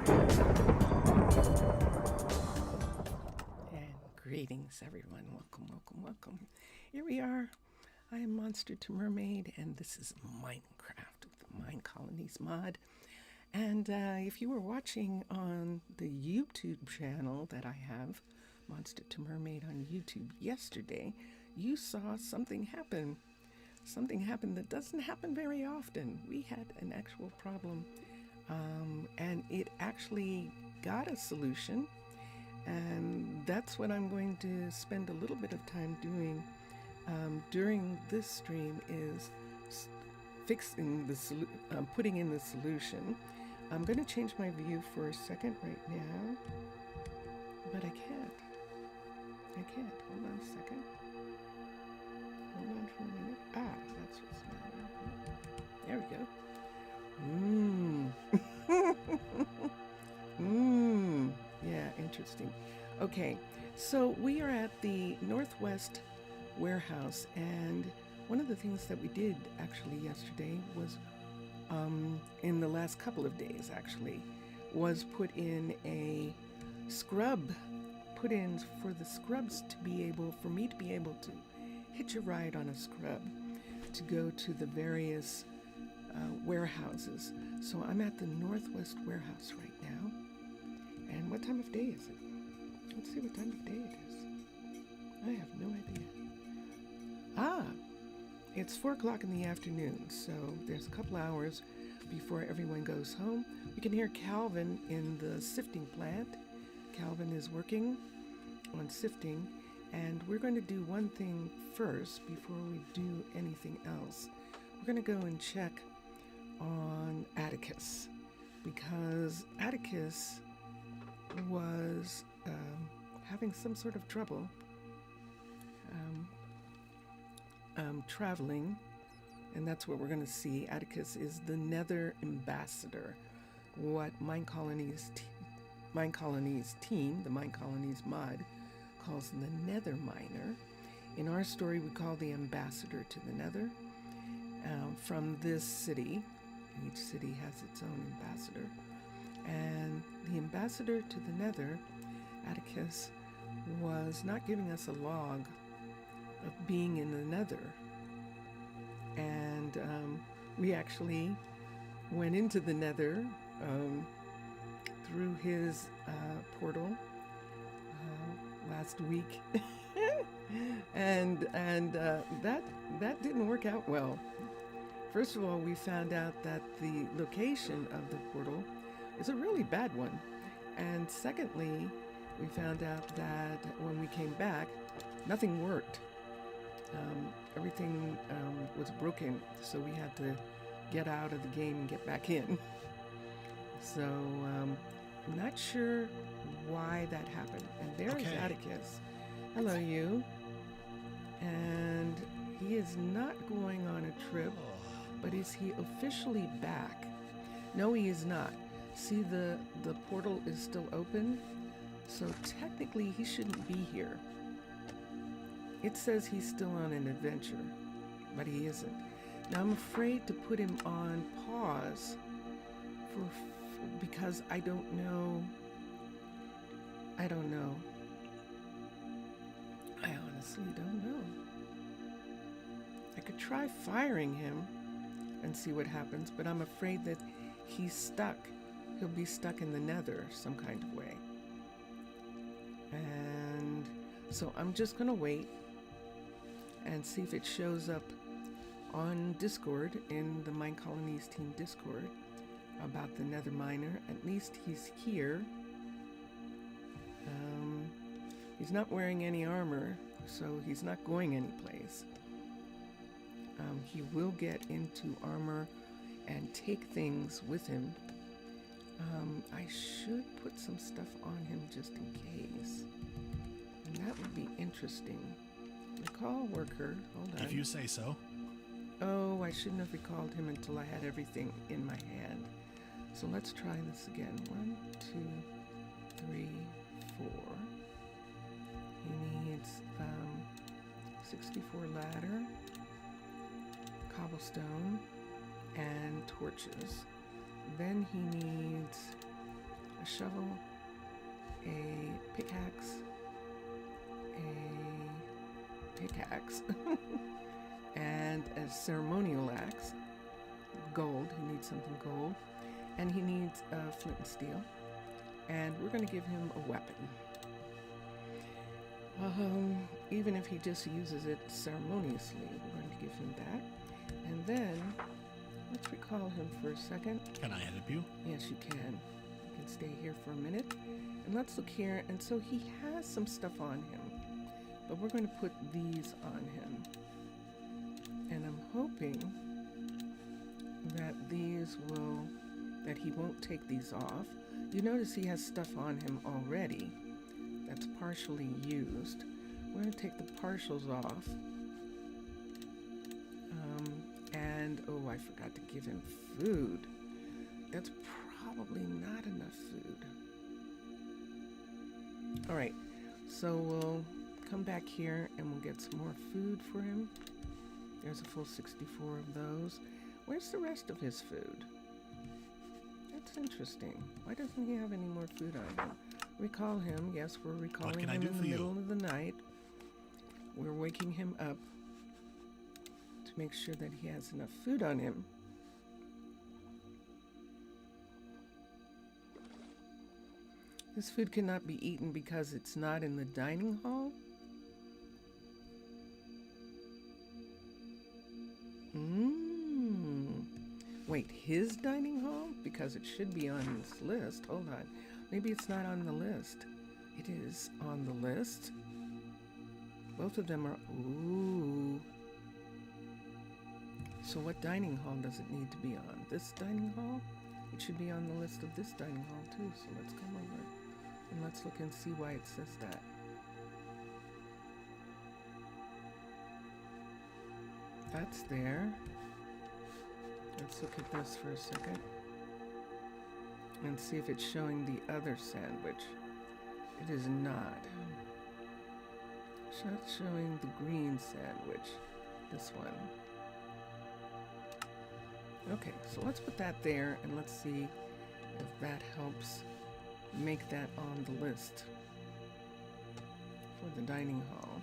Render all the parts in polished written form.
And greetings, everyone. Welcome, welcome, welcome. Here we are. I am Monster to Mermaid, and this is Minecraft with the Minecolonies mod. And if you were watching on the YouTube channel that I have, Monster to Mermaid on YouTube yesterday, you saw something happen. Something happened that doesn't happen very often. We had an actual problem, and it actually got a solution. And that's what I'm going to spend a little bit of time doing during this stream, is fixing the putting in the solution. I'm going to change my view for a second right now, but I can't. Hold on a second. Hold on for a minute. Ah, that's what's the matter. There we go. Yeah, interesting. Okay, so we are at the Northwest warehouse, and one of the things that we did actually yesterday was, in the last couple of days actually, was put in a scrub, put in for the scrubs to be able, for me to be able to hitch a ride on a scrub to go to the various warehouses. So I'm at the Northwest warehouse right now. And what time of day is it? Let's see what time of day it is. I have no idea. Ah, it's 4 o'clock in the afternoon, so there's a couple hours before everyone goes home. We can hear Calvin in the sifting plant. Calvin is working on sifting, and we're going to do one thing first before we do anything else. We're going to go and check on Atticus, because Atticus was having some sort of trouble traveling, and that's what we're going to see. Atticus is the Nether ambassador, what Minecolonies team, the Minecolonies mod, calls the Nether miner. In our story, we call the ambassador to the Nether from this city. Each city has its own ambassador. And the ambassador to the Nether, Atticus, was not giving us a log of being in the Nether. And we actually went into the Nether through his portal last week. and that didn't work out well. First of all, we found out that the location of the portal is a really bad one. And secondly, we found out that when we came back, nothing worked. Everything was broken, so we had to get out of the game and get back in. So I'm not sure why that happened. And there's Atticus. Hello, you. And he is not going on a trip, but is he officially back? No, he is not. See, the portal is still open, so technically he shouldn't be here. It says he's still on an adventure, but he isn't. Now I'm afraid to put him on pause because I don't know. I honestly don't know. I could try firing him and see what happens, but I'm afraid that he's stuck. He'll be stuck in the Nether some kind of way. And so I'm just gonna wait and see if it shows up on Discord, in the Minecolonies team Discord, about the Nether miner. At least he's here. He's not wearing any armor, so he's not going anyplace. He will get into armor and take things with him. I should put some stuff on him just in case. And that would be interesting. Recall worker. Hold on. If you say so. Oh, I shouldn't have recalled him until I had everything in my hand. So let's try this again. 1, 2, 3, 4. He needs 64 ladder, cobblestone, and torches. Then he needs a shovel, a pickaxe, and a ceremonial axe, gold. He needs something gold, and he needs flint and steel. And we're going to give him a weapon. Even if he just uses it ceremoniously, we're going to give him that. And then, let's recall him for a second. Can I help you? Yes, you can. You can stay here for a minute. And let's look here. And so he has some stuff on him. But we're going to put these on him. And I'm hoping that that he won't take these off. You notice he has stuff on him already that's partially used. We're going to take the partials off. And, oh, I forgot to give him food. That's probably not enough food. All right, so we'll come back here and we'll get some more food for him. There's a full 64 of those. Where's the rest of his food? That's interesting. Why doesn't he have any more food on him? Recall him. Yes, we're recalling him in the middle of the night. We're waking him up to make sure that he has enough food on him. This food cannot be eaten because it's not in the dining hall. Wait, his dining hall? Because it should be on this list. Hold on. Maybe it's not on the list. It is on the list. Both of them are... Ooh. So what dining hall does it need to be on? This dining hall? It should be on the list of this dining hall too. So let's come over and let's look and see why it says that. That's there. Let's look at this for a second and see if it's showing the other sandwich. It is not. It's not showing the green sandwich. This one. Okay, so let's put that there and let's see if that helps make that on the list for the dining hall.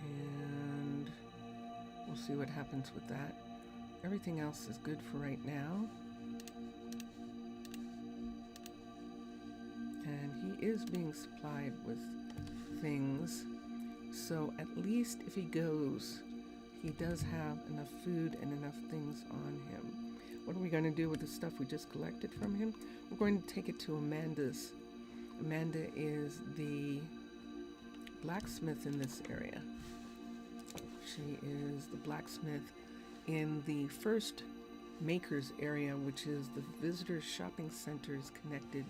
And we'll see what happens with that. Everything else is good for right now. And he is being supplied with things. So at least if he goes, he does have enough food and enough things on him. What are we going to do with the stuff we just collected from him? We're going to take it to Amanda's. Amanda is the blacksmith in this area. She is the blacksmith in the first Makers area, which is the visitor shopping center is connected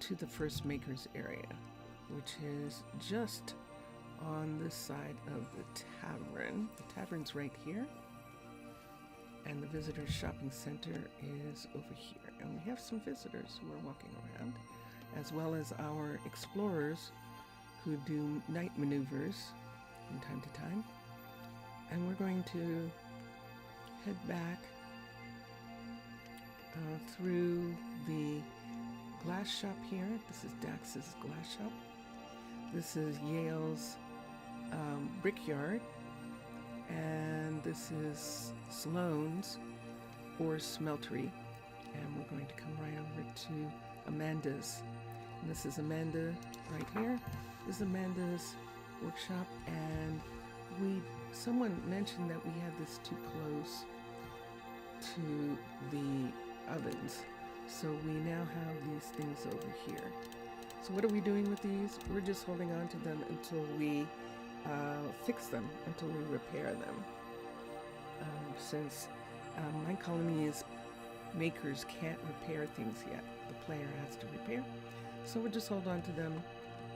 to the first Makers area, which is just on this side of the tavern. The tavern's right here, and the visitor shopping center is over here. And we have some visitors who are walking around, as well as our explorers who do night maneuvers from time to time. And we're going to head back through the glass shop here. This is Dax's glass shop. This is Yale's brickyard, and this is Sloane's ore smeltery, and we're going to come right over to Amanda's. And this is Amanda right here. This is Amanda's workshop, and someone mentioned that we had this too close to the ovens, so we now have these things over here. So what are we doing with these? We're just holding on to them until we fix them, until we repair them. Since Minecolonies makers can't repair things yet, the player has to repair. So we'll just hold on to them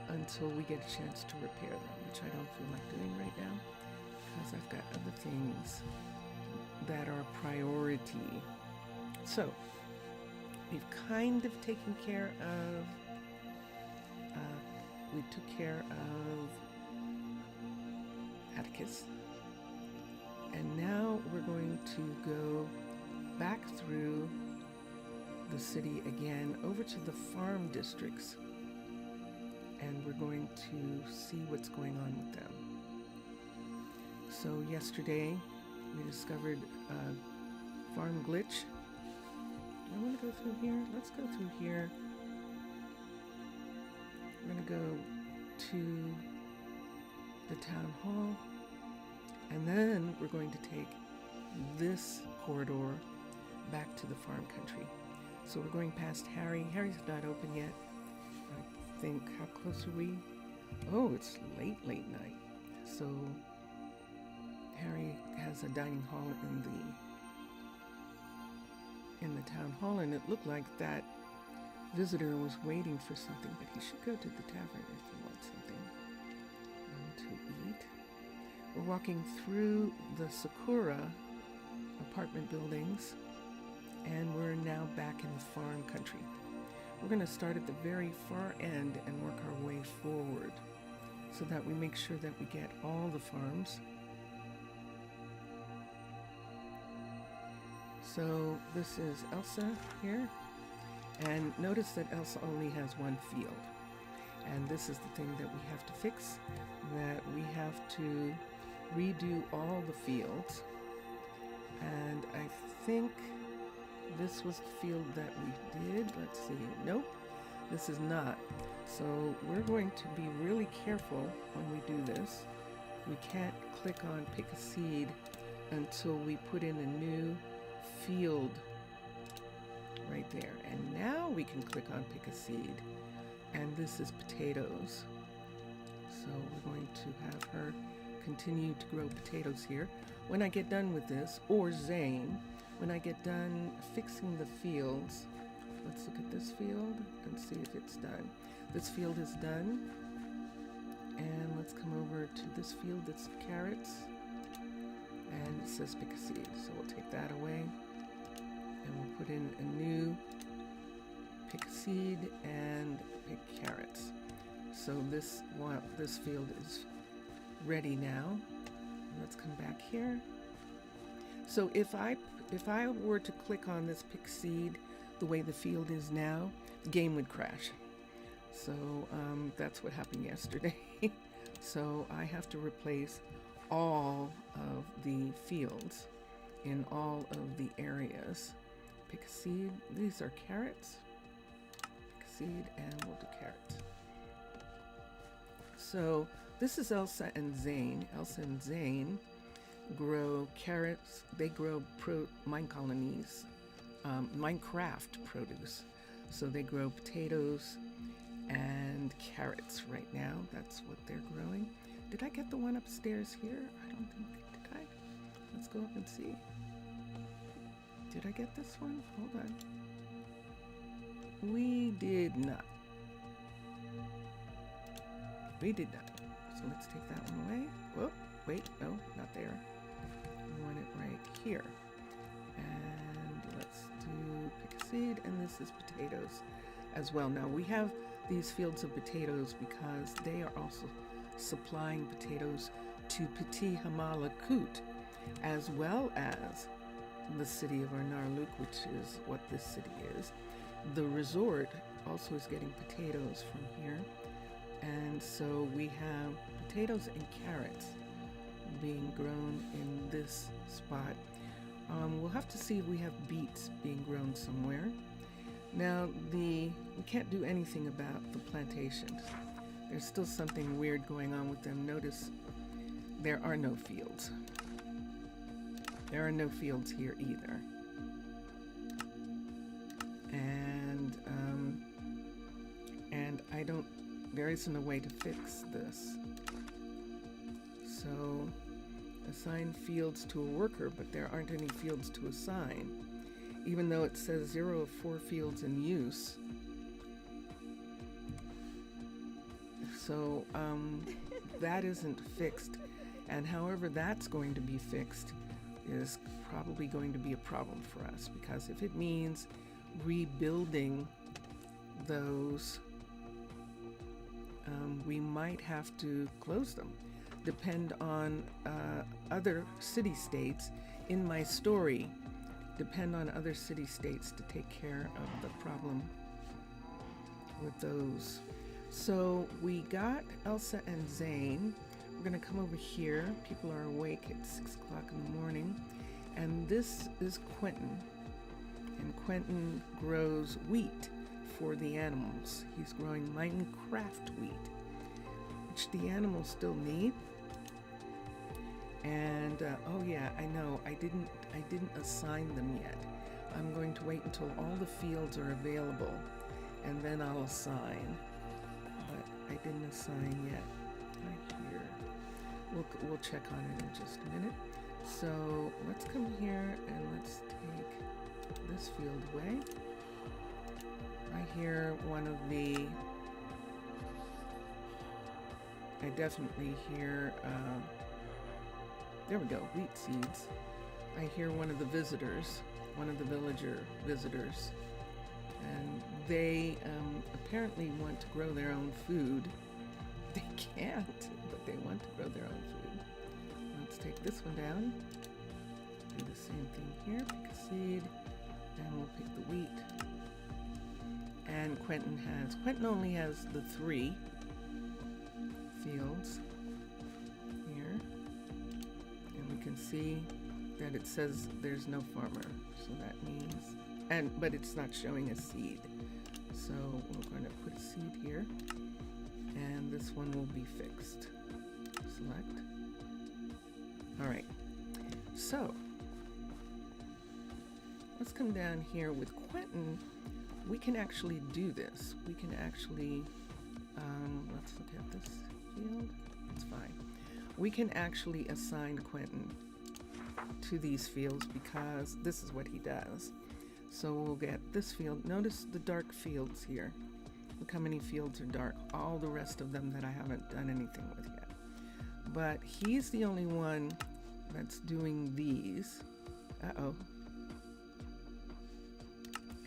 until we get a chance to repair them, which I don't feel like doing right now because I've got other things that are priority. So we've kind of taken care of we took care of Atticus, and now we're going to go back through the city again over to the farm districts, and we're going to see what's going on with them. So yesterday we discovered a farm glitch. I want to go through here. Let's go through here. We're going to go to the town hall, and then we're going to take this corridor back to the farm country. So we're going past Harry. Harry's not open yet. I think, how close are we? Oh, it's late night. So Harry has a dining hall in the town hall, and it looked like that visitor was waiting for something, but he should go to the tavern if he wants something to eat. We're walking through the Sakura apartment buildings, and we're now back in the farm country. We're going to start at the very far end and work our way forward so that we make sure that we get all the farms. So this is Elsa here, and notice that Elsa only has one field, and this is the thing that we have to fix, that we have to redo all the fields. And I think this was the field that we did. Let's see. Nope, this is not. So we're going to be really careful when we do this. We can't click on pick a seed until we put in a new field right there. And now we can click on pick a seed. And this is potatoes. So we're going to have her continue to grow potatoes here. When I get done with this, or Zane, when I get done fixing the fields, let's look at this field and see if it's done. This field is done. And let's come over to this field that's carrots. And it says pick a seed. So we'll take that away. And we'll put in a new pick a seed and pick carrots. So this field is ready now. Let's come back here. So if I were to click on this pick seed the way the field is now, the game would crash. So that's what happened yesterday. So I have to replace all of the fields in all of the areas. Pick a seed. These are carrots. Pick a seed, and we'll do carrots. So this is Elsa and Zane. Elsa and Zane grow carrots. They grow Minecolonies, Minecraft produce. So they grow potatoes and carrots right now. That's what they're growing. Did I get the one upstairs here? I don't think, did I? Let's go up and see. Did I get this one? Hold on. We did not. We did not. So let's take that one away. Whoop, wait, no, not there. We want it right here. And let's do pick a seed, and this is potatoes as well. Now we have these fields of potatoes because they are also supplying potatoes to Pitti Hamaalakut, as well as the city of Arnaaluk, which is what this city is. The resort also is getting potatoes from here. And so we have potatoes and carrots being grown in this spot. We'll have to see if we have beets being grown somewhere. Now, we can't do anything about the plantations. There's still something weird going on with them. Notice there are no fields. There are no fields here either. And I don't, there isn't a way to fix this. So assign fields to a worker, but there aren't any fields to assign, even though it says 0 of 4 fields in use. So that isn't fixed, and however that's going to be fixed is probably going to be a problem for us, because if it means rebuilding those, we might have to close them. Depend on other city-states. In my story, depend on other city-states to take care of the problem with those. So we got Elsa and Zane. We're gonna come over here. People are awake at 6 o'clock in the morning. And this is Quentin. And Quentin grows wheat for the animals. He's growing Minecraft wheat, which the animals still need. And oh yeah, I know, I didn't assign them yet. I'm going to wait until all the fields are available, and then I'll assign. But I didn't assign yet. Right here. We'll check on it in just a minute. So let's come here and let's take this field away. Right here, one of the, I definitely hear, there we go, wheat seeds. I hear one of the visitors, one of the villager visitors, and they apparently want to grow their own food. They can't, but they want to grow their own food. Let's take this one down, do the same thing here, pick a seed, and we'll pick the wheat. And Quentin only has the 3 fields here. And we can see that it says there's no farmer. So that means, but it's not showing a seed. So we're going to put a seed here. And this one will be fixed. Select. All right. So let's come down here with Quentin. We can actually do this. We can actually, let's look at this field. It's fine. We can actually assign Quentin to these fields because this is what he does. So we'll get this field. Notice the dark fields here. Look how many fields are dark. All the rest of them that I haven't done anything with yet. But he's the only one that's doing these. Uh-oh.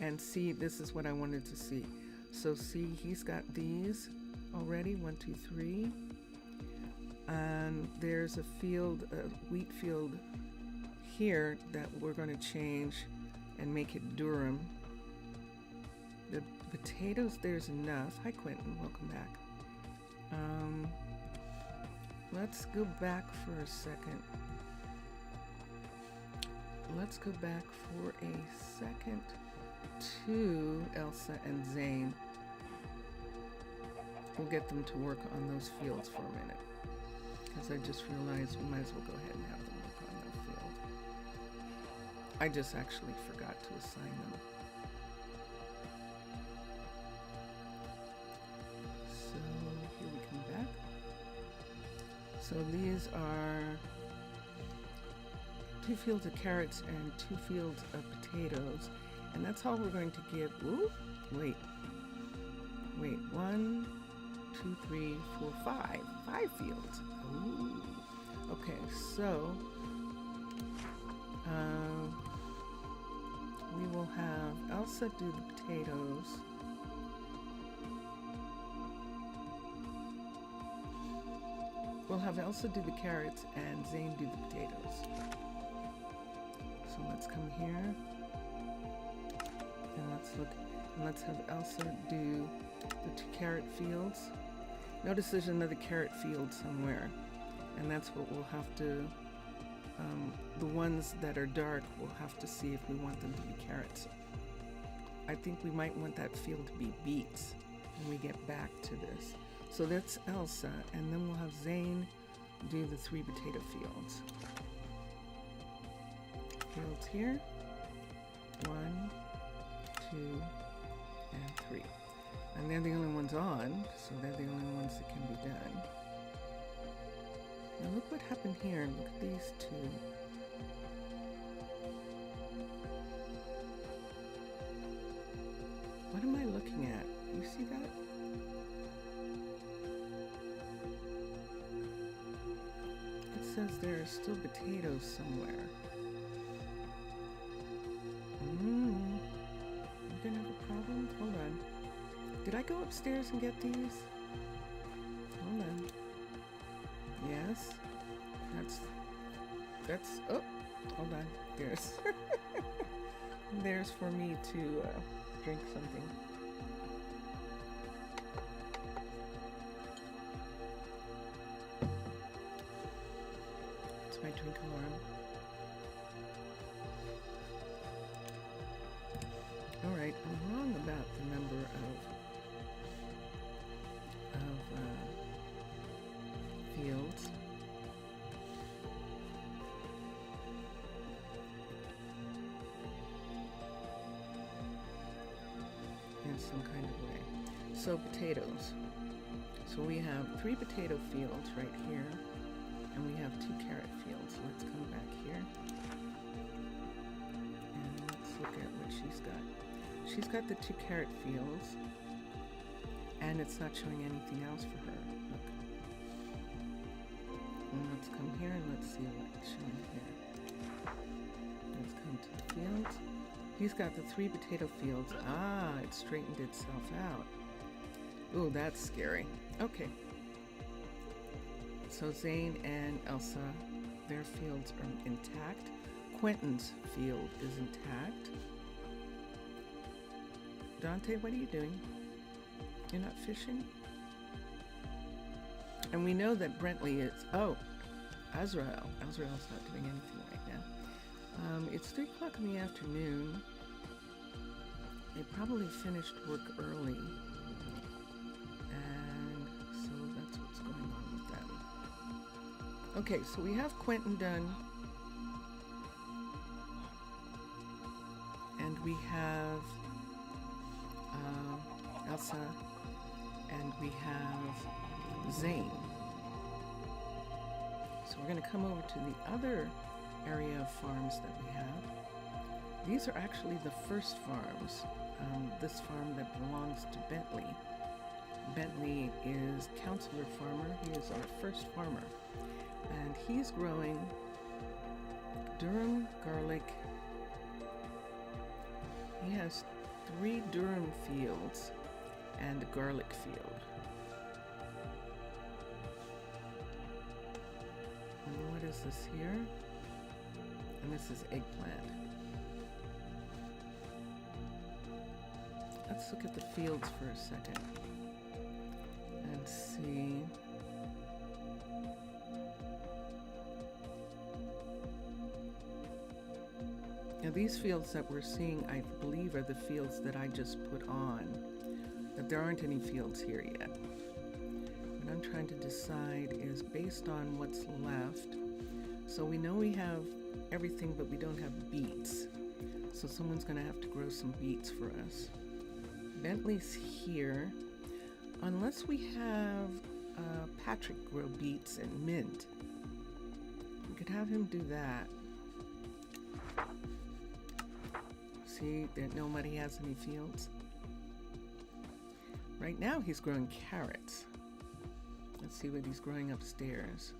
And see, this is what I wanted to see. So see, he's got these already, 1, 2, 3. And there's a field, a wheat field here that we're going to change and make it Durham. The potatoes, there's enough. Hi, Quentin, welcome back. Let's go back for a second. Let's go back for a second to Elsa and Zane. We'll get them to work on those fields for a minute, because I just realized we might as well go ahead and have them work on that field. I just actually forgot to assign them. So here we come back. So these are 2 fields of carrots and 2 fields of potatoes. And that's all we're going to give. Ooh, wait, 1, 2, 3, 4, 5. 5 fields. Ooh. Okay, so we will have Elsa do the potatoes. We'll have Elsa do the carrots and Zane do the potatoes. So let's come here. And let's look, and let's have Elsa do the 2 carrot fields. Notice there's another carrot field somewhere, and that's what we'll have to, the ones that are dark, we'll have to see if we want them to be carrots. I think we might want that field to be beets when we get back to this. So that's Elsa, and then we'll have Zane do the 3 potato fields. Fields here, 1, 2, and 3. And they're the only ones on, so they're the only ones that can be done. Now look what happened here. Look at these 2. What am I looking at? You see that? It says there are still potatoes somewhere. We're gonna have a problem? Hold on. Did I go upstairs and get these? Hold on. Yes. That's, oh, hold on. There's, There's for me to drink something. It's my drink alarm. All right, I'm wrong about the number of fields. In some kind of way. So potatoes. So we have 3 potato fields right here, and we have 2 carrot fields. So let's come back here, and let's look at what she's got. She's got the 2 carrot fields, and it's not showing anything else for her. Look. And let's come here and let's see what's showing here. Let's come to the fields. He's got the 3 potato fields. Ah, it straightened itself out. Ooh, that's scary. Okay. So Zane and Elsa, their fields are intact. Quentin's field is intact. Dante, what are you doing? You're not fishing? And we know that Brentley is... Oh, Azrael. Azrael's not doing anything right now. It's 3 o'clock in the afternoon. They probably finished work early. And so that's what's going on with them. Okay, so we have Quentin done. And we have Elsa. And we have Zane. So we're going to come over to the other area of farms that we have. These are actually the first farms. This farm that belongs to Bentley. Bentley is counselor farmer. He is our first farmer. And he's growing durum, garlic. He has 3 durum fields and a garlic field. And what is this here? And this is eggplant. Let's look at the fields for a second and see. Now these fields that we're seeing, I believe, are the fields that I just put on. But there aren't any fields here yet. What I'm trying to decide is based on what's left. So we know we have everything, but we don't have beets. So someone's going to have to grow some beets for us. Bentley's here. Unless we have Patrick grow beets and mint. We could have him do that. See that nobody has any fields. Right now he's growing carrots. Let's see what he's growing upstairs.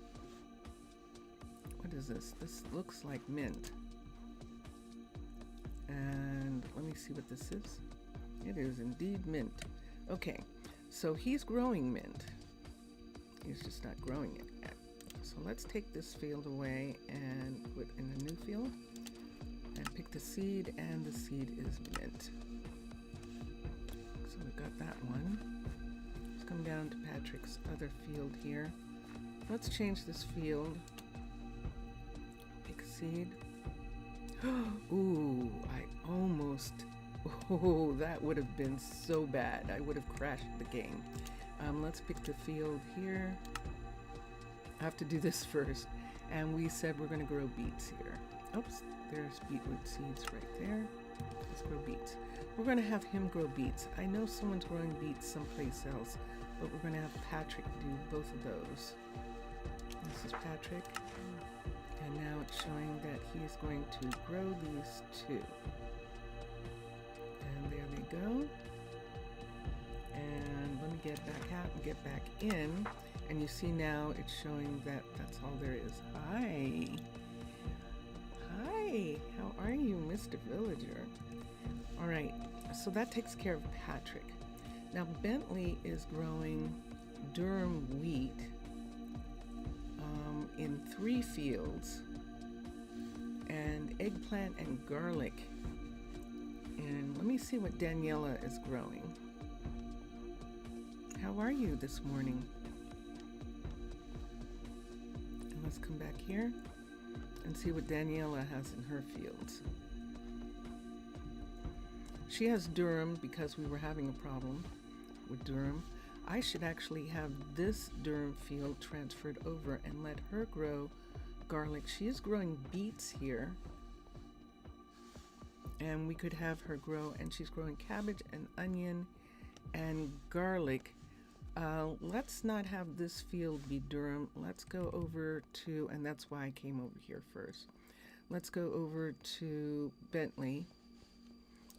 What is this? This looks like mint. And let me see what this is. It is indeed mint. Okay, so he's growing mint. He's just not growing it yet. So let's take this field away and put in a new field. And pick the seed, and the seed is mint. So we've got that one. Let's come down to Patrick's other field here. Let's change this field. Pick a seed. Ooh, I almost... Oh, that would have been so bad. I would have crashed the game. Let's pick the field here. I have to do this first. And we said we're going to grow beets here. Oops, there's beetroot seeds right there. Let's grow beets. We're going to have him grow beets. I know someone's growing beets someplace else, but we're going to have Patrick do both of those. This is Patrick. And now it's showing that he is going to grow these 2. And there they go. And let me get back out and get back in. And you see now it's showing that that's all there is. Hi. Hi. How are you, Mr. Villager? All right. So that takes care of Patrick. Now Bentley is growing durum wheat in 3 fields, and eggplant and garlic And let me see what Daniela is growing. How are you this morning? And let's come back here and see what Daniela has in her fields. She has durum because we were having a problem with durum. I should actually have this durum field transferred over and let her grow garlic. She is growing beets here. And we could have her grow, and she's growing cabbage and onion and garlic. Let's not have this field be durum. Let's go over to, and that's why I came over here first. Let's go over to Bentley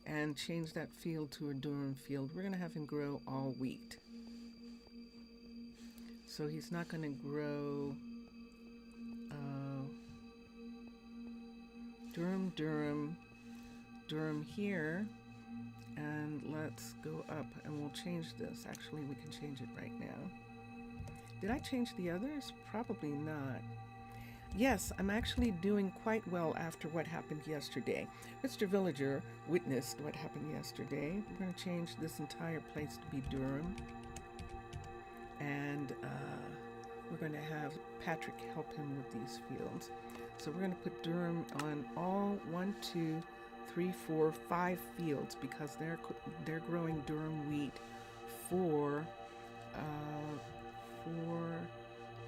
and change that field to a durum field. We're gonna have him grow all wheat. So he's not gonna grow durum here. And let's go up and we'll change this. Actually, we can change it right now. Did I change the others? Probably not. Yes, I'm actually doing quite well after what happened yesterday. Mr. Villager witnessed what happened yesterday. We're going to change this entire place to be durum. And we're going to have Patrick help him with these fields. So we're going to put durum on all 1, 2, 3, 4, 5 fields because they're growing durum wheat for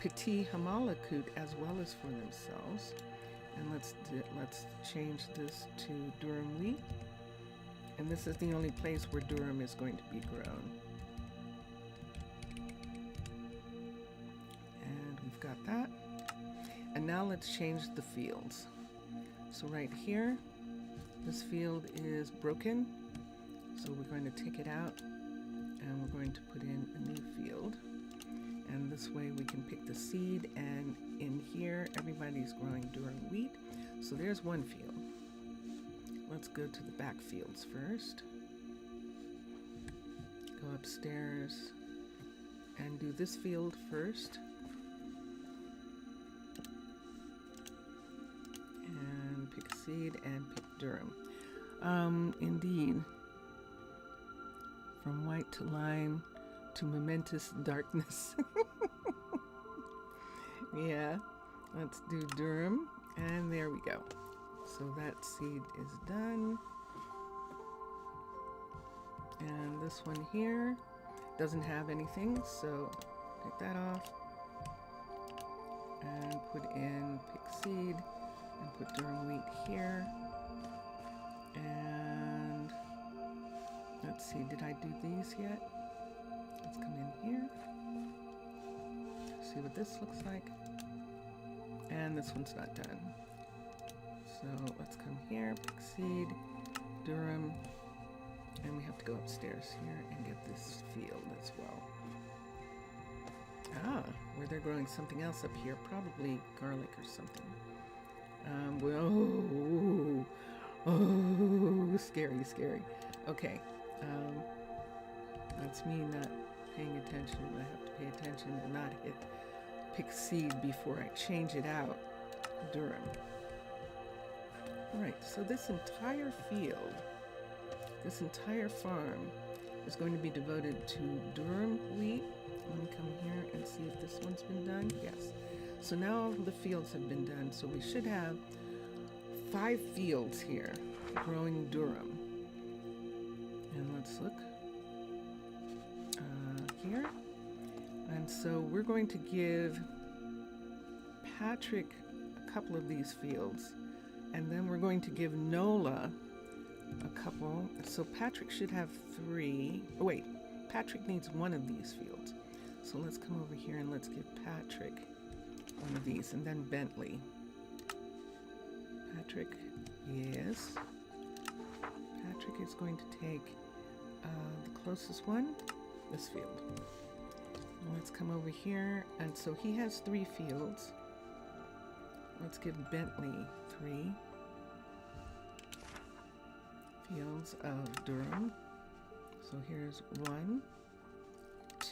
Pitti Hamaalakut as well as for themselves. And let's change this to durum wheat. And this is the only place where durum is going to be grown. And we've got that. And now let's change the fields. So right here, this field is broken. So we're going to take it out and we're going to put in a new field. And this way we can pick the seed, and in here everybody's growing durum wheat. So there's one field. Let's go to the back fields first. Go upstairs and do this field first. And pick a seed and pick durum. Indeed. From white to lime to momentous darkness. Yeah, let's do durum, and there we go. So that seed is done. And this one here doesn't have anything, so take that off and put in pick seed and put durum wheat here. And let's see, did I do these yet? Let's come in here, see what this looks like. And this one's not done. So let's come here, pick seed, durum, and we have to go upstairs here and get this field as well. Ah, where they're growing something else up here, probably garlic or something. Oh, scary, scary. Okay, that's me not paying attention. I have to pay attention and not hit pick seed before I change it out. Durum. All right, so this entire field, this entire farm is going to be devoted to durum wheat. Let me come here and see if this one's been done. Yes. So now all the fields have been done. So we should have 5 fields here growing durum. And let's look here. And so we're going to give Patrick a couple of these fields, and then we're going to give Nola a couple. So Patrick should have 3. Oh wait, Patrick needs 1 of these fields. So let's come over here and let's give Patrick 1 of these, and then Bentley. Patrick, yes. Patrick is going to take the closest one, this field. Let's come over here, and so he has 3 fields. Let's give Bentley 3 fields of durum. So here's 1,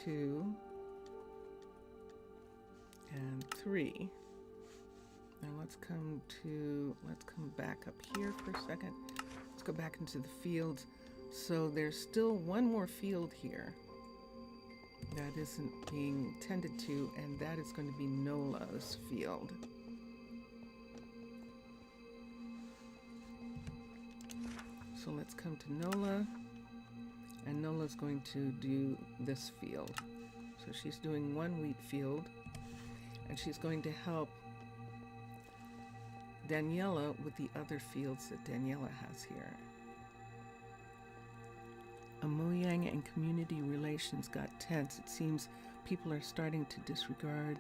2, and 3. Now let's come back up here for a second. Let's go back into the fields. So there's still one more field here that isn't being tended to, and that is going to be Nola's field. So let's come to Nola, and Nola's going to do this field. So she's doing one wheat field, and she's going to help Daniela with the other fields that Daniela has here. Amoyang and community relations got tense. It seems people are starting to disregard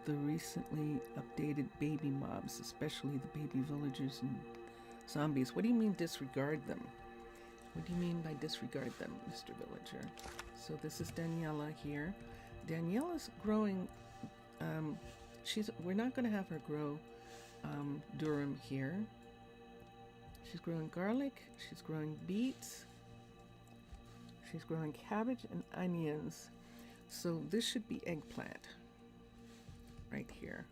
the recently updated baby mobs, especially the baby villagers and zombies. What do you mean disregard them? What do you mean by disregard them, Mr. Villager? So this is Daniela here. Daniela's growing, we're not going to have her grow durum here. She's growing garlic, she's growing beets, she's growing cabbage and onions. So this should be eggplant right here.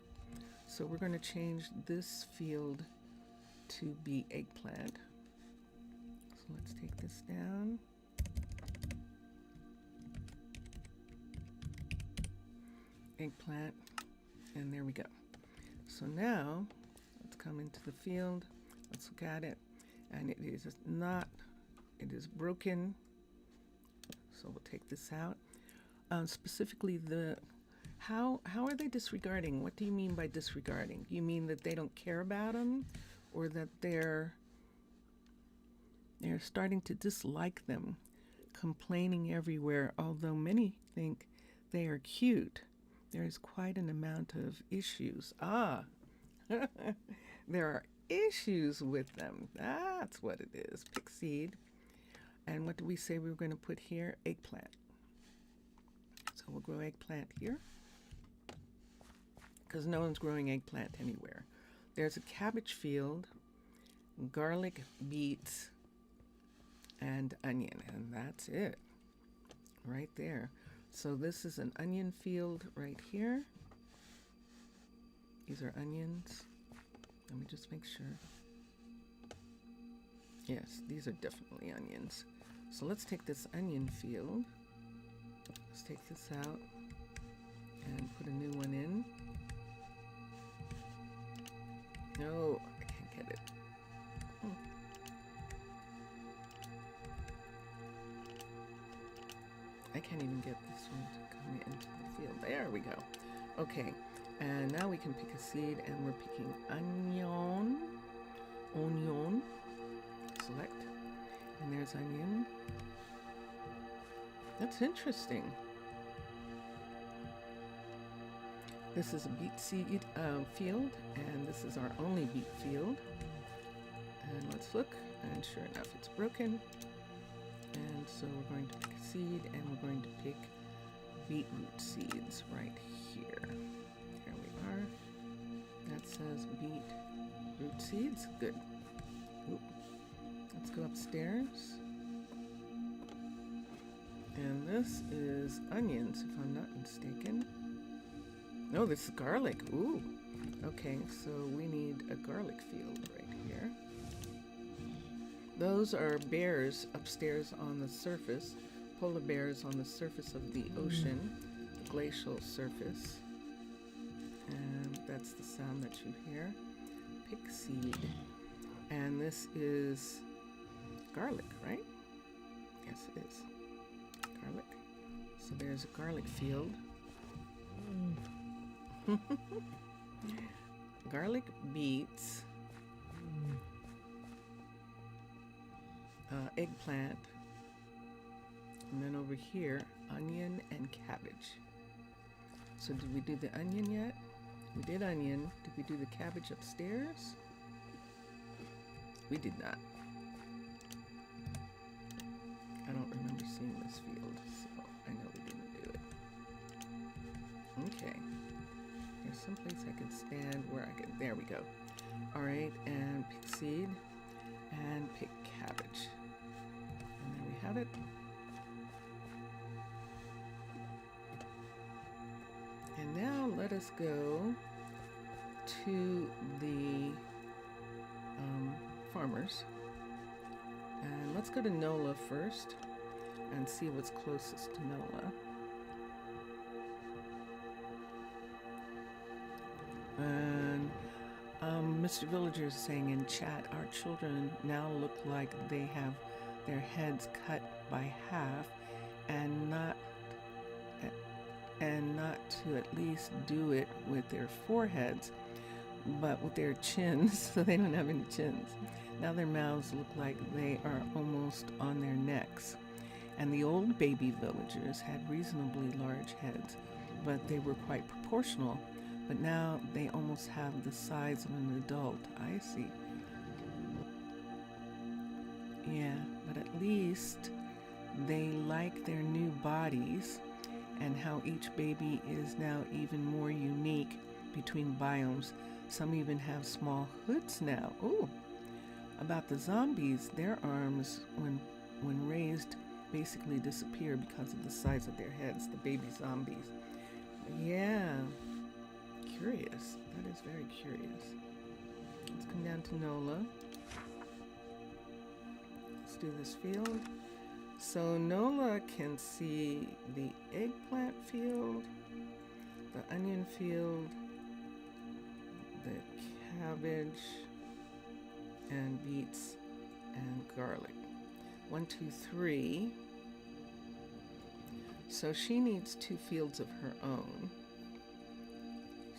So we're going to change this field to be eggplant. So let's take this down. Eggplant, and there we go. So now let's come into the field. Let's look at it, and it is not, it is broken. So we'll take this out. Specifically, how are they disregarding? What do you mean by disregarding? You mean that they don't care about them, or that they're starting to dislike them, complaining everywhere? Although many think they are cute, there is quite an amount of issues. There are issues with them. That's what it is. Pick seed. And what do we say we were going to put here? Eggplant. So we'll grow eggplant here, because no one's growing eggplant anywhere. There's a cabbage field, garlic, beets, and onion, and that's it right there. So this is an onion field right here. These are onions. Let me just make sure. Yes, these are definitely onions. So let's take this onion field. Let's take this out and put a new one in. No, I can't get it. I can't even get this one to come into the field. There we go. Okay, and now we can pick a seed, and we're picking onion. Onion. Select. And there's onion. That's interesting. This is a beet seed field, and this is our only beet field. And let's look, and sure enough, it's broken. And so we're going to pick a seed, and we're going to pick beetroot seeds right here. Here we are. That says beetroot seeds. Good. Oop. Let's go upstairs. And this is onions, if I'm not mistaken. No, this is garlic. Ooh. Okay, so we need a garlic field right here. Those are bears upstairs on the surface, polar bears on the surface of the ocean, the glacial surface. And that's the sound that you hear. Pick seed. And this is garlic, right? Yes, it is. Garlic. So there's a garlic field. Garlic, beets, eggplant, and then over here, onion and cabbage. So did we do the onion yet? We did onion. Did we do the cabbage upstairs? We did not. I don't remember seeing this field, so I know we didn't do it. Okay. There's someplace I can stand where I can, there we go. All right, and pick seed, and pick cabbage. And there we have it. And now let us go to the farmers And let's go to NOLA first and see what's closest to NOLA. And Mr. Villager is saying in chat, our children now look like they have their heads cut by half, and not to at least do it with their foreheads, but with their chins, so they don't have any chins. Now their mouths look like they are almost on their necks. And the old baby villagers had reasonably large heads, but they were quite proportional. But now they almost have the size of an adult. I see. Yeah, but at least they like their new bodies, and how each baby is now even more unique between biomes. Some even have small hoods now. Ooh. About the zombies, their arms, when raised, basically disappear because of the size of their heads, the baby zombies. Yeah. Curious. That is very curious. Let's come down to NOLA. Let's do this field. So NOLA can see the eggplant field, the onion field, the cabbage, and beets and garlic. 1, 2, 3. So she needs 2 fields of her own.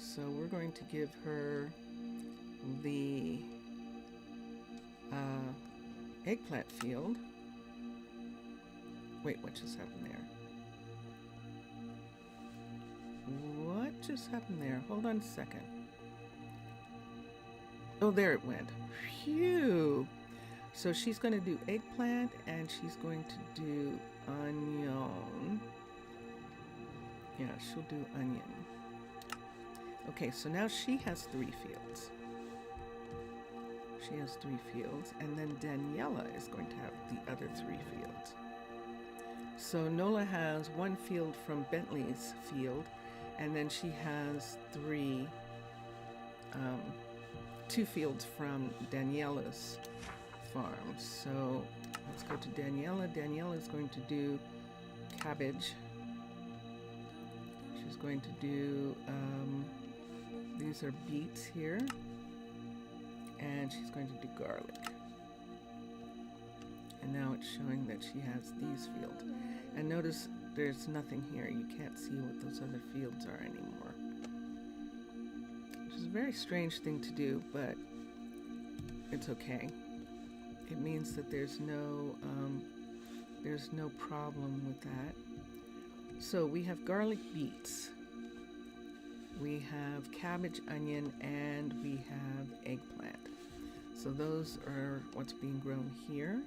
So we're going to give her the eggplant field. Wait, what just happened there? What just happened there? Hold on a second. Oh, there it went. Phew. So she's going to do eggplant, and she's going to do onion. Yeah, she'll do onion. Okay, so now she has 3 fields. She has 3 fields, and then Daniela is going to have the other 3 fields. So NOLA has 1 field from Bentley's field, and then she has 2 fields from Daniela's farm. So let's go to Daniela. Daniela is going to do cabbage. She's going to do, these are beets here, and she's going to do garlic. And now it's showing that she has these fields. And notice there's nothing here. You can't see what those other fields are anymore. Which is a very strange thing to do, but it's okay. It means that there's no problem with that. So we have garlic, beets. We have cabbage, onion, and we have eggplant. So those are what's being grown here.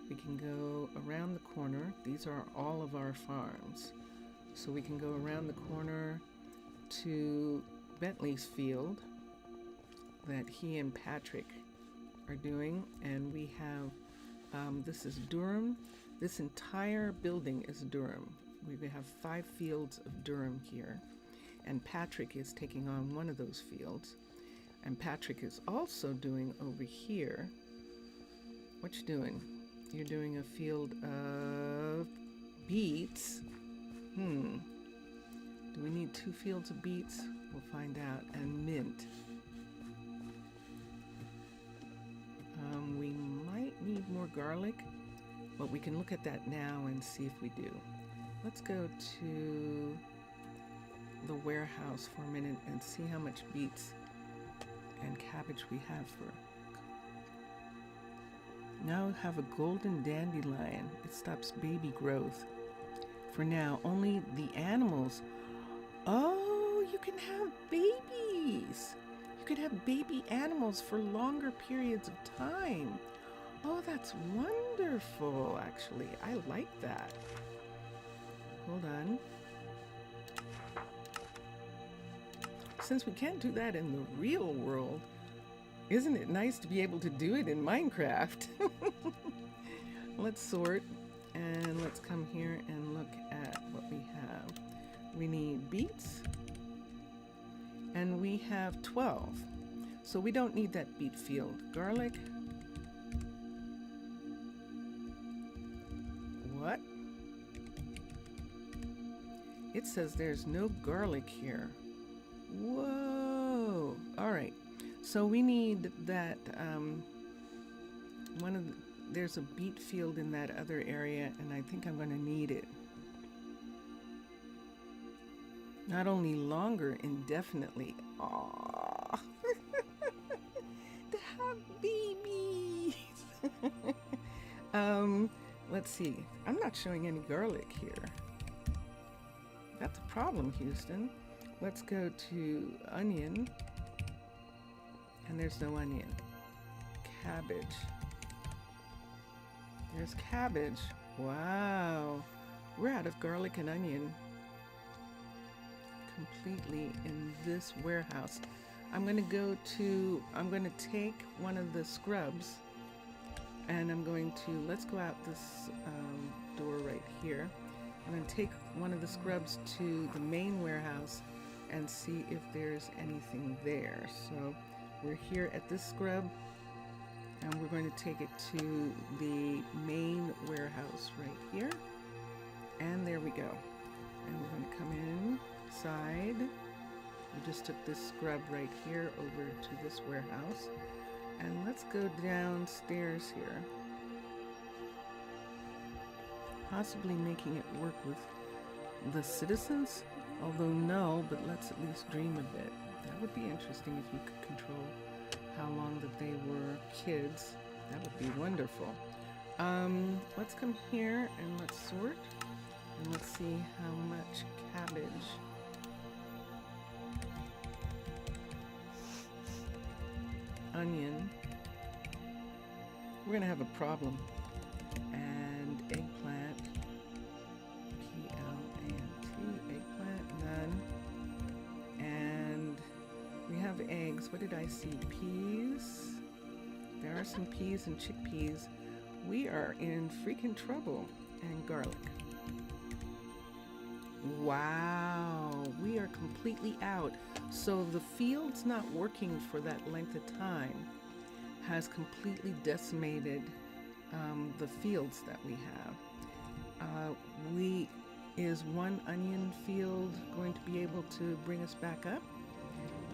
We can go around the corner. These are all of our farms. So we can go around the corner to Bentley's field that he and Patrick are doing. And we have, this is Durham. This entire building is Durham. We have 5 fields of Durham here. And Patrick is taking on one of those fields. And Patrick is also doing over here. What you doing? You're doing a field of beets. Do we need 2 fields of beets? We'll find out. And mint. We might need more garlic, but we can look at that now and see if we do. Let's go to the warehouse for a minute and see how much beets and cabbage we have for. Now we have a golden dandelion. It stops baby growth. For now, only the animals. Oh, you can have babies. You can have baby animals for longer periods of time. Oh, that's wonderful, actually. I like that. Hold on. Since we can't do that in the real world, isn't it nice to be able to do it in Minecraft? Let's sort, and let's come here and look at what we have. We need beets, and we have 12. So we don't need that beet field. Garlic, It says there's no garlic here. Whoa. All right. So we need that, there's a beet field in that other area, and I think I'm going to need it. Not only longer, indefinitely. Aww. The babies. Let's see. I'm not showing any garlic here. That's a problem, Houston. Let's go to onion. And there's no onion. Cabbage. There's cabbage. Wow. We're out of garlic and onion completely in this warehouse. I'm going to take one of the scrubs, and I'm going to, let's go out this door right here. I'm going to take one of the scrubs to the main warehouse and see if there's anything there. So we're here at this scrub, and we're going to take it to the main warehouse right here. And there we go. And we're going to come inside. We just took this scrub right here over to this warehouse. And let's go downstairs here. Possibly making it work with the citizens. Although no, but let's at least dream a bit. That would be interesting if you could control how long that they were kids. That would be wonderful. Let's come here and let's sort. And let's see how much cabbage. Onion. We're going to have a problem. And eggplant. P-L-A-N-T. Eggplant. None. And we have eggs. What did I see? Peas. There are some peas and chickpeas. We are in freaking trouble. And garlic. Wow, we are completely out. So the field's not working for that length of time has completely decimated the fields that we have. Is one onion field going to be able to bring us back up?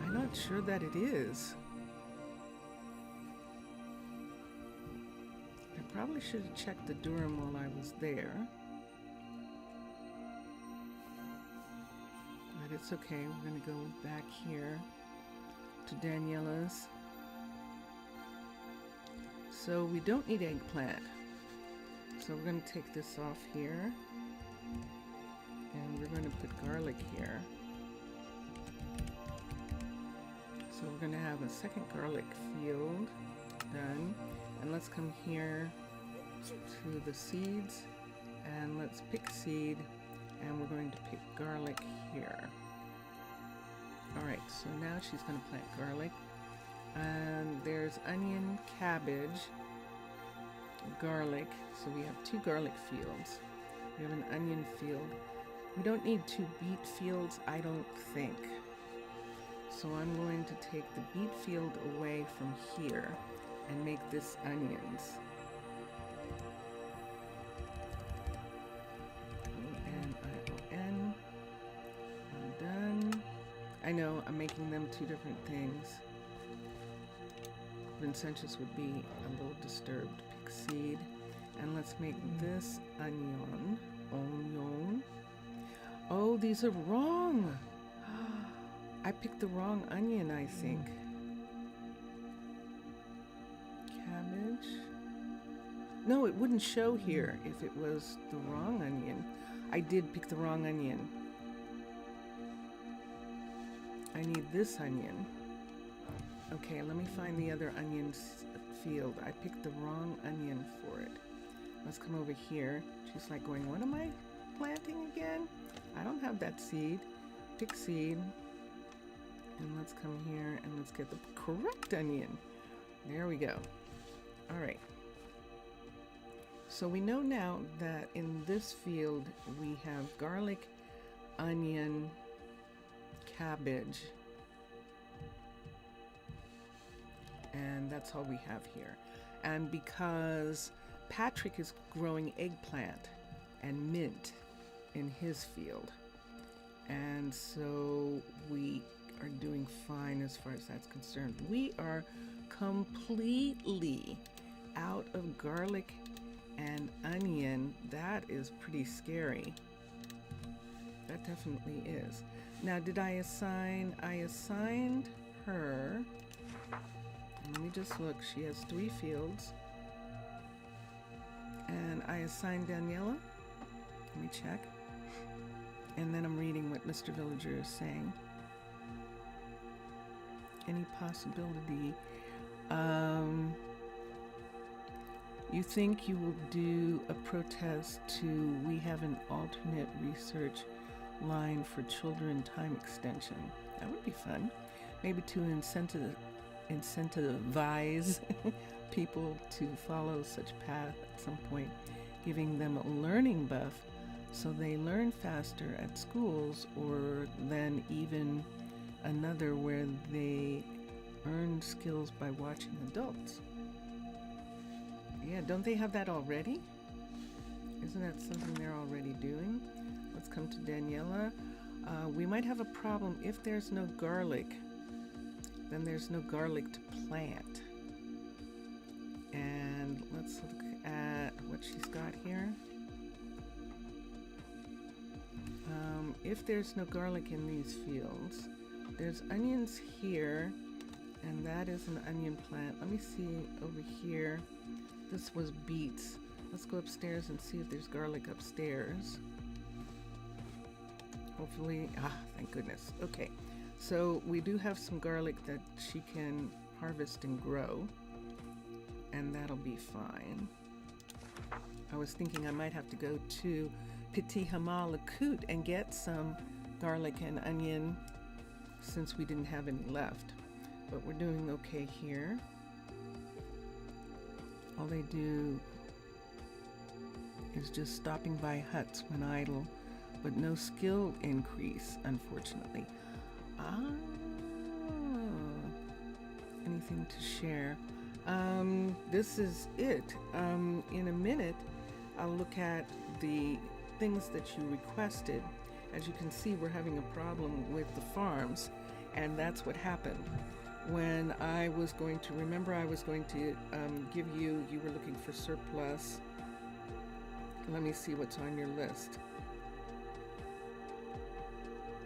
I'm not sure that it is. I probably should have checked the Durham while I was there. But it's okay. We're going to go back here to Daniela's. So we don't need eggplant. So we're going to take this off here. And we're going to put garlic here. So we're going to have a second garlic field done. And let's come here to the seeds. And let's pick seed. And we're going to pick garlic here. Alright, so now she's going to plant garlic. And there's onion, cabbage, garlic. So we have 2 garlic fields. We have an onion field. We don't need 2 beet fields, I don't think. So I'm going to take the beet field away from here and make this onions. O-N-I-O-N. I'm done. I know, I'm making them 2 different things. Vincentius would be a little disturbed. Pick seed. And let's make this onion. Onion. Oh, these are wrong. I picked the wrong onion, I think. Cabbage. No, it wouldn't show here if it was the wrong onion. I did pick the wrong onion. I need this onion. Okay, let me find the other onion field. I picked the wrong onion for it. Let's come over here. She's like going, what am I planting again? I don't have that seed. Pick seed. And let's come here and let's get the correct onion. There we go. All right. So we know now that in this field we have garlic, onion, cabbage, and that's all we have here. And because Patrick is growing eggplant and mint in his field, And so we are doing fine as far as that's concerned. We are completely out of garlic and onion. That is pretty scary. That definitely is. Now, did I assign? I assigned her. Let me just look. She has 3 fields. And I assigned Daniela. Let me check. And then I'm reading what Mr. Villager is saying. Any possibility? You think you will do a protest to we have an alternate research line for children time extension? That would be fun. Maybe to incentivize people to follow such path at some point, giving them a learning buff so they learn faster at schools, or then even another where they earn skills by watching adults. Yeah, don't they have that already? Isn't that something they're already doing? Let's come to Daniela. We might have a problem if there's no garlic. Then there's no garlic to plant. And let's look at what she's got here. If there's no garlic in these fields, there's onions here, and that is an onion plant. Let me see over here. This was beets. Let's go upstairs and see if there's garlic upstairs. Hopefully, thank goodness. Okay, so we do have some garlic that she can harvest and grow, and that'll be fine. I was thinking I might have to go to Pitti Hamaalakut and get some garlic and onion since we didn't have any left. But we're doing okay here. All they do is just stopping by huts when idle, but no skill increase, unfortunately. Anything to share? This is it. In a minute, I'll look at the things that you requested. As you can see, we're having a problem with the farms, and that's what happened. When I was going to give you were looking for surplus. Let me see what's on your list.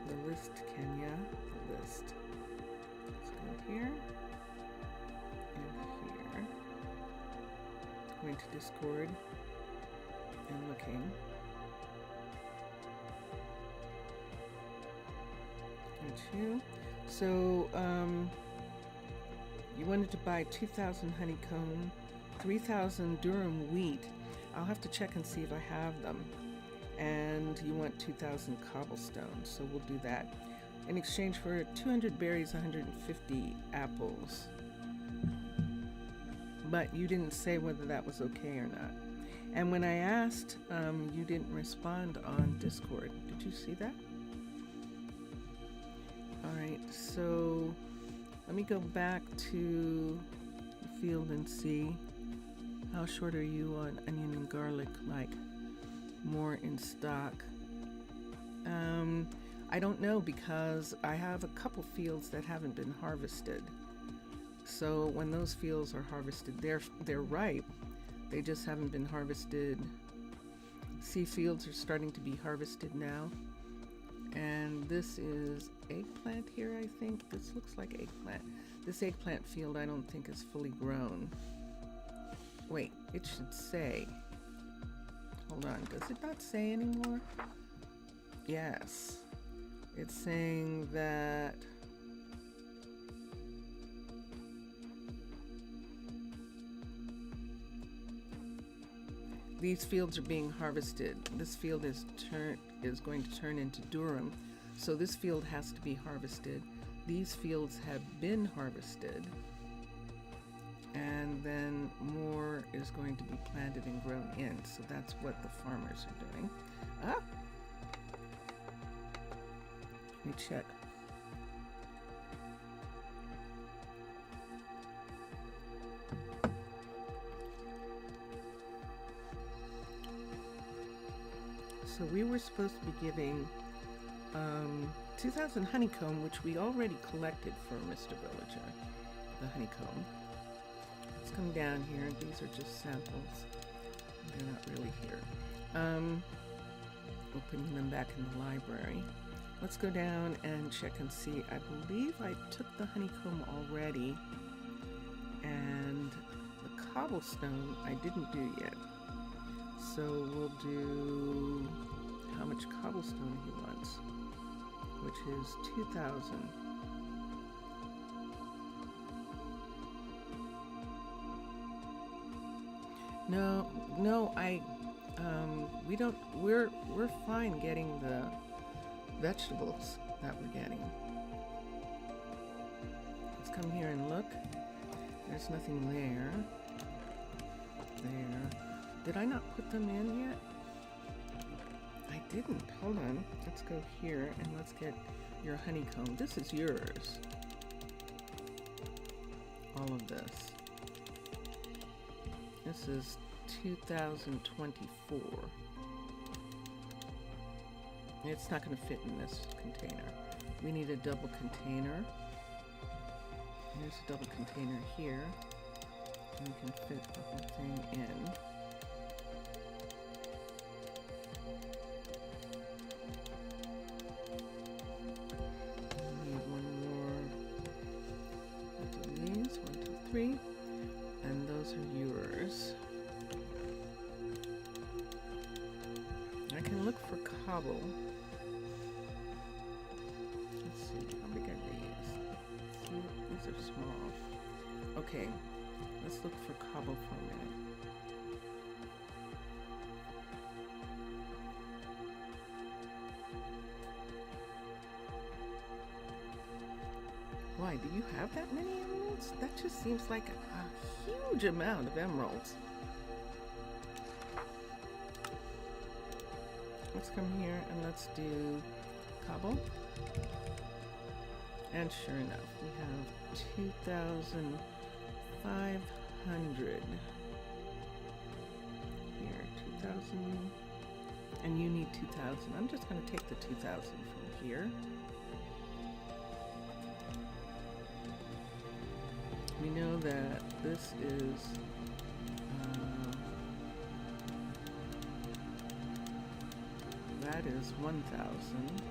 The list, Kenya, the list. Let's go here and here. Going to Discord and looking. Got you. So, you wanted to buy 2,000 honeycomb, 3,000 durum wheat. I'll have to check and see if I have them. And you want 2,000 cobblestone, so we'll do that. In exchange for 200 berries, 150 apples. But you didn't say whether that was okay or not. And when I asked, you didn't respond on Discord. Did you see that? All right, so let me go back to the field and see how short are you on onion and garlic, like more in stock. I don't know, because I have a couple fields that haven't been harvested. So when those fields are harvested, they're ripe. They just haven't been harvested. See, fields are starting to be harvested now. And this is eggplant here, I think. This looks like eggplant. This eggplant field I don't think is fully grown. Wait, it should say. Hold on, does it not say anymore? Yes. It's saying that these fields are being harvested. This field is going to turn into durum. So this field has to be harvested. These fields have been harvested. And then more is going to be planted and grown in. So that's what the farmers are doing. Let me check. So we were supposed to be giving 2,000 honeycomb, which we already collected for Mr. Villager. The honeycomb. Let's come down here. These are just samples. They're not really here. We're putting them back in the library. Let's go down and check and see. I believe I took the honeycomb already, and the cobblestone I didn't do yet. So we'll do how much cobblestone he wants, which is 2,000. No, we're fine getting the vegetables that we're getting. Let's come here and look. There's nothing there. There. Did I not put them in yet? I didn't. Hold on. Let's go here and let's get your honeycomb. This is yours. All of this. This is 2024. It's not going to fit in this container. We need a double container. Here's a double container here. And we can fit the whole thing in. We need one more of these. 1, 2, 3. And those are yours. I can look for cobble. Let's see, how big are these? See, these are small. Okay, let's look for cobble for a minute. Why, do you have that many emeralds? That just seems like a huge amount of emeralds. Let's come here and let's do cobble. And sure enough, we have 2,500. Here, 2,000. And you need 2,000. I'm just going to take the 2,000 from here. We know that this is that is 1,000.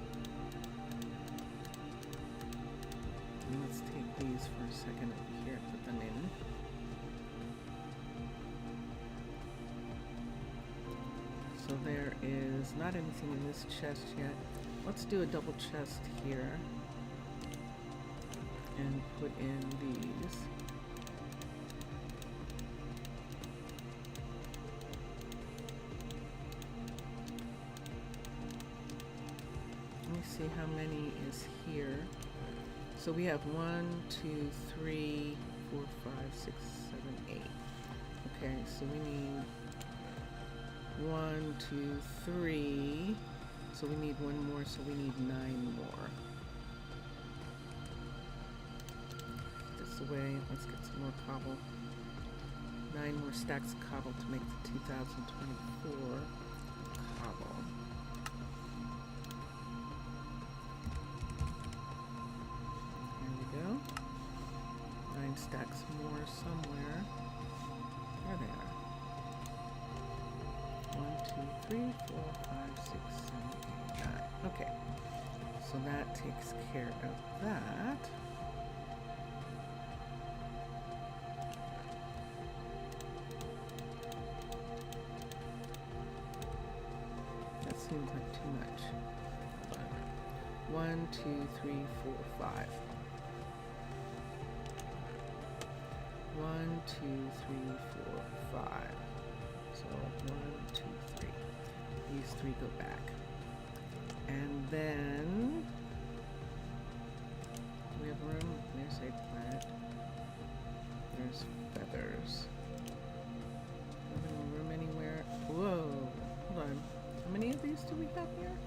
And let's take these for a second over here, put them in. So there is not anything in this chest yet. Let's do a double chest here and put in these. See how many is here. So we have 1, 2, 3, 4, 5, 6, 7, 8. Okay, so we need 1, 2, 3. So we need one more, so we need 9 more. This away, let's get some more cobble. 9 more stacks of cobble to make the 2024 cobble. Stacks more somewhere. There they are. 1, 2, 3, 4, 5, 6, 7, 8, 9. Okay. So that takes care of that. That seems like too much. 1, 2, 3, 4, 5. 1, 2, 3, 4, 5. So 1, 2, 3. These 3 go back. And then we have room. There's eggplant. There's feathers. Room anywhere. Whoa. Hold on. How many of these do we have here?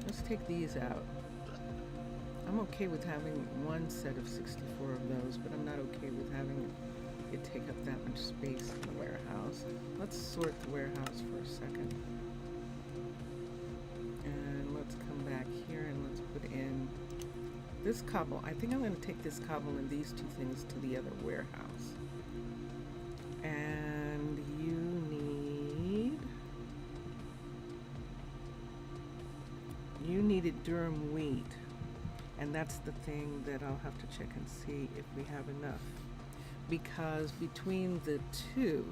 Let's take these out. I'm okay with having one set of 64 of those, but I'm not okay with having it take up that much space in the warehouse. Let's sort the warehouse for a second. And let's come this cobble, I think I'm going to take this cobble and these two things to the other warehouse. And you needed durum wheat. And that's the thing that I'll have to check and see if we have enough. Because between the two,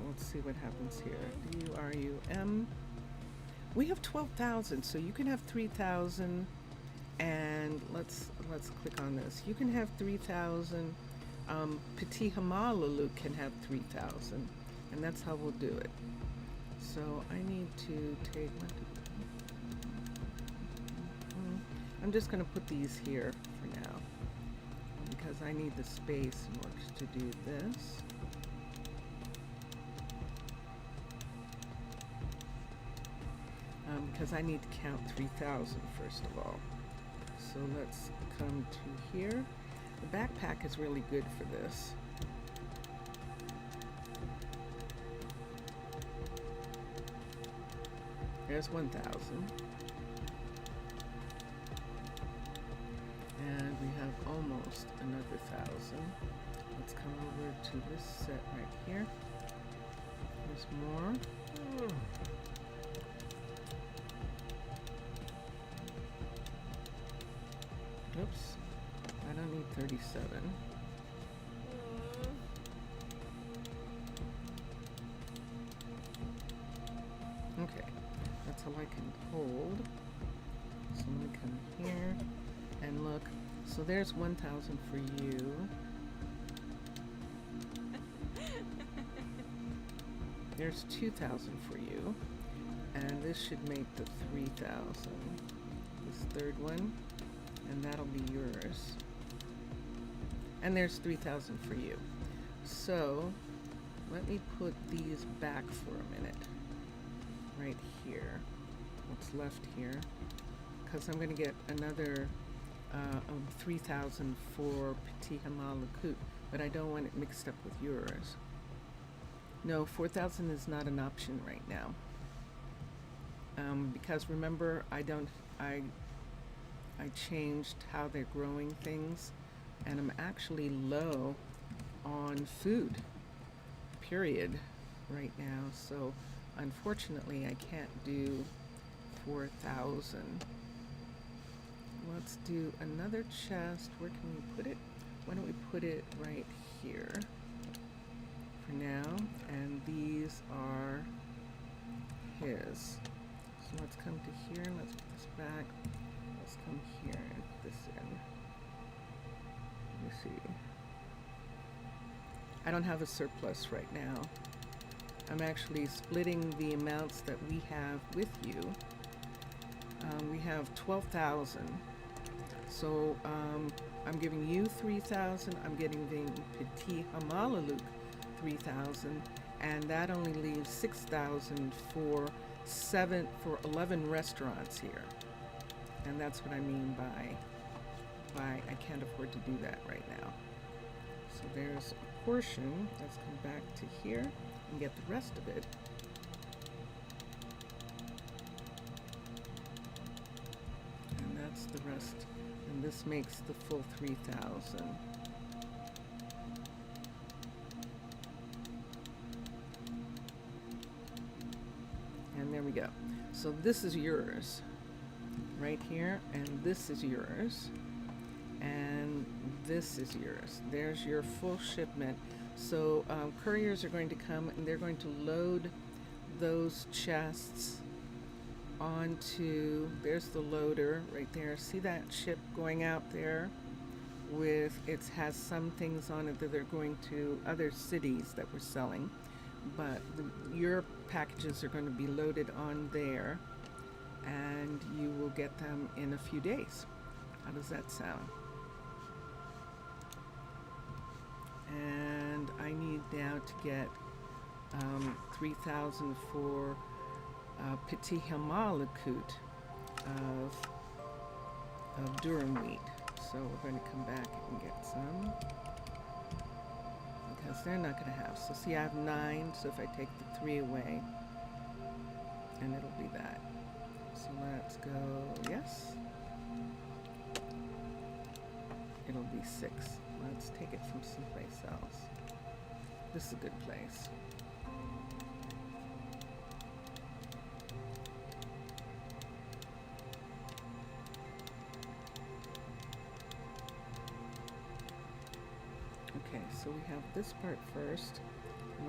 let's see what happens here. DURUM. We have 12,000, so you can have 3,000, and let's click on this. You can have 3,000. Pitti Hamaalakut can have 3,000, and that's how we'll do it. So I need to take I'm just going to put these here for now because I need the space in order to do this. Because I need to count 3,000 first of all. So let's come to here. The backpack is really good for this. There's 1,000. And we have almost another 1,000. Let's come over to this set right here. There's more. Oops, I don't need 37. Okay, that's all I can hold. So I'm gonna come here and look. So there's 1,000 for you. There's 2,000 for you. And this should make the 3,000. This third one. And that'll be yours. And there's 3,000 for you. So let me put these back for a minute. Right here. What's left here. Because I'm going to get another 3,000 for Pitti Hamaalakut, but I don't want it mixed up with yours. No, 4,000 is not an option right now. Because remember, I changed how they're growing things, and I'm actually low on food, period, right now. So unfortunately, I can't do 4,000. Let's do another chest. Where can we put it? Why don't we put it right here for now? And these are his. So let's come to here. Let's put this back. Let's come here and put this in. Let me see. I don't have a surplus right now. I'm actually splitting the amounts that we have with you. We have 12,000. So I'm giving you 3,000. I'm getting the Pitti Hamaalakut 3,000, and that only leaves 6,000 for 11 restaurants here. And that's what I mean by I can't afford to do that right now. So there's a portion. Let's come back to here and get the rest of it. And that's the rest. And this makes the full 3,000. And there we go. So this is yours right here, and this is yours, and this is yours. There's your full shipment. So couriers are going to come and they're going to load those chests onto, there's the loader right there. See that ship going out there with, it has some things on it that they're going to other cities that we're selling, but your packages are going to be loaded on there, and you will get them in a few days. How does that sound? And I need now to get 3,000 for Pitti Hamaalakut of durum wheat. So we're going to come back and get some, because they're not going to have. So see, I have 9, so if I take the 3 away, and it'll be that. So let's go, yes. It'll be 6. Let's take it from someplace else. This is a good place. Okay, so we have this part first.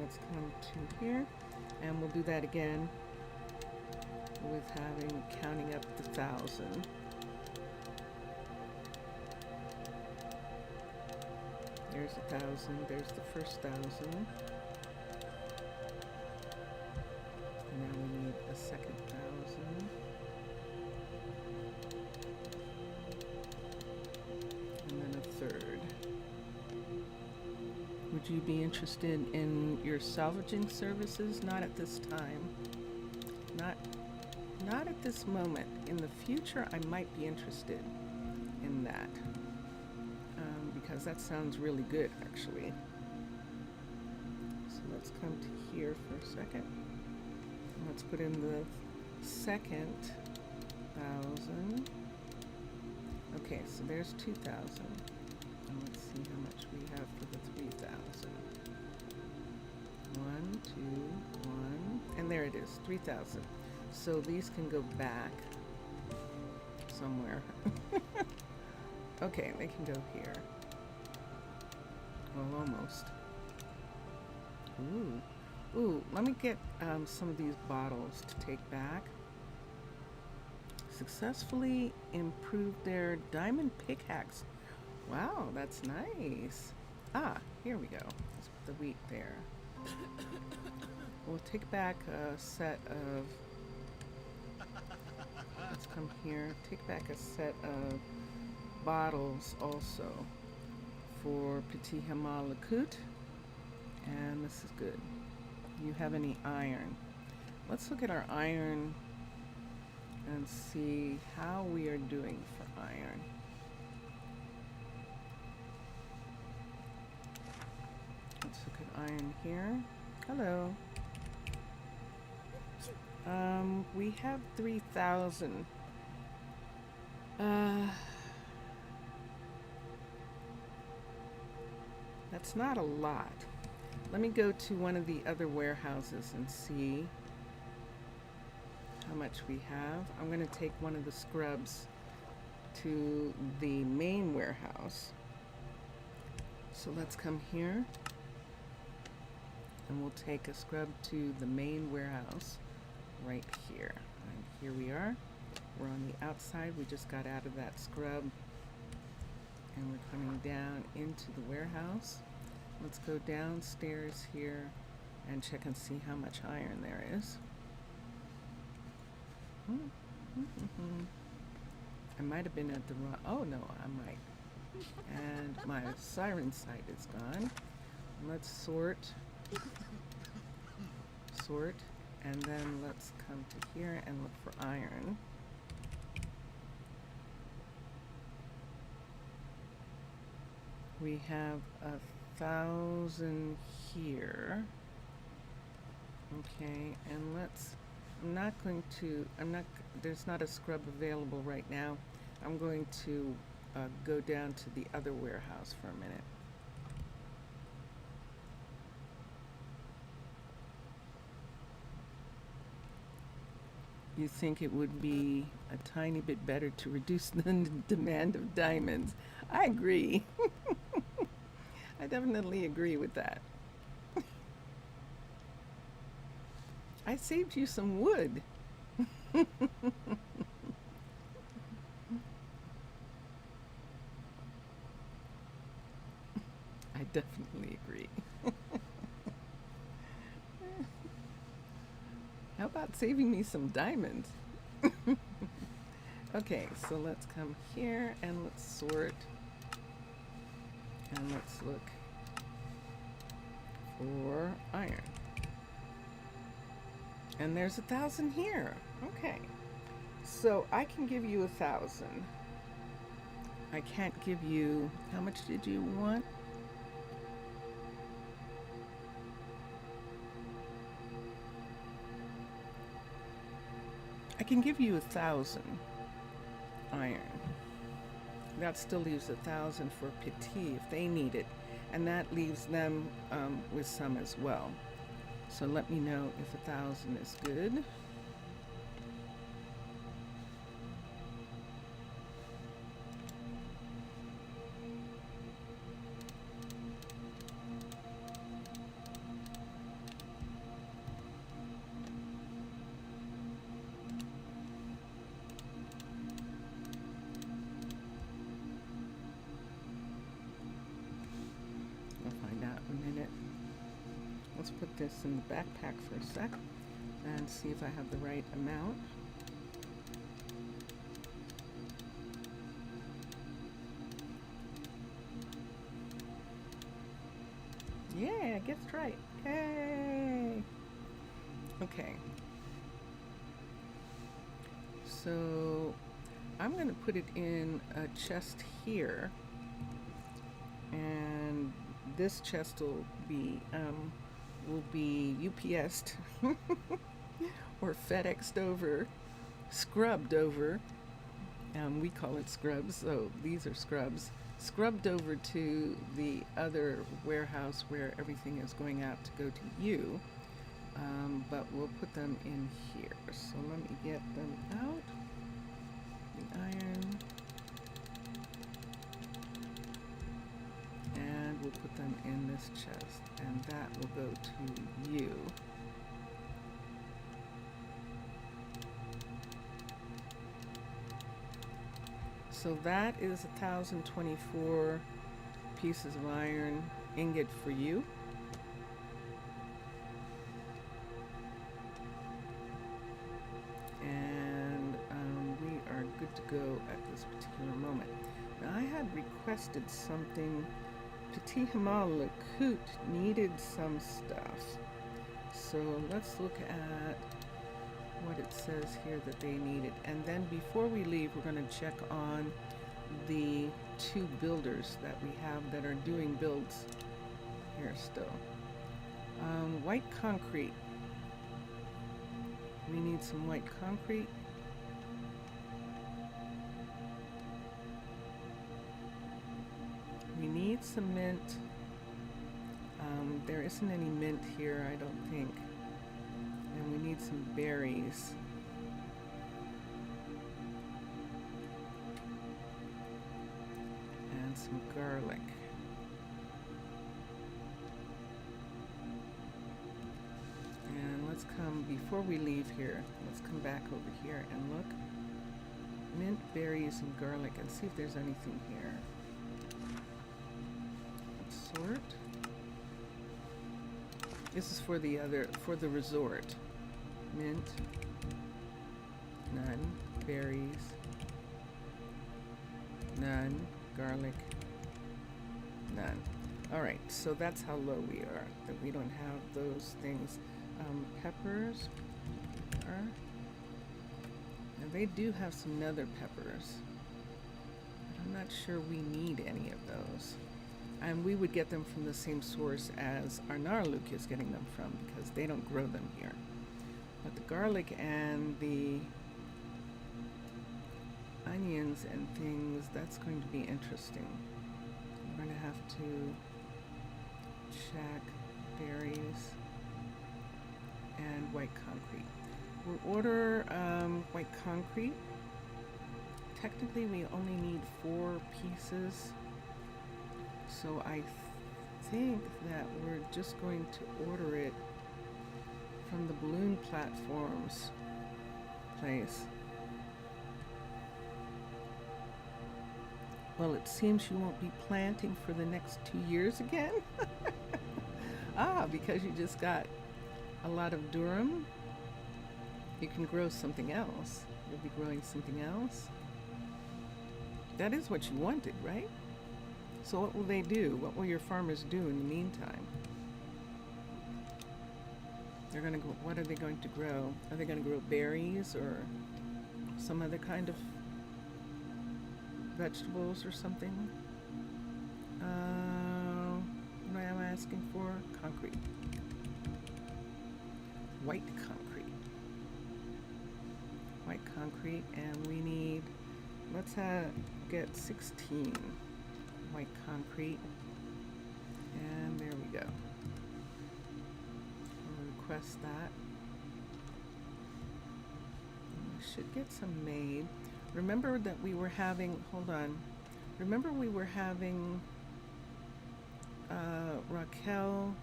Let's come to here, and we'll do that again with counting up the 1,000. There's 1,000, there's the first 1,000. And now we need a second 1,000. And then a third. Would you be interested in your salvaging services? Not at this time. Not at this moment. In the future, I might be interested in that. Because that sounds really good, actually. So let's come to here for a second. And let's put in the second 1,000. Okay, so there's 2,000. And let's see how much we have for the 3,000. 1, 2, 1. And there it is, 3,000. So these can go back somewhere. Okay, they can go here. Well, almost. Ooh, let me get some of these bottles to take back. Successfully improved their diamond pickaxe. Wow, that's nice. Ah, here we go. Let's put the wheat there. We'll take back a set of... Let's come here. Take back a set of bottles also for Pitti Hamaalakut, and this is good. Do you have any iron? Let's look at our iron and see how we are doing for iron. Let's look at iron here. Hello. We have 3,000. That's not a lot. Let me go to one of the other warehouses and see how much we have. I'm going to take one of the scrubs to the main warehouse. So let's come here, and we'll take a scrub to the main warehouse right here. And here we are. We're on the outside. We just got out of that scrub, and we're coming down into the warehouse. Let's go downstairs here and check and see how much iron there is. I might have been at the wrong... Oh, no, I might. And my siren sight is gone. Let's sort, and then let's come to here and look for iron. We have 1,000 here. Okay, and there's not a scrub available right now. I'm going to go down to the other warehouse for a minute. You think it would be a tiny bit better to reduce the demand of diamonds? I agree. I definitely agree with that. I saved you some wood. I definitely agree. How about saving me some diamonds? Okay, so let's come here and let's sort. And let's look for iron. And there's 1,000 here. Okay. So I can give you 1,000. I can't give you... How much did you want? I can give you 1,000 iron. That still leaves 1,000 for Pitti if they need it, and that leaves them with some as well. So let me know if 1,000 is good. Let's put this in the backpack for a sec and see if I have the right amount. Yeah, I guessed right. Hey! Okay. So I'm going to put it in a chest here, and this chest will be UPS'd or FedExed over, scrubbed over. We call it scrubs, so these are scrubs. Scrubbed over to the other warehouse where everything is going out to go to you. But we'll put them in here. So let me get them out. The iron. And we'll put them in this chest. And that will go to you. So that is 1,024 pieces of iron ingot for you. And we are good to go at this particular moment. Now I had requested something. Pitti Hamaalakut needed some stuff. So let's look at what it says here that they needed, and then before we leave we're going to check on the two builders that we have that are doing builds here still. White concrete. We need some white concrete. We need some mint. There isn't any mint here, I don't think. And we need some berries. And some garlic. And let's come, before we leave here, let's come back over here and look. Mint, berries, and garlic, and see if there's anything here. Let's sort. This is for the resort. Mint, none. Berries, none. Garlic, none. All right, so that's how low we are, that we don't have those things. Peppers are, and they do have some nether peppers, but I'm not sure we need any of those. And we would get them from the same source as Arnaaluk is getting them from, because they don't grow them here. But the garlic and the onions and things, that's going to be interesting. We're going to have to check berries and white concrete. We'll order white concrete. Technically we only need 4 pieces. So I think that we're just going to order it from the balloon platforms place. Well, it seems you won't be planting for the next 2 years again. Because you just got a lot of durum. You can grow something else. You'll be growing something else. That is what you wanted, right? So what will they do? What will your farmers do in the meantime? They're going to go, what are they going to grow? Are they going to grow berries or some other kind of vegetables or something? What am I asking for? Concrete. White concrete. white concrete, and we need, let's get 16 white concrete, and there we go. We'll request that. And we should get some made. Remember that we were having, hold on, remember we were having Raquel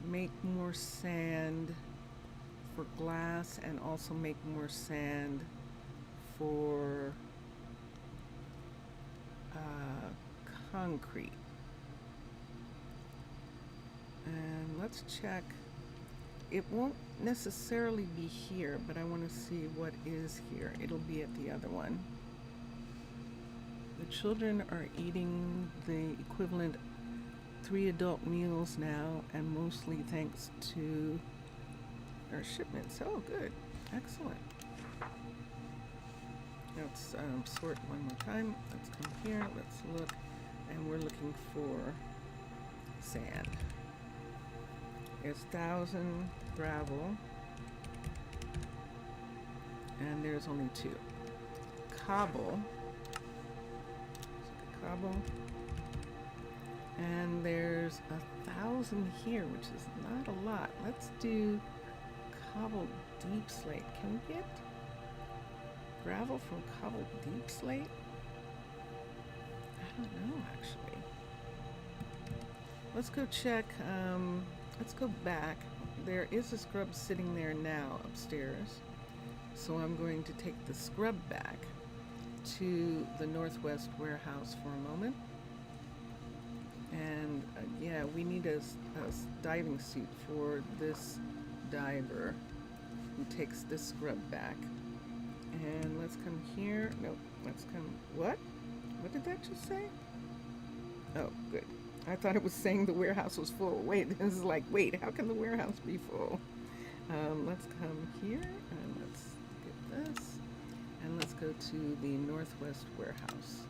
make more sand for glass and also make more sand for concrete. And let's check. It won't necessarily be here, but I want to see what is here. It'll be at the other one. The children are eating the equivalent 3 adult meals now, and mostly thanks to our shipments. Oh, good. Excellent. Let's sort one more time. Let's come here. Let's look. And we're looking for sand. There's 1,000 gravel. And there's only 2. Cobble. Cobble. And there's 1,000 here, which is not a lot. Let's do cobble deep slate. Can we get gravel from cobble deep slate? I don't know, actually. Let's go check. Let's go back. There is a scrub sitting there now upstairs. So I'm going to take the scrub back to the Northwest warehouse for a moment. And yeah, we need a diving suit for this diver who takes this scrub back. And let's come here. Nope, let's come. What? What did that just say? Oh, good. I thought it was saying the warehouse was full. Wait, this is like, wait, how can the warehouse be full? Let's come here and let's get this. And let's go to the Northwest warehouse,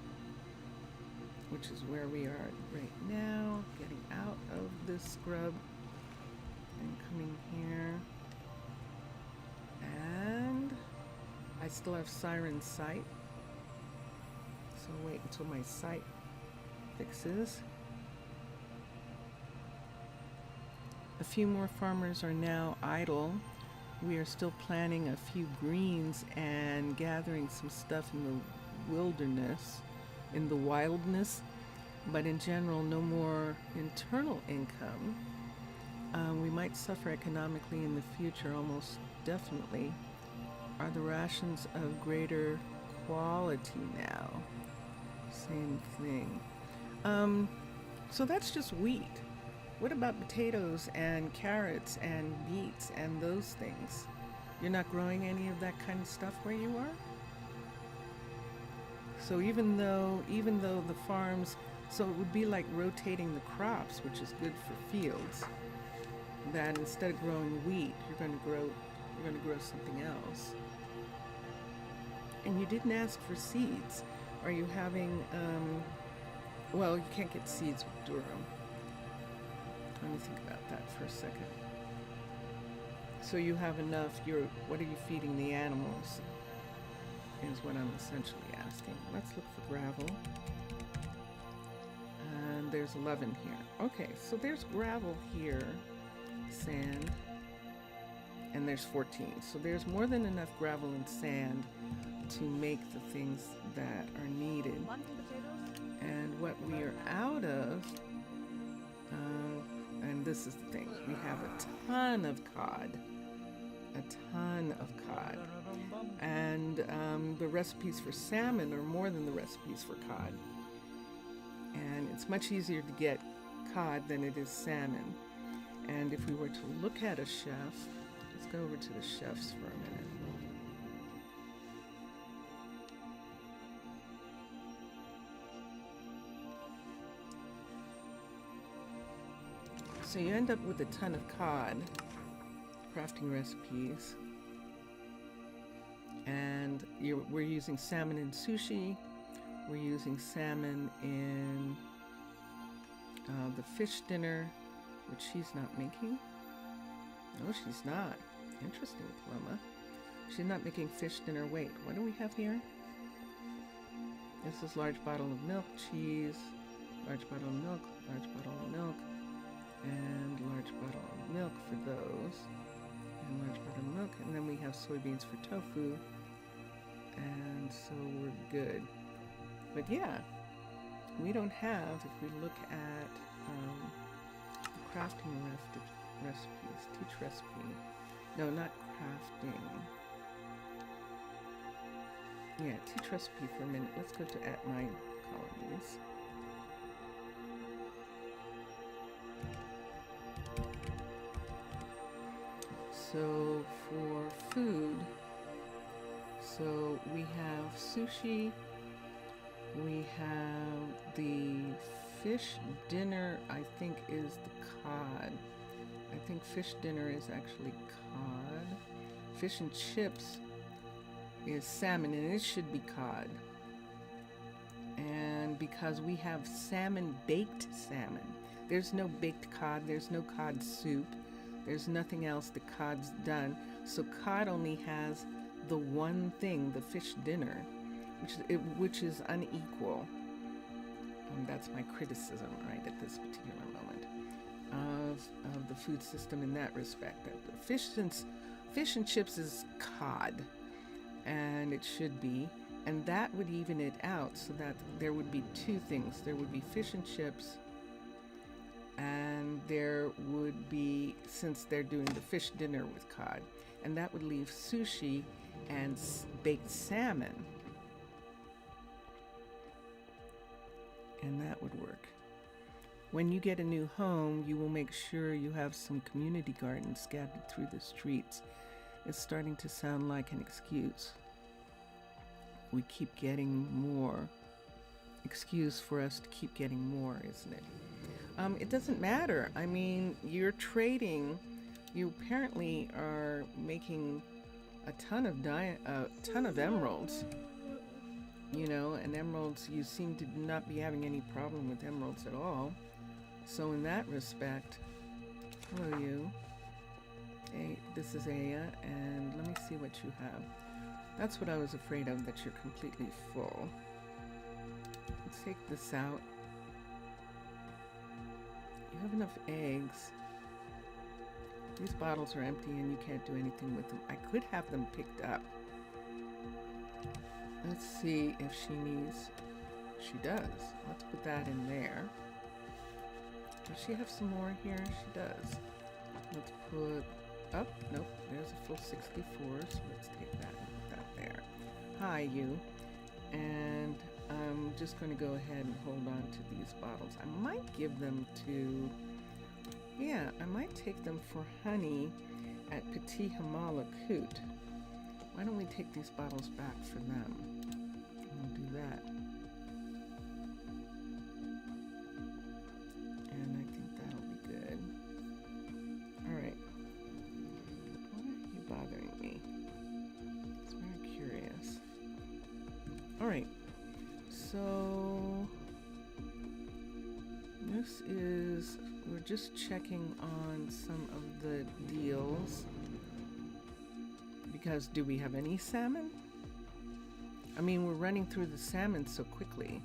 which is where we are right now, getting out of this scrub and coming here. And I still have Siren Sight, so wait until my sight fixes. A few more farmers are now idle. We are still planting a few greens and gathering some stuff in the wilderness, in the wildness, but in general, no more internal income. We might suffer economically in the future, almost definitely. Are the rations of greater quality now? Same thing. So that's just wheat. What about potatoes and carrots and beets and those things? You're not growing any of that kind of stuff where you are? So even though the farms, so it would be like rotating the crops, which is good for fields, that instead of growing wheat, you're going to grow something else. And you didn't ask for seeds. Are you having, well, you can't get seeds with durum. Let me think about that for a second. So you have enough, what are you feeding the animals, is what I'm essentially asking. Let's look for gravel. And there's 11 here. Okay, so there's gravel here, sand, and there's 14. So there's more than enough gravel and sand to make the things that are needed. And what we are out of, and this is the thing, we have a ton of cod. And the recipes for salmon are more than the recipes for cod. And it's much easier to get cod than it is salmon. And if we were to look at a chef, let's go over to the chefs for a minute. So you end up with a ton of cod, crafting recipes, and we're using salmon in sushi, we're using salmon in the fish dinner, which she's not making. No, she's not. Interesting, Paloma. She's not making fish dinner. Wait, what do we have here? This is large bottle of milk, cheese, large bottle of milk, large bottle of milk, and large bottle of milk for those, and large bottle of milk, and then we have soybeans for tofu, and so we're good. But yeah, we don't have, if we look at crafting recipes, teach recipe, no, not crafting. Yeah, teach recipe for a minute. Let's go to Minecolonies. So for food, so we have sushi, we have the fish dinner, I think is the cod. I think fish dinner is actually cod. Fish and chips is salmon, and it should be cod. And because we have salmon, baked salmon. There's no baked cod, there's no cod soup, there's nothing else the cod's done. So cod only has the one thing, the fish dinner, which is unequal. That's my criticism right at this particular moment of the food system in that respect. Fish and chips is cod, and it should be, and that would even it out so that there would be two things. There would be fish and chips, and there would be, since they're doing the fish dinner with cod, and that would leave sushi and baked salmon, and that would work. When you get a new home, you will make sure you have some community gardens scattered through the streets. It's starting to sound like an excuse. We keep getting more. Excuse for us to keep getting more, isn't it? It doesn't matter. I mean, you're trading. You apparently are making a ton of emeralds. You know, and emeralds, you seem to not be having any problem with emeralds at all. So in that respect, hello you. Hey, this is Aya, and let me see what you have. That's what I was afraid of, that you're completely full. Let's take this out. You have enough eggs. These bottles are empty and you can't do anything with them. I could have them picked up. Let's see if she needs... She does. Let's put that in there. Does she have some more here? She does. Let's put up. Nope, there's a full 64, so let's take that and put that there. Hi, you. And I'm just going to go ahead and hold on to these bottles. I might give them to... Yeah, I might take them for honey at Pitti Hamaalakut. Why don't we take these bottles back for them? We'll do that. And I think that'll be good. Alright. Why are you bothering me? It's very curious. Alright. So this is... We're just checking on some of the deals. Because do we have any salmon? I mean, we're running through the salmon so quickly.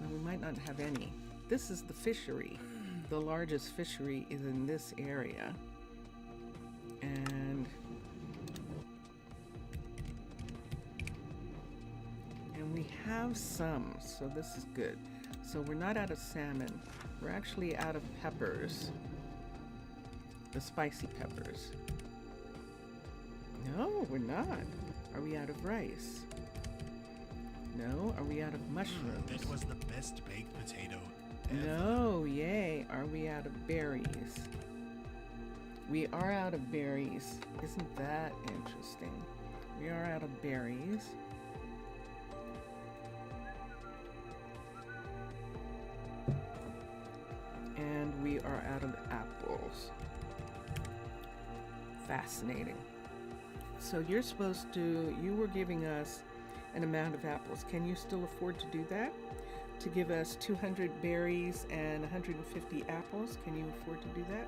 Well, we might not have any. This is the fishery. The largest fishery is in this area. And we have some, so this is good. So we're not out of salmon. We're actually out of peppers. The spicy peppers. No, we're not. Are we out of rice? No. Are we out of mushrooms? That was the best baked potato ever. No, yay. Are we out of berries? We are out of berries. Isn't that interesting? We are out of berries. And we are out of apples. Fascinating. So you're supposed to, you were giving us an amount of apples. Can you still afford to do that? To give us 200 berries and 150 apples? Can you afford to do that?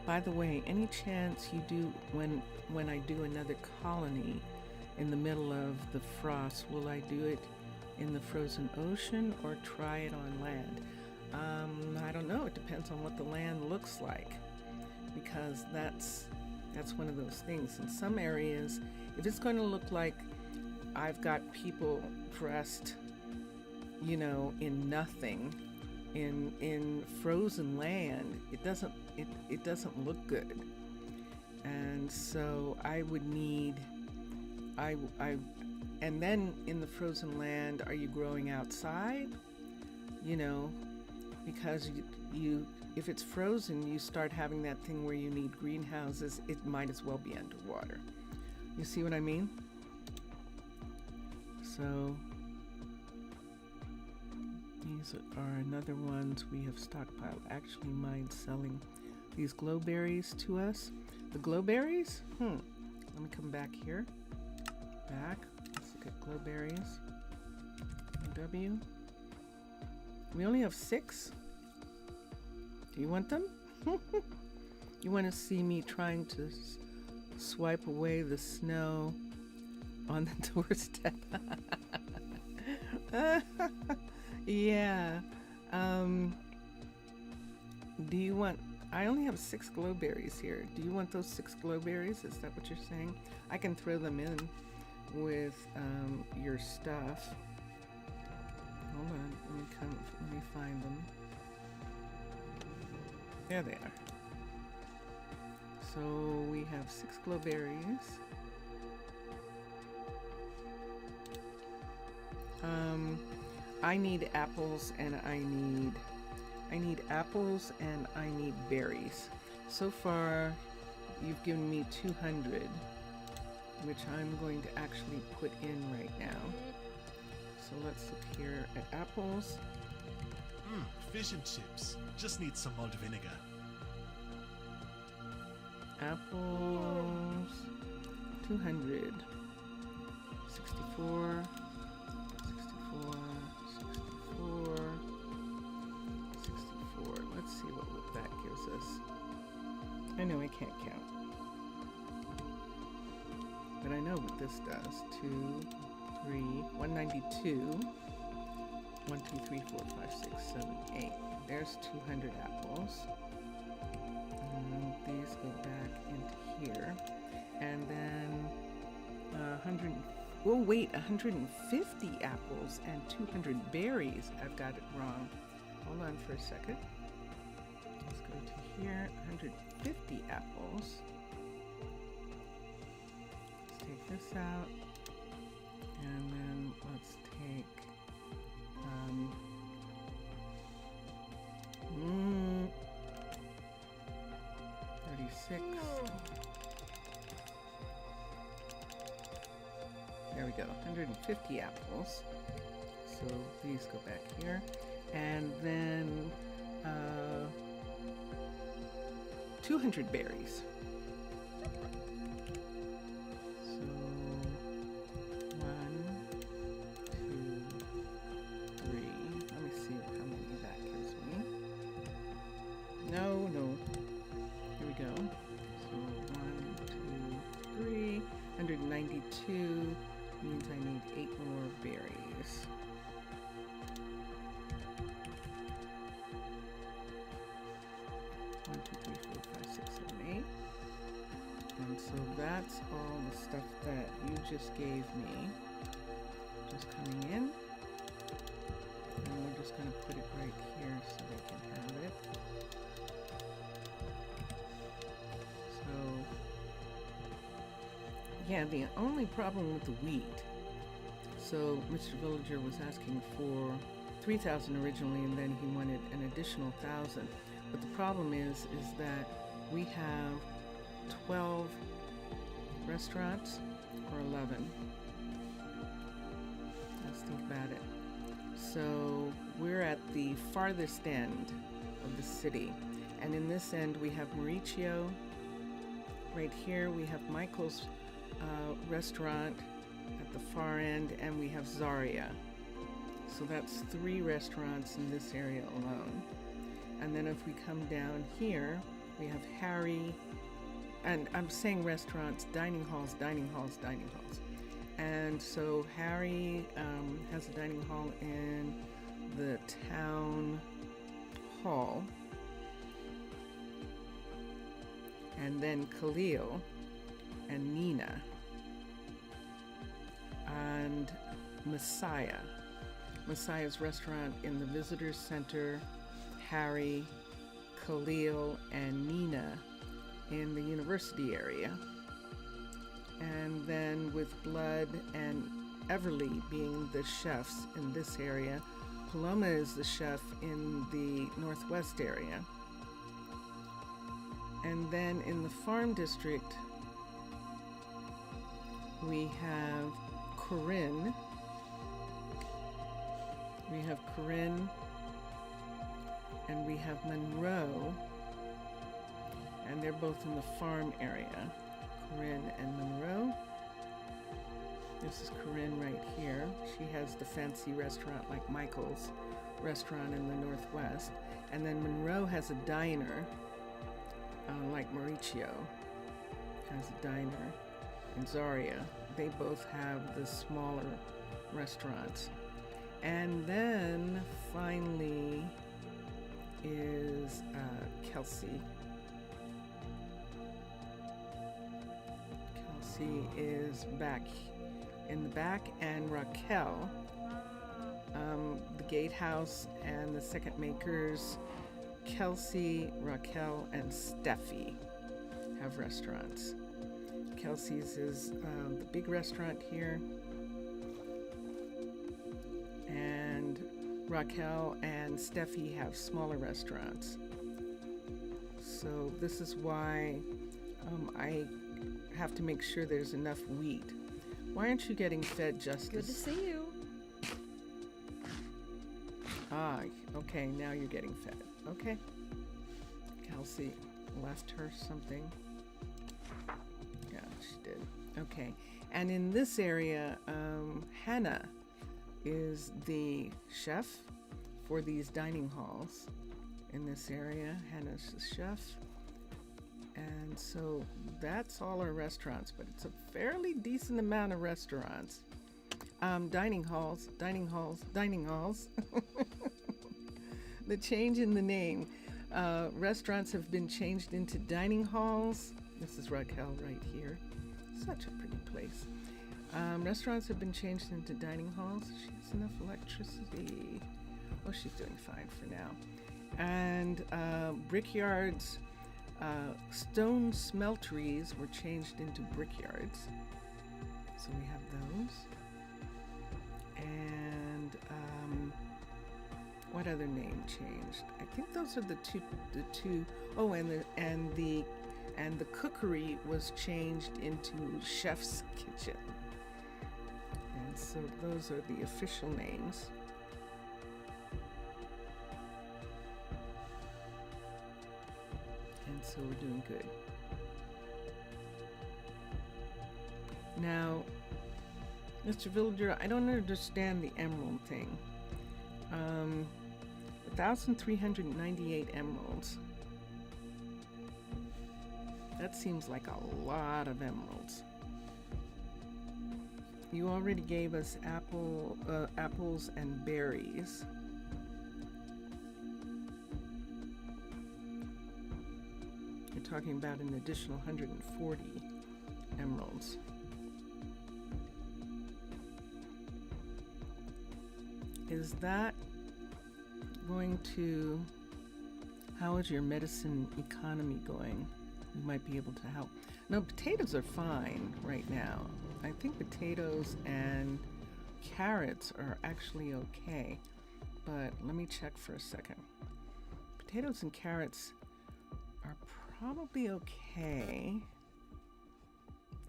By the way, any chance you do when I do another colony in the middle of the frost, will I do it in the frozen ocean or try it on land? I don't know. It depends on what the land looks like, because that's one of those things. In some areas, if it's going to look like I've got people dressed, in nothing, in frozen land, it doesn't look good. And so I would need, and then in the frozen land, are you growing outside? Because if it's frozen, you start having that thing where you need greenhouses. It might as well be underwater. You see what I mean? So these are another ones we have stockpiled. Actually, mind selling these glowberries to us. The glowberries? Let me come back here. Back. Let's look at glowberries. W. We only have 6. Do you want them? You want to see me trying to swipe away the snow on the doorstep? Yeah. Do you want... I only have 6 glowberries here. Do you want those 6 glowberries? Is that what you're saying? I can throw them in with your stuff. Hold on. Let me find them. There they are. So we have 6 glowberries. I need apples and I need apples and I need berries. So far, you've given me 200, which I'm going to actually put in right now. So let's look here at apples. Fish and chips. Just need some malt vinegar. Apples, 200, 64, 64, 64, 64. Let's see what that gives us. I know I can't count, but I know what this does. 2, 3, 192. 1, 2, 3, 4, 5, 6, 7, 8. There's 200 apples. And these go back into here. And then 100. Oh wait, 150 apples and 200 berries. I've got it wrong. Hold on for a second. Let's go to here. 150 apples. Let's take this out. And then let's take 36. There we go, 150 apples. So these go back here. And then 200 berries. So 1, 2, 3. Let me see how many that gives me. No. Here we go. So 1, 2, 3. 192 means I need 8 more berries. One, two, three, four, five, six, seven, 8. And so that's all the stuff that you just gave me. Just coming in. And we're just going to put it right here so they can have it. So, yeah, the only problem with the wheat. So Mr. Villager was asking for 3,000 originally, and then he wanted an additional 1,000. But the problem is that we have 12 restaurants, or 11. Let's think about it. So we're at the farthest end of the city. And in this end, we have Mauricio. Right here, we have Michael's restaurant at the far end, and we have Zaria. So that's 3 restaurants in this area alone. And then if we come down here, We have Harry, and I'm saying restaurants, dining halls, dining halls, dining halls. And so Harry has a dining hall in the town hall. And then Khalil and Nina and Messiah's restaurant in the visitor center, Harry, Khalil, and Nina in the university area. And then with Blood and Everly being the chefs in this area, Paloma is the chef in the northwest area. And then in the farm district, we have Corinne. We have Corinne, and we have Monroe, and they're both in the farm area. Corinne and Monroe. This is Corinne right here. She has the fancy restaurant like Michael's restaurant in the Northwest. And then Monroe has a diner, like Mauricio has a diner. And Zaria, they both have the smaller restaurants. And then finally is Kelsey. Kelsey is back in the back, and Raquel, the Gatehouse and the Second Makers, Kelsey, Raquel, and Steffi have restaurants. Kelsey's is the big restaurant here, and Raquel and Steffi have smaller restaurants. So this is why I have to make sure there's enough wheat. Why aren't you getting fed, Justice? Good to see you. Ah, okay, now you're getting fed. Okay. Kelsey left her something. Yeah, she did. Okay. And in this area, Hannah is the chef for these dining halls in this area. Hannah's the chef. And so that's all our restaurants, but it's a fairly decent amount of restaurants. Dining halls, dining halls, dining halls. The change in the name. Restaurants have been changed into dining halls. This is Raquel right here. Such a pretty place. Restaurants have been changed into dining halls. She has enough electricity. Oh, she's doing fine for now. And brickyards, stone smelteries were changed into brickyards. So we have those. And what other name changed? I think those are the two. Oh, and the cookery was changed into Chef's Kitchen. And so those are the official names. And so we're doing good. Now, Mr. Villager, I don't understand the emerald thing. 1,398 emeralds. That seems like a lot of emeralds. You already gave us apples and berries. You're talking about an additional 140 emeralds. Is that going to, how is your medicine economy going? We might be able to help. No, potatoes are fine right now. I think potatoes and carrots are actually okay, but let me check for a second. Potatoes and carrots are probably okay.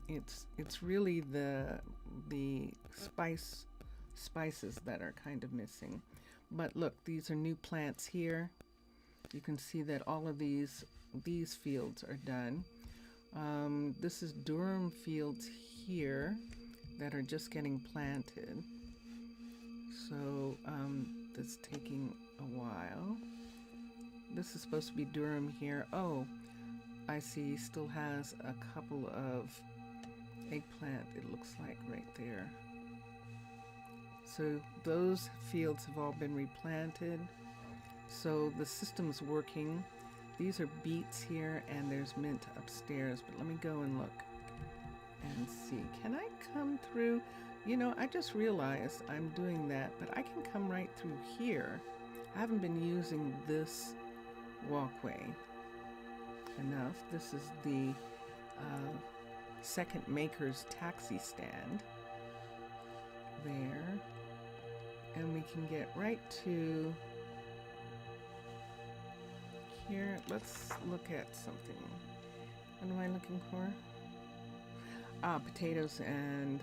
It's really the spices that are kind of missing. But look, these are new plants here. You can see that all of these fields are done. This is durum fields here that are just getting planted. So that's taking a while. This is supposed to be durum here. Oh, I see still has a couple of eggplant, it looks like right there. So those fields have all been replanted. So the system's working. These are beets here, and there's mint upstairs. But let me go and look and see. Can I come through? You know, I just realized I'm doing that, but I can come right through here. I haven't been using this walkway enough. This is the second maker's taxi stand there. And we can get right to here. Let's look at something. What am I looking for? Ah, potatoes and...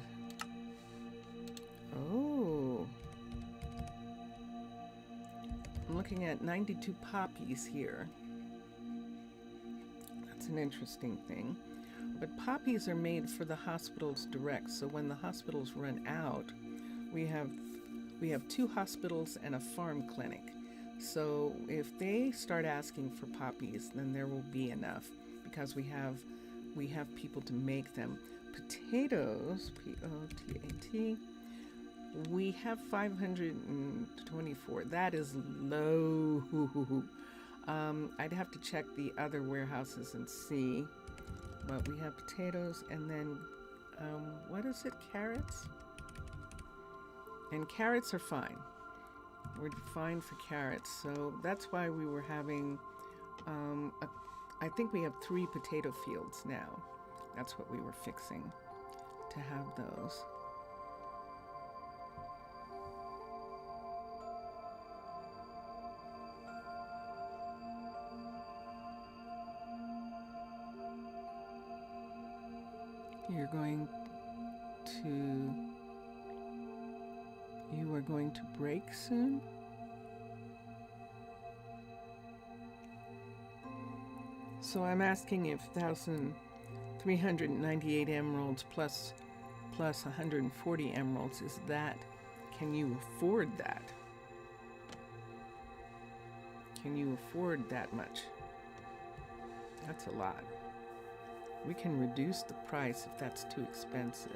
Oh. I'm looking at 92 poppies here. That's an interesting thing. But poppies are made for the hospitals direct. So when the hospitals run out, we have 2 hospitals and a farm clinic. So if they start asking for poppies, then there will be enough because we have people to make them. Potatoes, P-O-T-A-T, we have 524. That is low. I'd have to check the other warehouses and see. But we have potatoes, and then, what is it, carrots? And carrots are fine. We're fine for carrots. So that's why we were having, I think we have 3 potato fields now. That's what we were fixing, to have those. You are going to break soon? So I'm asking if 1,398 emeralds plus 140 emeralds, can you afford that? Can you afford that much? That's a lot. We can reduce the price if that's too expensive.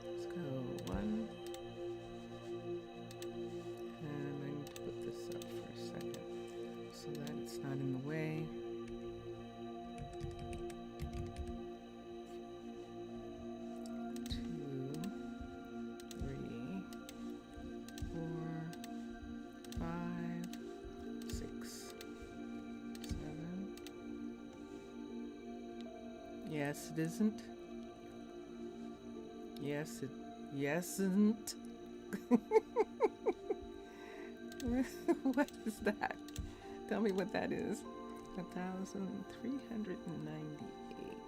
Let's go 1. And I need to put this up for a second so that it's not in the way. 2, 3, 4, 5, 6, 7. Yes, it isn't. Yes, it isn't. What is that? Tell me what that is. 1,398.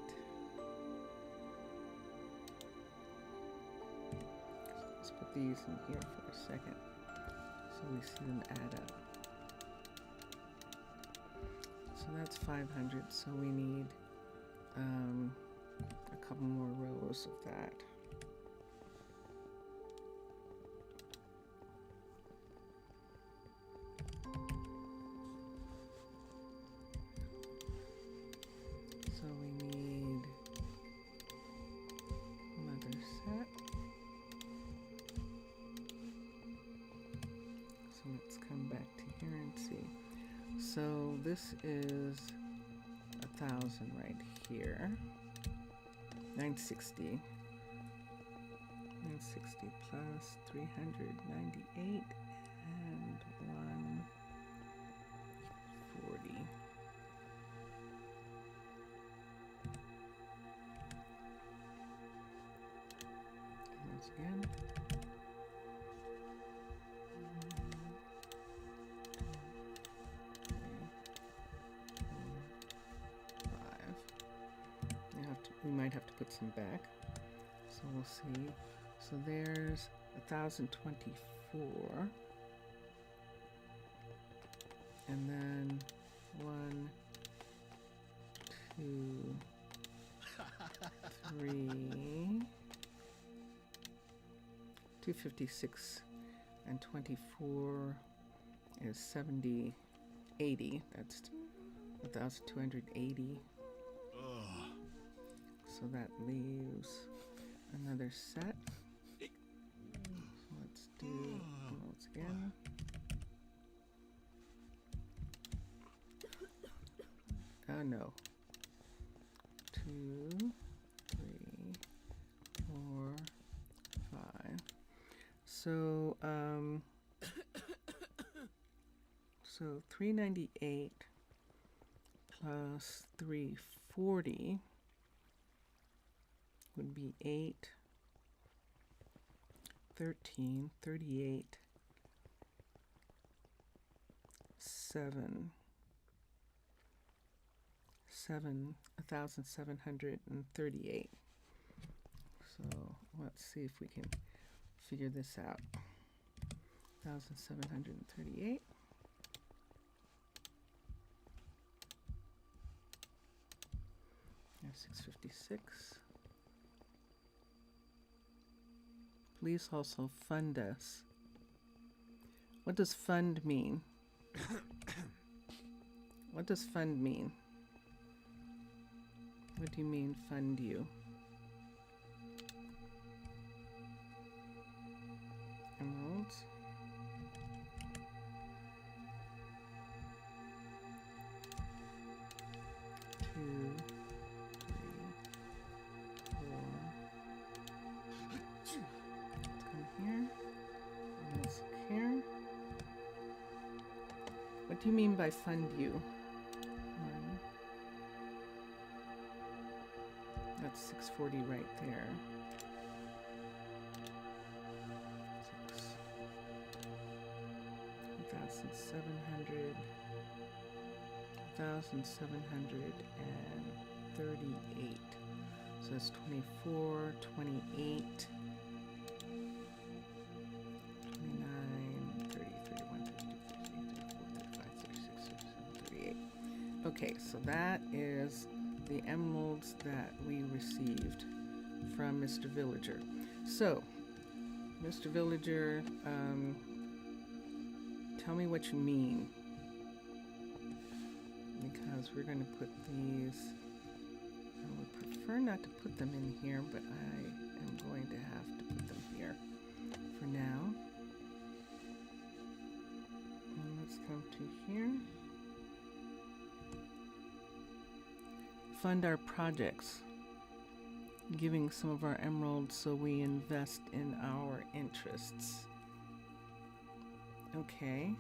Let's put these in here for a second so we see them add up. So that's 500, so we need a couple more rows of that. So we need another set. So let's come back to here and see. So this is 1,000 right here. 960. 960 plus 398 and 140. Once again. We might have to put some back, so we'll see. So there's 1,024, and then 1, 2, 3, 256 and 24 is 70, 80. That's 1,280. So that leaves another set. So let's do emeralds again. Oh no. 2, 3, 4, 5. So, so 398 plus 340 would be 8, 13, 38, 7, 1,738. So let's see if we can figure this out. 1,738. There's 656. Please also fund us. What does fund mean? What does fund mean? What do you mean fund you? Emeralds. Two, 3, 4. Let's come here. And let's look here. What do you mean by fund you? 1. That's 640 right there. 6. 1,700. 1,738. So that's 24, 28, 29, 30, 31, 32, 33, 34, 35, 36, 37, 38. Okay, so that is the emeralds that we received from Mr. Villager. So, Mr. Villager, tell me what you mean. Because we're going to put these, I would prefer not to put them in here, but I am going to have to put them here for now. And let's come to here. Fund our projects, giving some of our emeralds so we invest in our interests. Okay.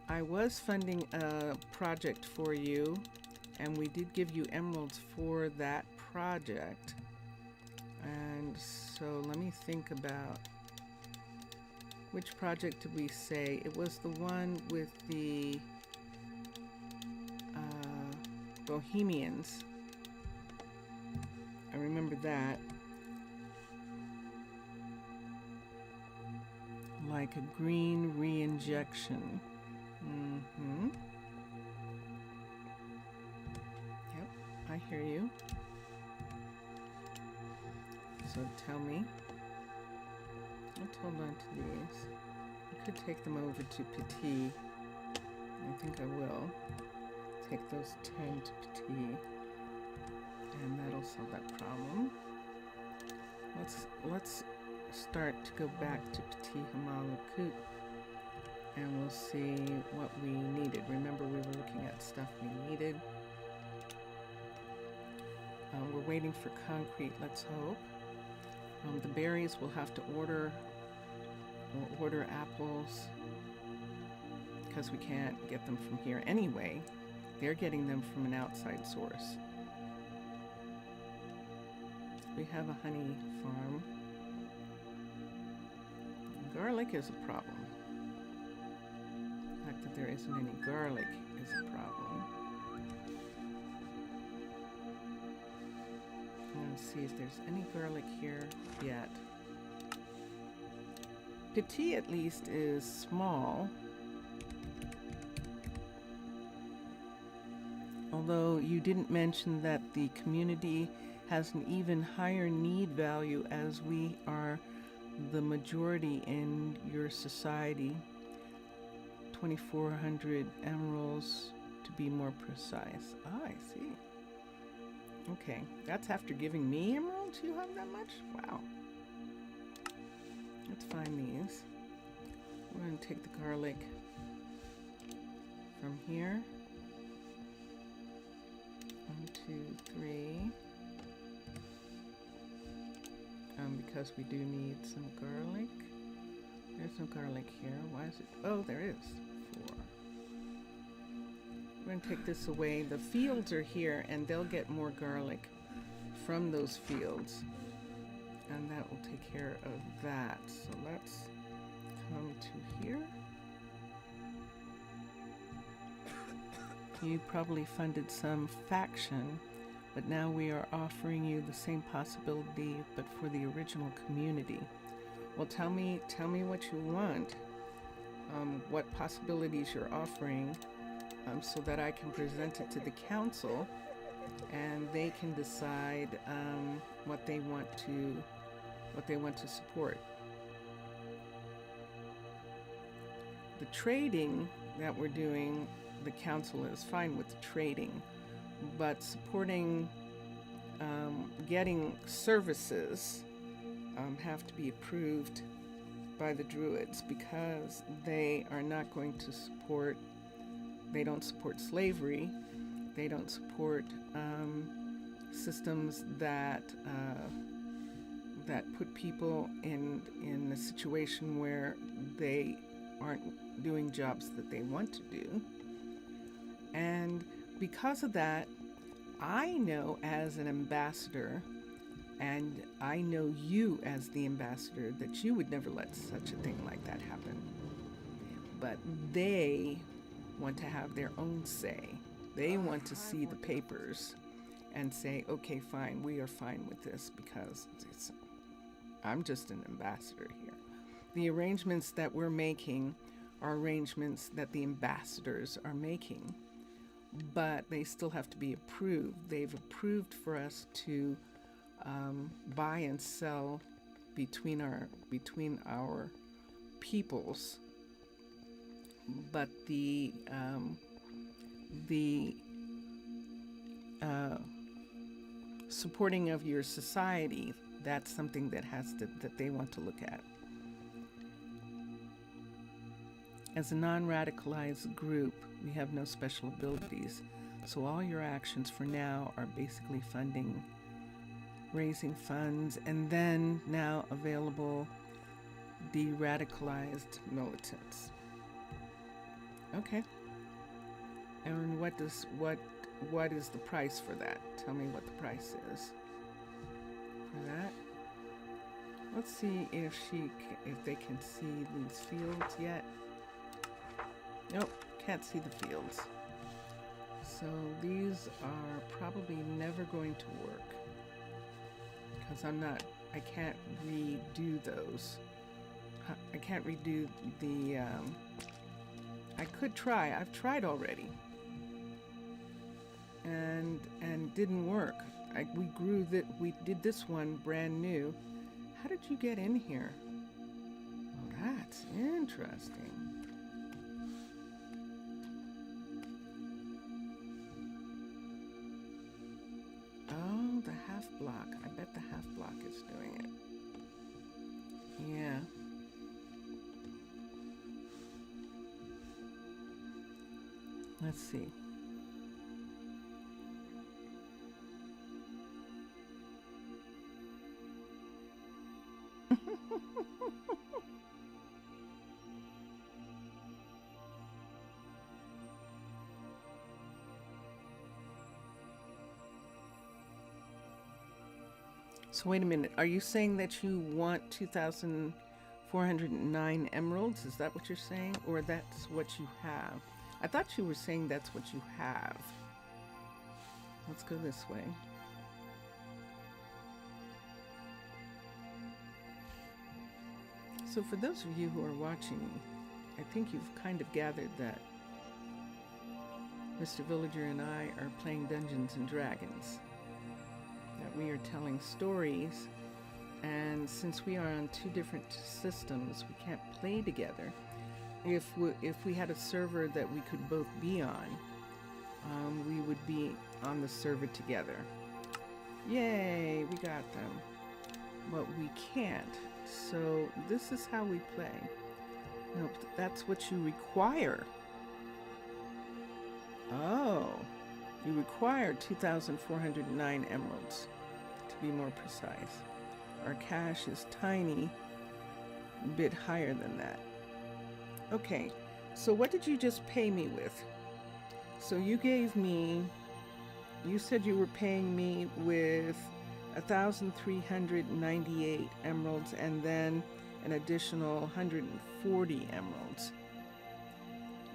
I was funding a project for you, and we did give you emeralds for that project. And so let me think about, which project did we say? It was the one with the Bohemians. I remember that. Like a green re-injection. Mm-hmm. Yep, I hear you. So tell me. Let's hold on to these. I could take them over to Pitti. I think I will. Take those 10 to Pitti. And that'll solve that problem. Let's start to go back to Pitti Hamaalakut. And we'll see what we needed. Remember, we were looking at stuff we needed. We're waiting for concrete, let's hope. The berries we'll have to order. We'll order apples because we can't get them from here anyway. They're getting them from an outside source. We have a honey farm. Garlic is a problem. The fact that there isn't any garlic is a problem. Let's see if there's any garlic here yet. Pitti at least is small. although you didn't mention that the community has an even higher need value as we are the majority in your society. 2,400 emeralds to be more precise. Ah, I see. Okay, that's after giving me emeralds? You have that much? Wow. Let's find these. We're going to take the garlic from here. 1, 2, 3. Because we do need some garlic. There's no garlic here. Why is it? Oh, there is 4. We're going to take this away. The fields are here, and they'll get more garlic from those fields. And that will take care of that. So let's come to here. You probably funded some faction, but now we are offering you the same possibility, but for the original community. Well, tell me what you want, what possibilities you're offering, so that I can present it to the council, and they can decide what they want to support. The trading that we're doing, the council is fine with the trading, but supporting getting services have to be approved by the Druids, because they are not going to support, they don't support slavery, they don't support systems that put people in a situation where they aren't doing jobs that they want to do. And because of that, I know as an ambassador, and I know you as the ambassador, that you would never let such a thing like that happen. But they want to have their own say. They want to see the papers and say, okay, fine, we are fine with this, because I'm just an ambassador here. The arrangements that we're making are arrangements that the ambassadors are making, but they still have to be approved. They've approved for us to buy and sell between our peoples, but the supporting of your society, that's something that they want to look at. As a non-radicalized group, we have no special abilities, so all your actions for now are basically funding, raising funds, and then now available de-radicalized militants. Okay. And what is the price for that? Tell me what the price is for that. Let's see if they can see these fields yet. Nope, can't see the fields. So these are probably never going to work, because I can't redo those. I can't redo the, I could try. I've tried already. And didn't work. We did this one brand new. How did you get in here? Oh, that's interesting. Oh, the half block. I bet the half block is doing it. Yeah. Let's see. So wait a minute. Are you saying that you want 2,409 emeralds? Is that what you're saying? Or that's what you have? I thought you were saying that's what you have. Let's go this way. So for those of you who are watching, I think you've kind of gathered that Mr. Villager and I are playing Dungeons and Dragons. That we are telling stories, and since we are on two different systems, we can't play together. If we had a server that we could both be on, we would be on the server together. Yay, we got them. But we can't. So this is how we play. Nope, that's what you require. Oh, you require 2,409 emeralds, to be more precise. Our cash is tiny, a bit higher than that. Okay, so what did you just pay me with? So you said you were paying me with 1,398 emeralds and then an additional 140 emeralds.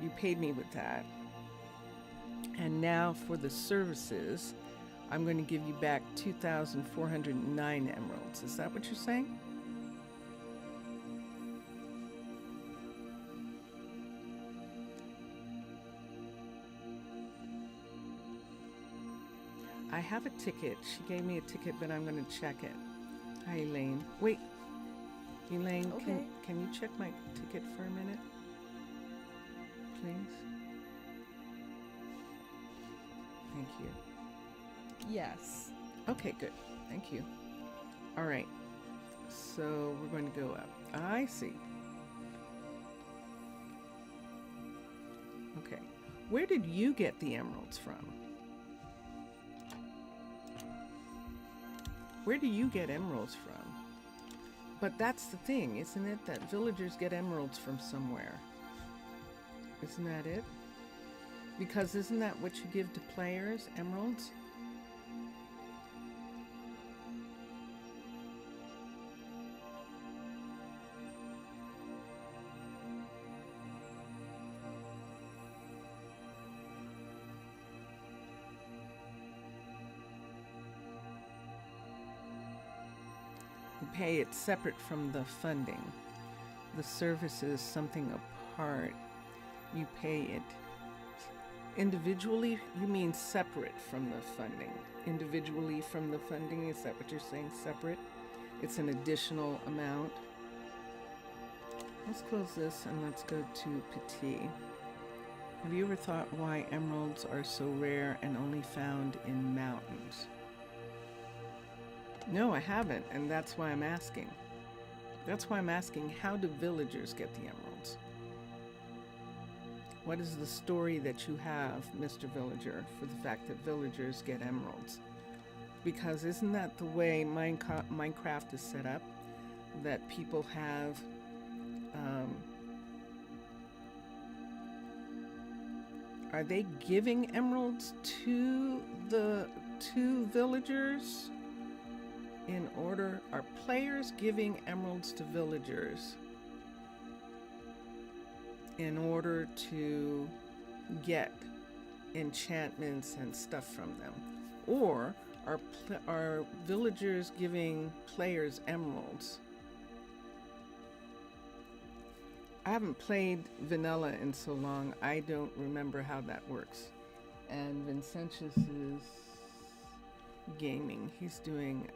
You paid me with that. And now for the services, I'm going to give you back 2,409 emeralds. Is that what you're saying? I have a ticket. She gave me a ticket, but I'm going to check it. Hi, Elaine. Wait. Elaine, Okay. can you check my ticket for a minute? Please? Thank you. Yes. Okay, good. Thank you. All right. So we're going to go up. I see. Okay. Where did you get the emeralds from? Where do you get emeralds from? But that's the thing, isn't it? That villagers get emeralds from somewhere. Isn't that it? Because isn't that what you give to players, emeralds? You pay it separate from the funding. The service is something apart. You pay it individually. You mean separate from the funding? Individually from the funding? Is that what you're saying? Separate? It's an additional amount. Let's close this and let's go to Pitti. Have you ever thought why emeralds are so rare and only found in mountains? No, I haven't, and that's why I'm asking. That's why I'm asking, how do villagers get the emeralds? What is the story that you have, Mr. Villager, for the fact that villagers get emeralds? Because isn't that the way Minecraft is set up? That people have are they giving emeralds to villagers? Are players giving emeralds to villagers in order to get enchantments and stuff from them? Or are villagers giving players emeralds? I haven't played vanilla in so long, I don't remember how that works. And Vincentius is gaming. He's doing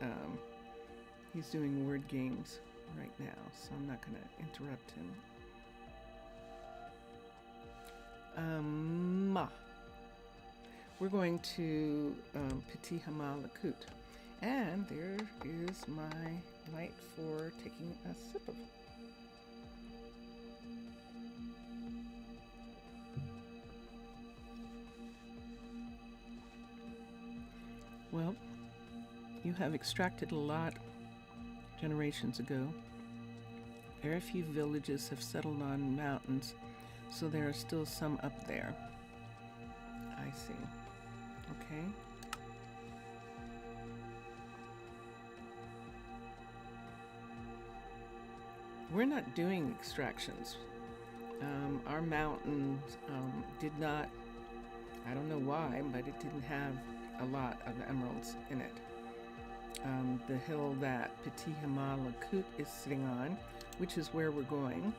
word games right now, so I'm not going to interrupt him. We're going to Pitti Hamaalakut, and there is my light for taking a sip of it. Well, you have extracted a lot generations ago. Very few villages have settled on mountains, so there are still some up there. I see. Okay. We're not doing extractions. Our mountain did not, I don't know why, but it didn't have a lot of emeralds in it. The hill that Pitti Hamaalakut is sitting on, which is where we're going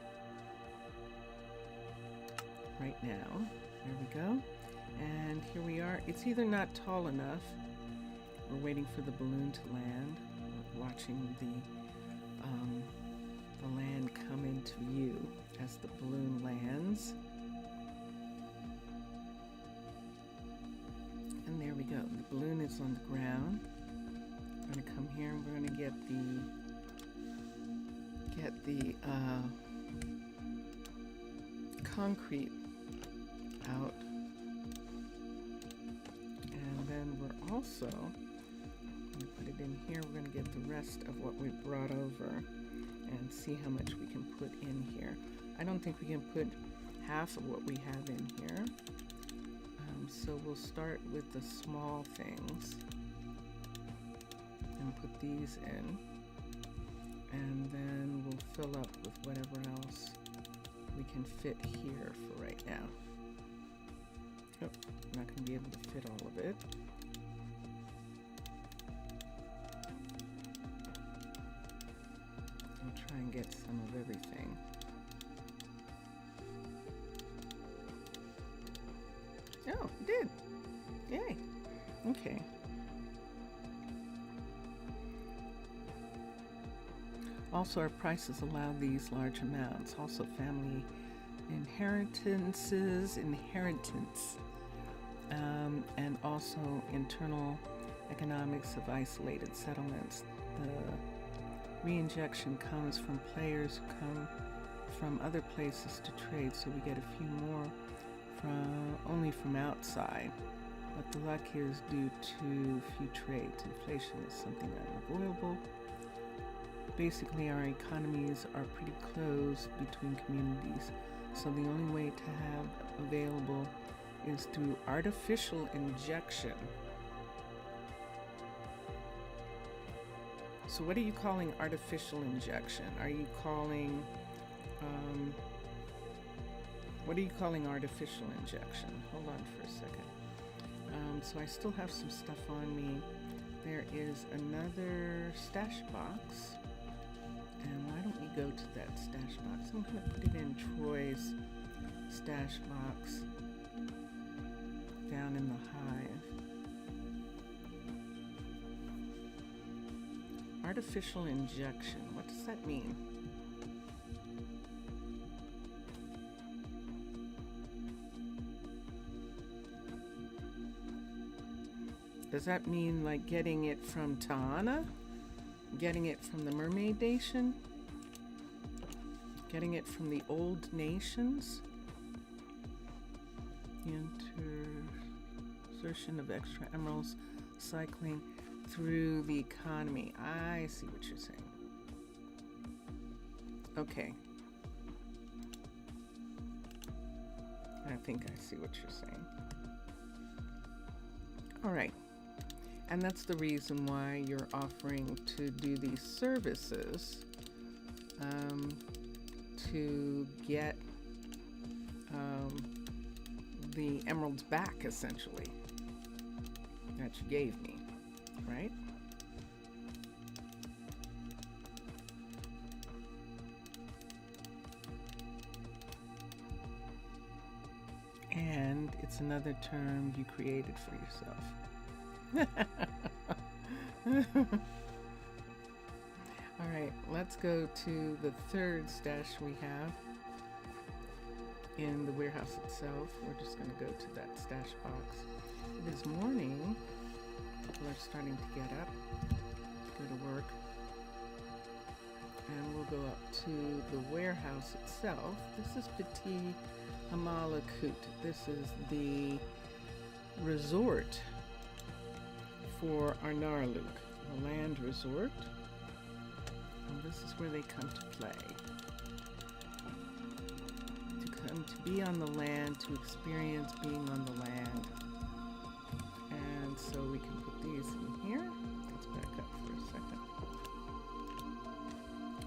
right now. There we go. And here we are. It's either not tall enough. We're waiting for the balloon to land. We're watching the land come into view as the balloon lands. And there we go. The balloon is on the ground. We're going to come here and we're going to get the concrete out. And then we're also going to put it in here. We're going to get the rest of what we brought over and see how much we can put in here. I don't think we can put half of what we have in here. So we'll start with the small things and put these in. And then we'll fill up with whatever else we can fit here for right now. Oh, I'm not going to be able to fit all of it. I'll try and get some of everything. Oh, it did. Yay. Okay. Also, our prices allow these large amounts. Also, family inheritance, and also internal economics of isolated settlements. The reinjection comes from players who come from other places to trade, so we get a few more only from outside. But the luck here is due to few trades. Inflation is something unavoidable. Basically, our economies are pretty close between communities, so the only way to have available is through artificial injection. So what are you calling artificial injection? Are you calling, what are you calling artificial injection? Hold on for a second. So I still have some stuff on me. There is another stash box. And why don't we go to that stash box? I'm going to put it in Troy's stash box down in the Hive. Artificial injection. What does that mean? Does that mean like getting it from Ta'ana? Getting it from the Mermaid Nation? Getting it from the old nations? Insertion of extra emeralds, cycling through the economy. I see what you're saying. Okay. I think I see what you're saying. All right. And that's the reason why you're offering to do these services to get the emeralds back, essentially, that you gave me, right? And it's another term you created for yourself. All right, let's go to the third stash we have in the warehouse itself. We're just going to go to that stash box. It is morning. People are starting to get up, go to work. And we'll go up to the warehouse itself. This is Pitti Hamaalakut. This is the resort for Arnaaluk, the land resort. And this is where they come to play. To come to be on the land, to experience being on the land. And so we can put these in here. Let's back up for a second.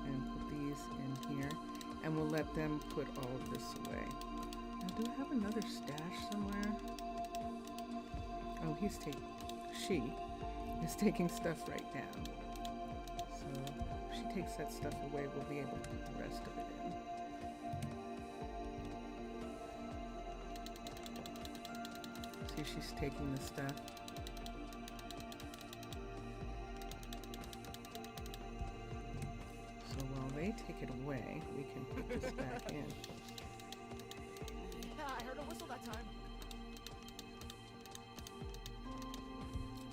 And put these in here. And we'll let them put all of this away. Now, do I have another stash somewhere? Oh, she is taking stuff right now. So if she takes that stuff away, we'll be able to put the rest of it in. see she's taking the stuff. So while they take it away, we can put this back in. Yeah, I heard a whistle that time.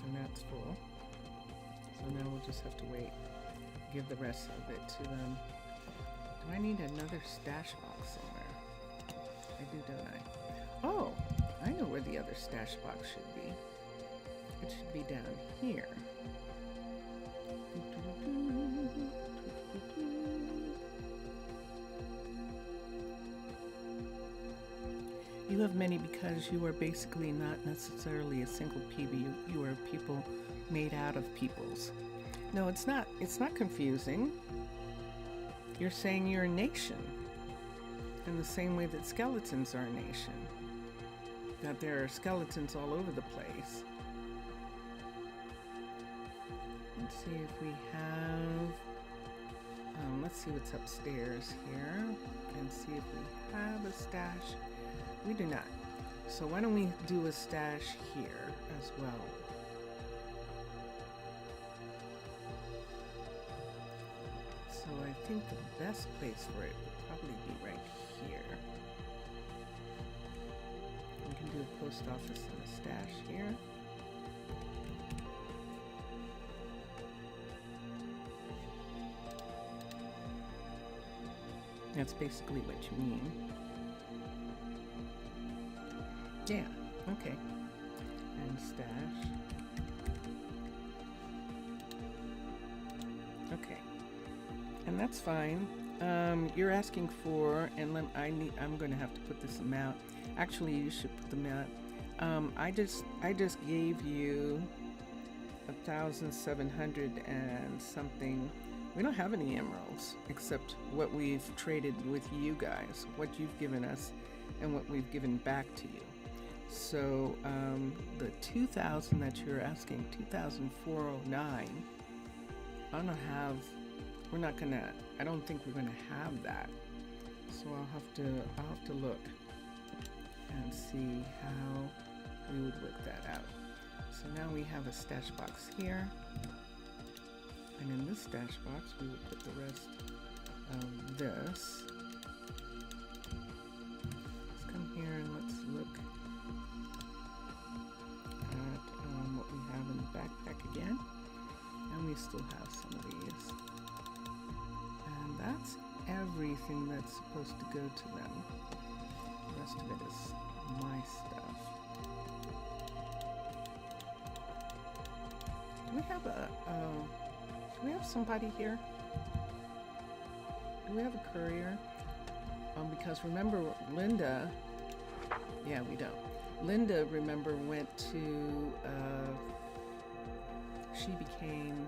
And that's full. So now we'll just have to wait. Give the rest of it to them. Do I need another stash box somewhere? I do, don't I? Oh, I know where the other stash box should be. It should be down here. You have many because you are basically not necessarily a single people. You are people made out of peoples. No, it's not. It's not confusing. You're saying you're a nation. In the same way that skeletons are a nation. That there are skeletons all over the place. Let's see if we have... let's see what's upstairs here. And see if we have a stash. We do not. So why don't we do a stash here as well? So I think the best place for it would probably be right here. We can do a post office and a stash here. That's basically what you mean. Yeah, okay. And stash. Okay. And that's fine. You're asking for, and I'm going to have to put this amount. Actually, you should put the amount. I just gave you 1,700 and something. We don't have any emeralds except what we've traded with you guys, what you've given us, and what we've given back to you. So the 2,000 that you're asking, 2,409. I don't think we're gonna have that. So I'll have to look and see how we would work that out. So now we have a stash box here. And in this stash box, we would put the rest of this. Let's come here and let's look at what we have in the backpack again. And we still have some of these. And that's everything that's supposed to go to them. The rest of it is my stuff. Do we have somebody here? Do we have a courier? Because remember, Linda... Yeah, we don't. Linda, remember, went to... She became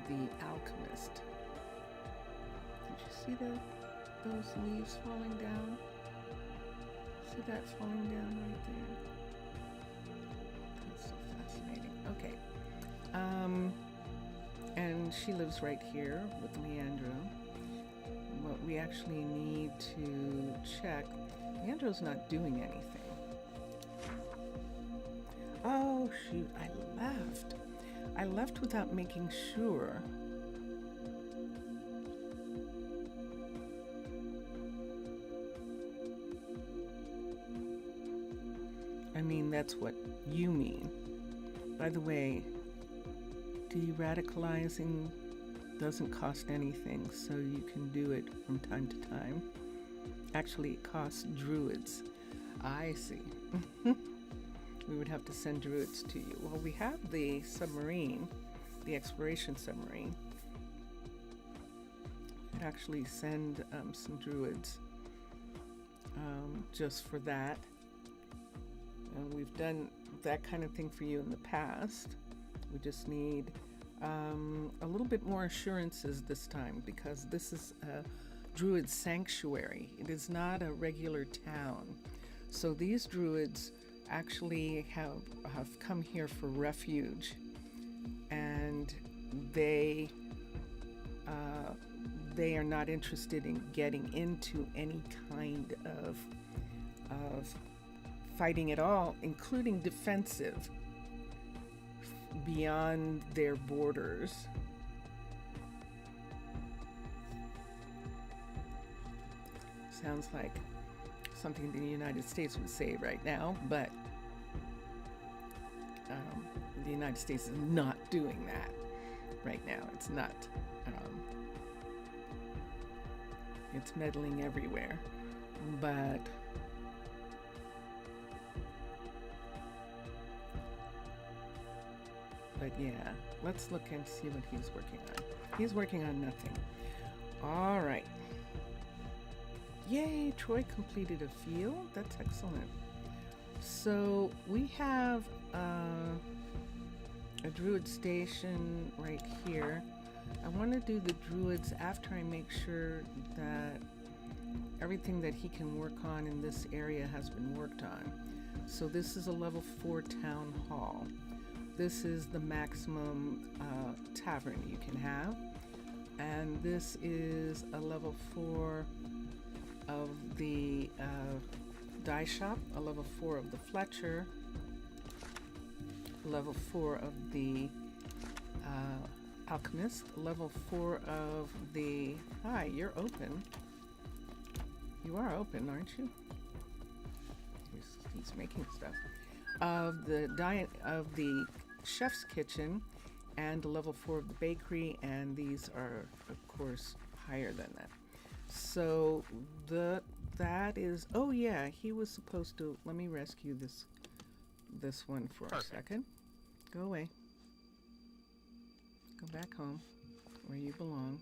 the alchemist. Did you see those leaves falling down? See that falling down right there? That's so fascinating. Okay. And she lives right here with Leandro. What we actually need to check, Leandro's not doing anything. Oh shoot, I left without making sure. I mean, that's what you mean. By the way, de-radicalizing doesn't cost anything, so you can do it from time to time. Actually, it costs druids. I see. We would have to send druids to you. Well, we have the submarine, the exploration submarine. We'd actually send some druids just for that. We've done that kind of thing for you in the past. We just need a little bit more assurances this time, because this is a druid sanctuary. It is not a regular town. So these druids actually have come here for refuge, and they are not interested in getting into any kind of of fighting at all, including defensive, beyond their borders. Sounds like something the United States would say right now, but the United States is not doing that right now. It's not. It's meddling everywhere, but yeah, let's look and see what he's working on. He's working on nothing. All right. Yay, Troy completed a field. That's excellent. So we have a druid station right here. I want to do the druids after I make sure that everything that he can work on in this area has been worked on. So this is a level 4 town hall. This is the maximum tavern you can have. And this is a level 4 of the dye shop, a level 4 of the Fletcher, level 4 of the alchemist, level 4 of the... Hi, you're open. You are open, aren't you? He's making stuff. Of the chef's kitchen, and the level 4 of the bakery, and these are, of course, higher than that. So that is... Oh yeah, he was supposed to... Let me rescue this one for a second. Go away. Go back home where you belong.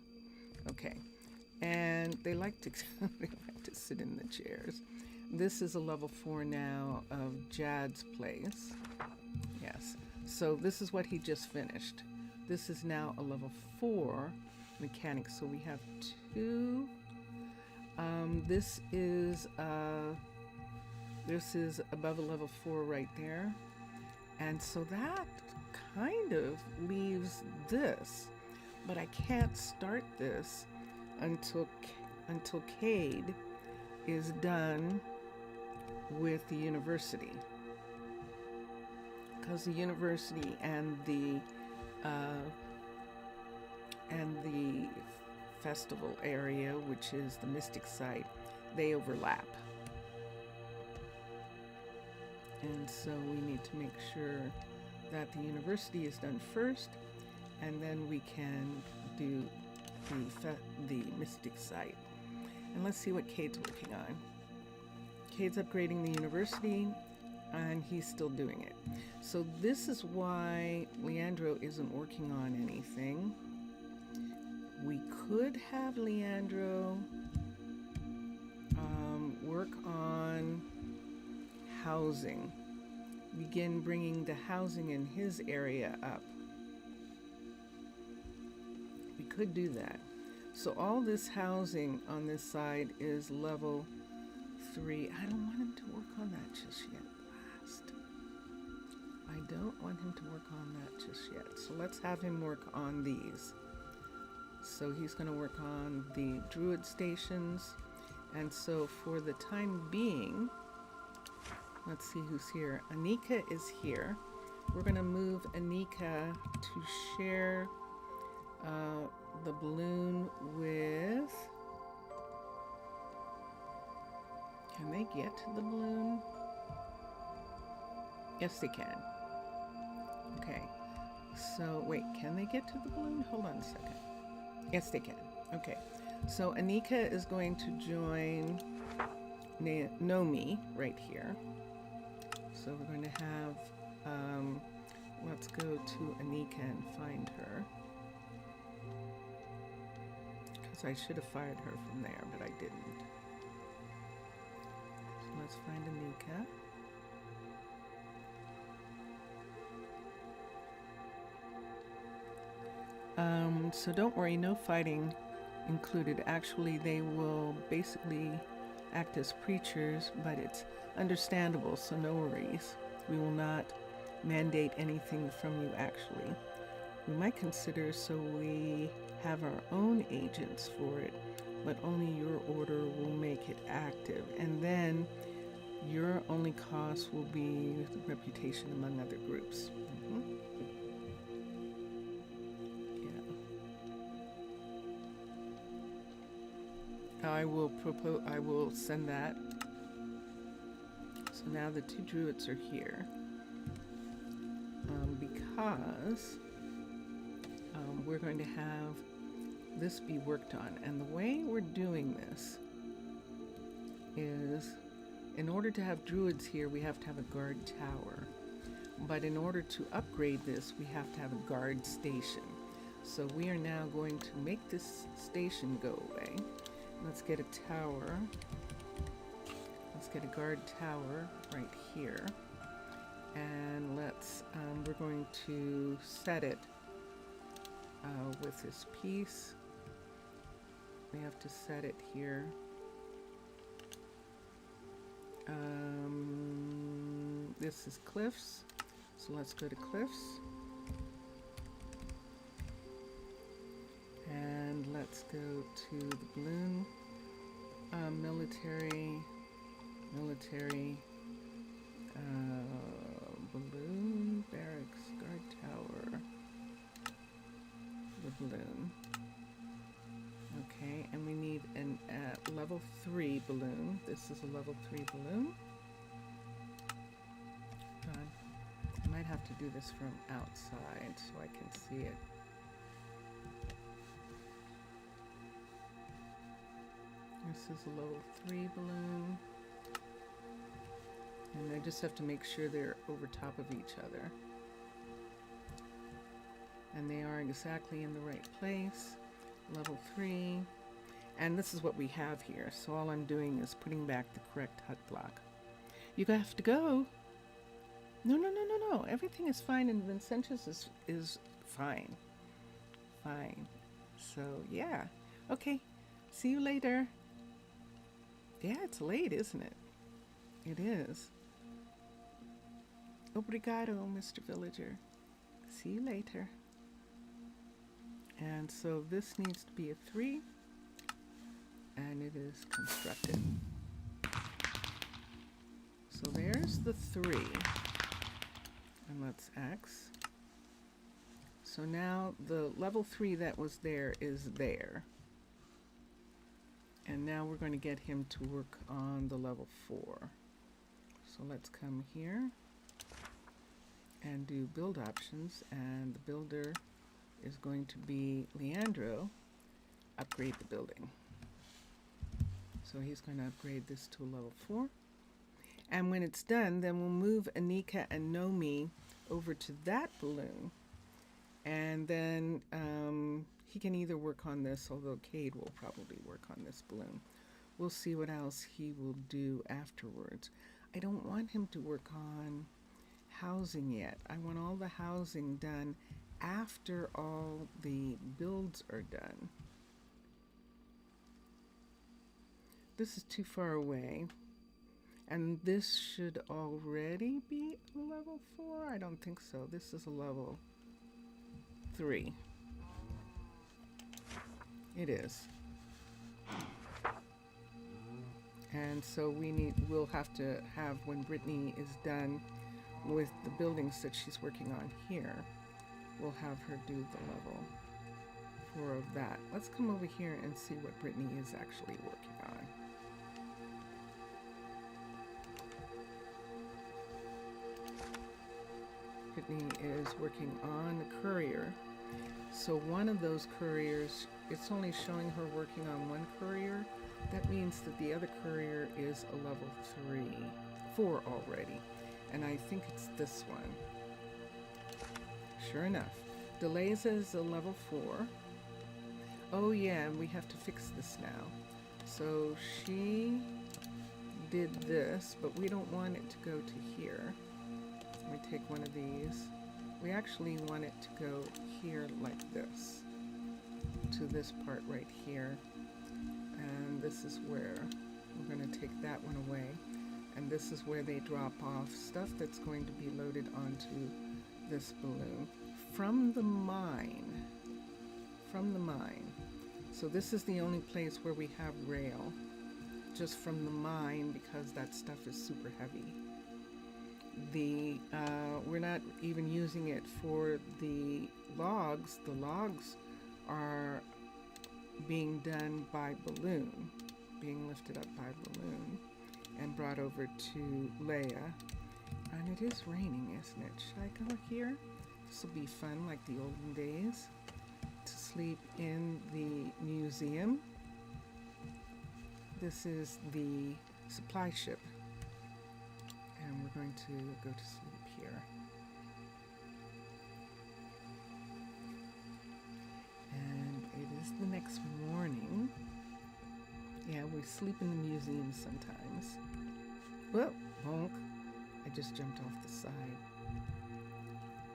Okay. And they like to sit in the chairs. This is a level 4 now of Jad's place. Yes. So this is what he just finished. This is now a level 4 mechanic. So we have 2. This is above a level 4 right there. And so that kind of leaves this, but I can't start this until Cade is done with the university, because the university and the festival area, which is the Mystic site, they overlap. And so we need to make sure that the university is done first, and then we can do the Mystic site. And let's see what Cade's working on. Cade's upgrading the university, and he's still doing it. So this is why Leandro isn't working on anything. We could have Leandro work on housing. Begin bringing the housing in his area up. We could do that. So all this housing on this side is level 3. I don't want him to work on that just yet. Last. I don't want him to work on that just yet. So let's have him work on these. So he's going to work on the druid stations. And so for the time being, let's see who's here. Anika is here. We're going to move Anika to share the balloon with... Can they get to the balloon? Yes, they can. Okay. So, wait, can they get to the balloon? Hold on a second. Yes, they can. Okay. So, Anika is going to join Nomi right here. So we're going to have, let's go to Anika and find her. Because I should have fired her from there, but I didn't. So let's find Anika. So don't worry, no fighting included. Actually, they will basically act as preachers, but it's understandable, so no worries. We will not mandate anything from you, actually. We might consider so we have our own agents for it, but only your order will make it active. And then Your only cost will be reputation among other groups. Yeah. I will send that. So now the 2 druids are here. Because we're going to have this be worked on. And the way we're doing this is, in order to have druids here, we have to have a guard tower. But in order to upgrade this, we have to have a guard station. So we are now going to make this station go away. Let's get a tower. Let's get a guard tower right here. And we're going to set it with this piece. We have to set it here. This is cliffs, so let's go to cliffs. And let's go to the balloon, military, balloon, barracks, guard tower, the balloon. Okay, and we need an level 3 balloon. This is a level 3 balloon. I might have to do this from outside so I can see it. This is a level 3 balloon. And I just have to make sure they're over top of each other. And they are exactly in the right place. Level 3. And this is what we have here. So all I'm doing is putting back the correct hut block. You have to go. No. Everything is fine, and Vincentius is fine. Fine. So, yeah. Okay. See you later. Yeah, it's late, isn't it? It is. Obrigado, Mr. Villager. See you later. And so this needs to be a 3. And it is constructed. So there's the 3. And let's X. So now the level 3 that was there is there. And now we're going to get him to work on the level 4. So let's come here and do build options. And the builder is going to be Leandro. Upgrade the building. So he's going to upgrade this to a level 4. And when it's done, then we'll move Anika and Nomi over to that balloon. And then he can either work on this, although Cade will probably work on this balloon. We'll see what else he will do afterwards. I don't want him to work on housing yet. I want all the housing done after all the builds are done. This is too far away. And this should already be a level 4? I don't think so. This is a level 3. It is. And so we'll have to have, when Brittany is done with the buildings that she's working on here, we'll have her do the level 4 of that. Let's come over here and see what Brittany is actually working on. Brittany is working on a courier. So one of those couriers, it's only showing her working on one courier. That means that the other courier is a level 4 already. And I think it's this one. Sure enough. Deleza is a level 4. Oh yeah, we have to fix this now. So she did this, but we don't want it to go to here. Let me take one of these. We actually want it to go here like this, to this part right here. And this is where we're going to take that one away. And this is where they drop off stuff that's going to be loaded onto this balloon from the mine. From the mine. So this is the only place where we have rail. just from the mine because that stuff is super heavy. We're not even using it for the logs. The logs are being done by balloon, being lifted up by balloon and brought over to Leia. And it is raining, isn't it? Should I go here? This will be fun, like the olden days, to sleep in the museum. This is the supply ship, and we're going to go to sleep here. And it is the next morning. Yeah, we sleep in the museum sometimes. Whoa, bonk. I just jumped off the side.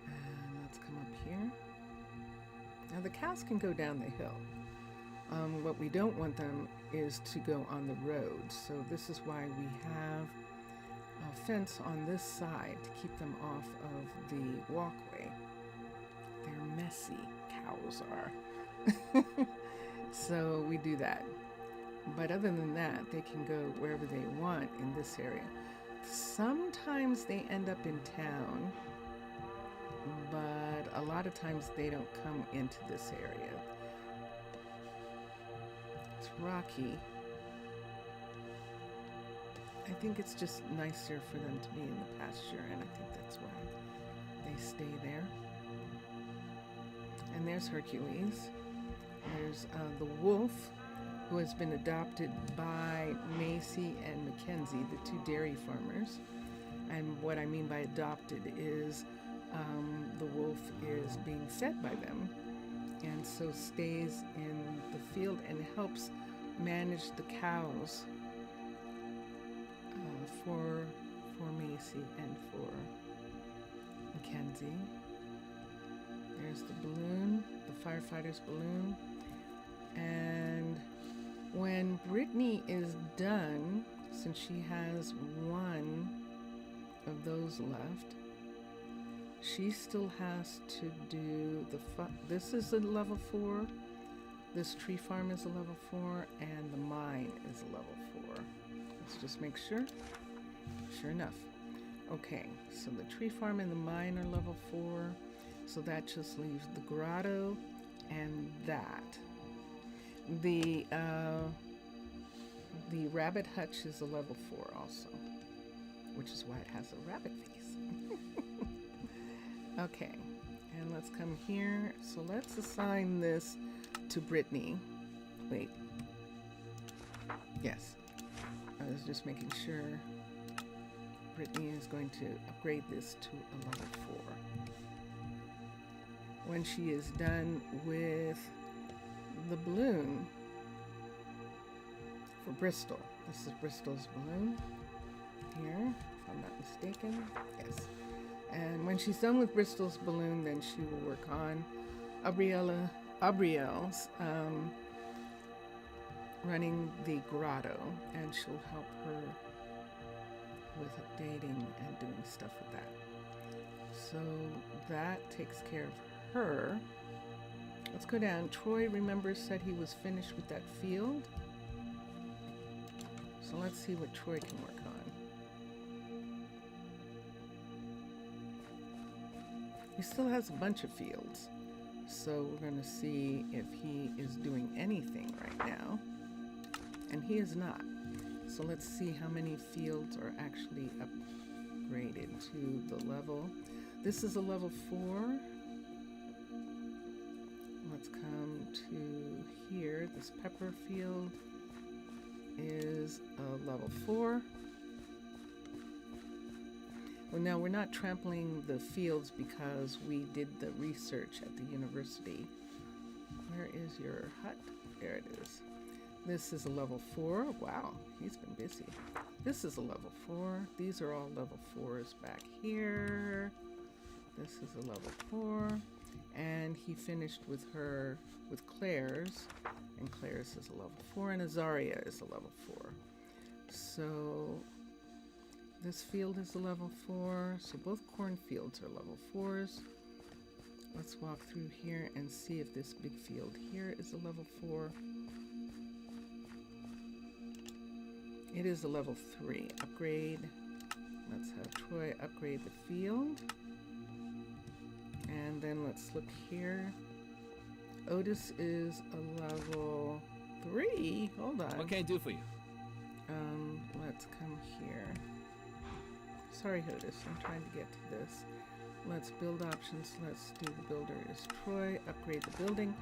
And let's come up here. Now the cows can go down the hill. What we don't want them is to go on the road. So this is why we have a fence on this side to keep them off of the walkway. They're messy, cows are. So we do that. But other than that, they can go wherever they want in this area. Sometimes they end up in town, but a lot of times they don't come into this area. It's rocky. I think it's just nicer for them to be in the pasture, and I think that's why they stay there. And there's Hercules. There's the wolf, who has been adopted by Macy and Mackenzie, the two dairy farmers. And what I mean by adopted is the wolf is being fed by them, and so stays in the field and helps manage the cows for Macy and for Mackenzie. There's the balloon, the firefighter's balloon. And when Brittany is done, since she has one of those left, she still has to do this is a level 4, this tree farm is a level 4, and the mine is a level 4. Let's just make sure. Sure enough. Okay, so the tree farm and the mine are level 4, so that just leaves the grotto and that. The rabbit hutch is a level 4 also, which is why it has a rabbit face. Okay, and let's come here. So let's assign this to Brittany. Wait. Yes. I was just making sure Brittany is going to upgrade this to a level 4. When she is done with the balloon for Bristol. This is Bristol's balloon here, if I'm not mistaken. Yes. And when she's done with Bristol's balloon, then she will work on Abrielle's running the grotto, and she'll help her with updating and doing stuff with that. So that takes care of her. Let's go down. Troy, remember, said he was finished with that field. So let's see what Troy can work on. He still has a bunch of fields. So we're going to see if he is doing anything right now. And he is not. So let's see how many fields are actually upgraded to the level. This is a level 4. Let's come to here. This pepper field is a level 4. Well, now we're not trampling the fields because we did the research at the university. Where is your hut? There it is. This is a level 4. Wow, he's been busy. This is a level 4. These are all level 4s back here. This is a level 4. And he finished with Claire's, and Claire's is a level 4, and Azaria is a level 4. So this field is a level 4, so both cornfields are level 4s. Let's walk through here and see if this big field here is a level 4. It is a level 3 upgrade. Let's have Troy upgrade the field. And then let's look here. Otis is a level 3. Hold on. What can I do for you? Let's come here. Sorry, Otis, I'm trying to get to this. Let's build options. Let's do the builder is Troy. Upgrade the building.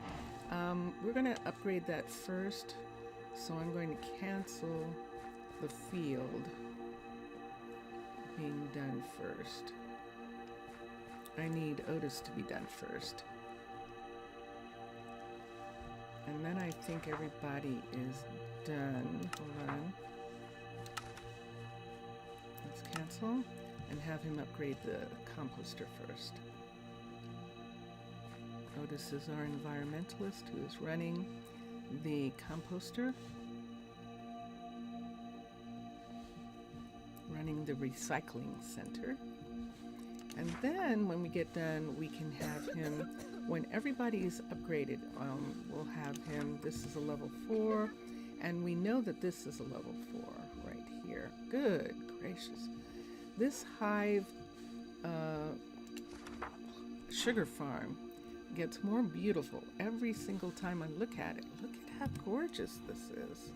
We're going to upgrade that first. So I'm going to cancel the field being done first. I need Otis to be done first. And then I think everybody is done. Hold on. Let's cancel and have him upgrade the composter first. Otis is our environmentalist who is running the composter, running the recycling center. And then when we get done, we can have him, when everybody's upgraded, we'll have him, this is a level 4, and we know that this is a level 4 right here. Good gracious. This Hive sugar farm gets more beautiful every single time I look at it. Look at how gorgeous this is.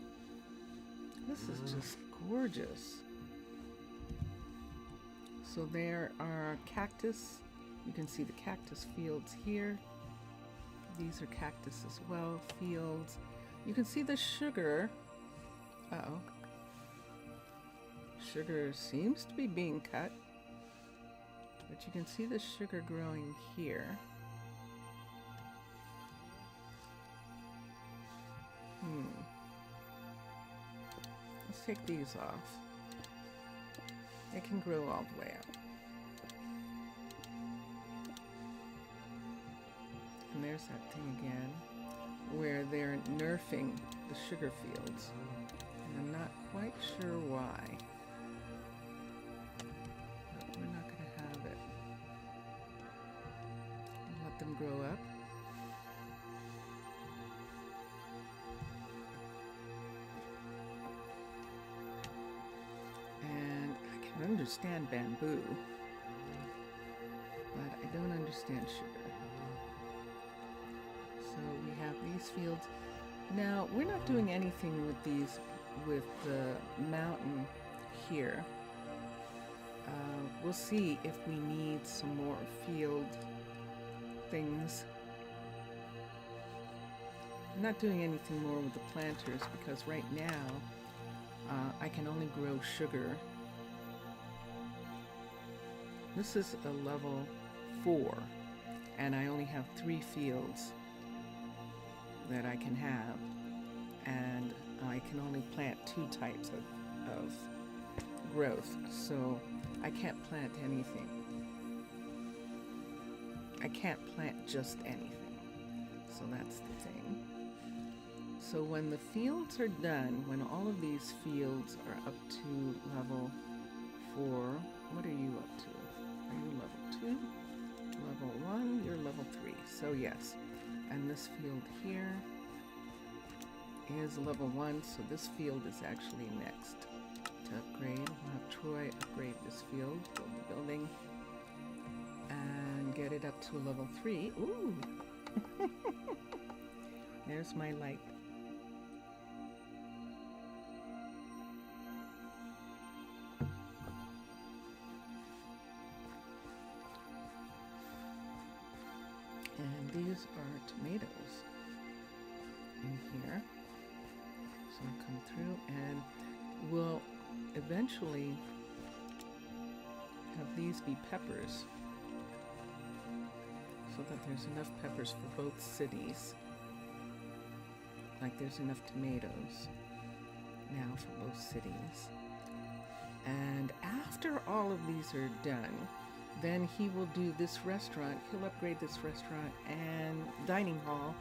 This is just gorgeous. So there are cactus. You can see the cactus fields here. These are cactus as well, fields. You can see the sugar. Uh-oh. Sugar seems to be being cut. But you can see the sugar growing here. Let's take these off. They can grow all the way up. And there's that thing again, where they're nerfing the sugar fields. And I'm not quite sure why. But we're not going to have it. Let them grow up. I understand bamboo, but I don't understand sugar. So we have these fields. Now, we're not doing anything with these, with the mountain here. We'll see if we need some more field things. I'm not doing anything more with the planters because right now I can only grow sugar. This is a level 4, and I only have 3 fields that I can have, and I can only plant 2 types of growth, so I can't plant anything. I can't plant just anything, so that's the thing. So when the fields are done, when all of these fields are up to level 4, what are you up to? Are you level 2? Level 1? You're level 3. So yes. And this field here is level 1. So this field is actually next to upgrade. We'll have Troy upgrade this field, build the building, and get it up to a level 3. Ooh! There's my light. And these are tomatoes in here. So I'll come through and we'll eventually have these be peppers so that there's enough peppers for both cities. Like there's enough tomatoes now for both cities. And after all of these are done, then he will do this restaurant. He'll upgrade this restaurant and dining hall.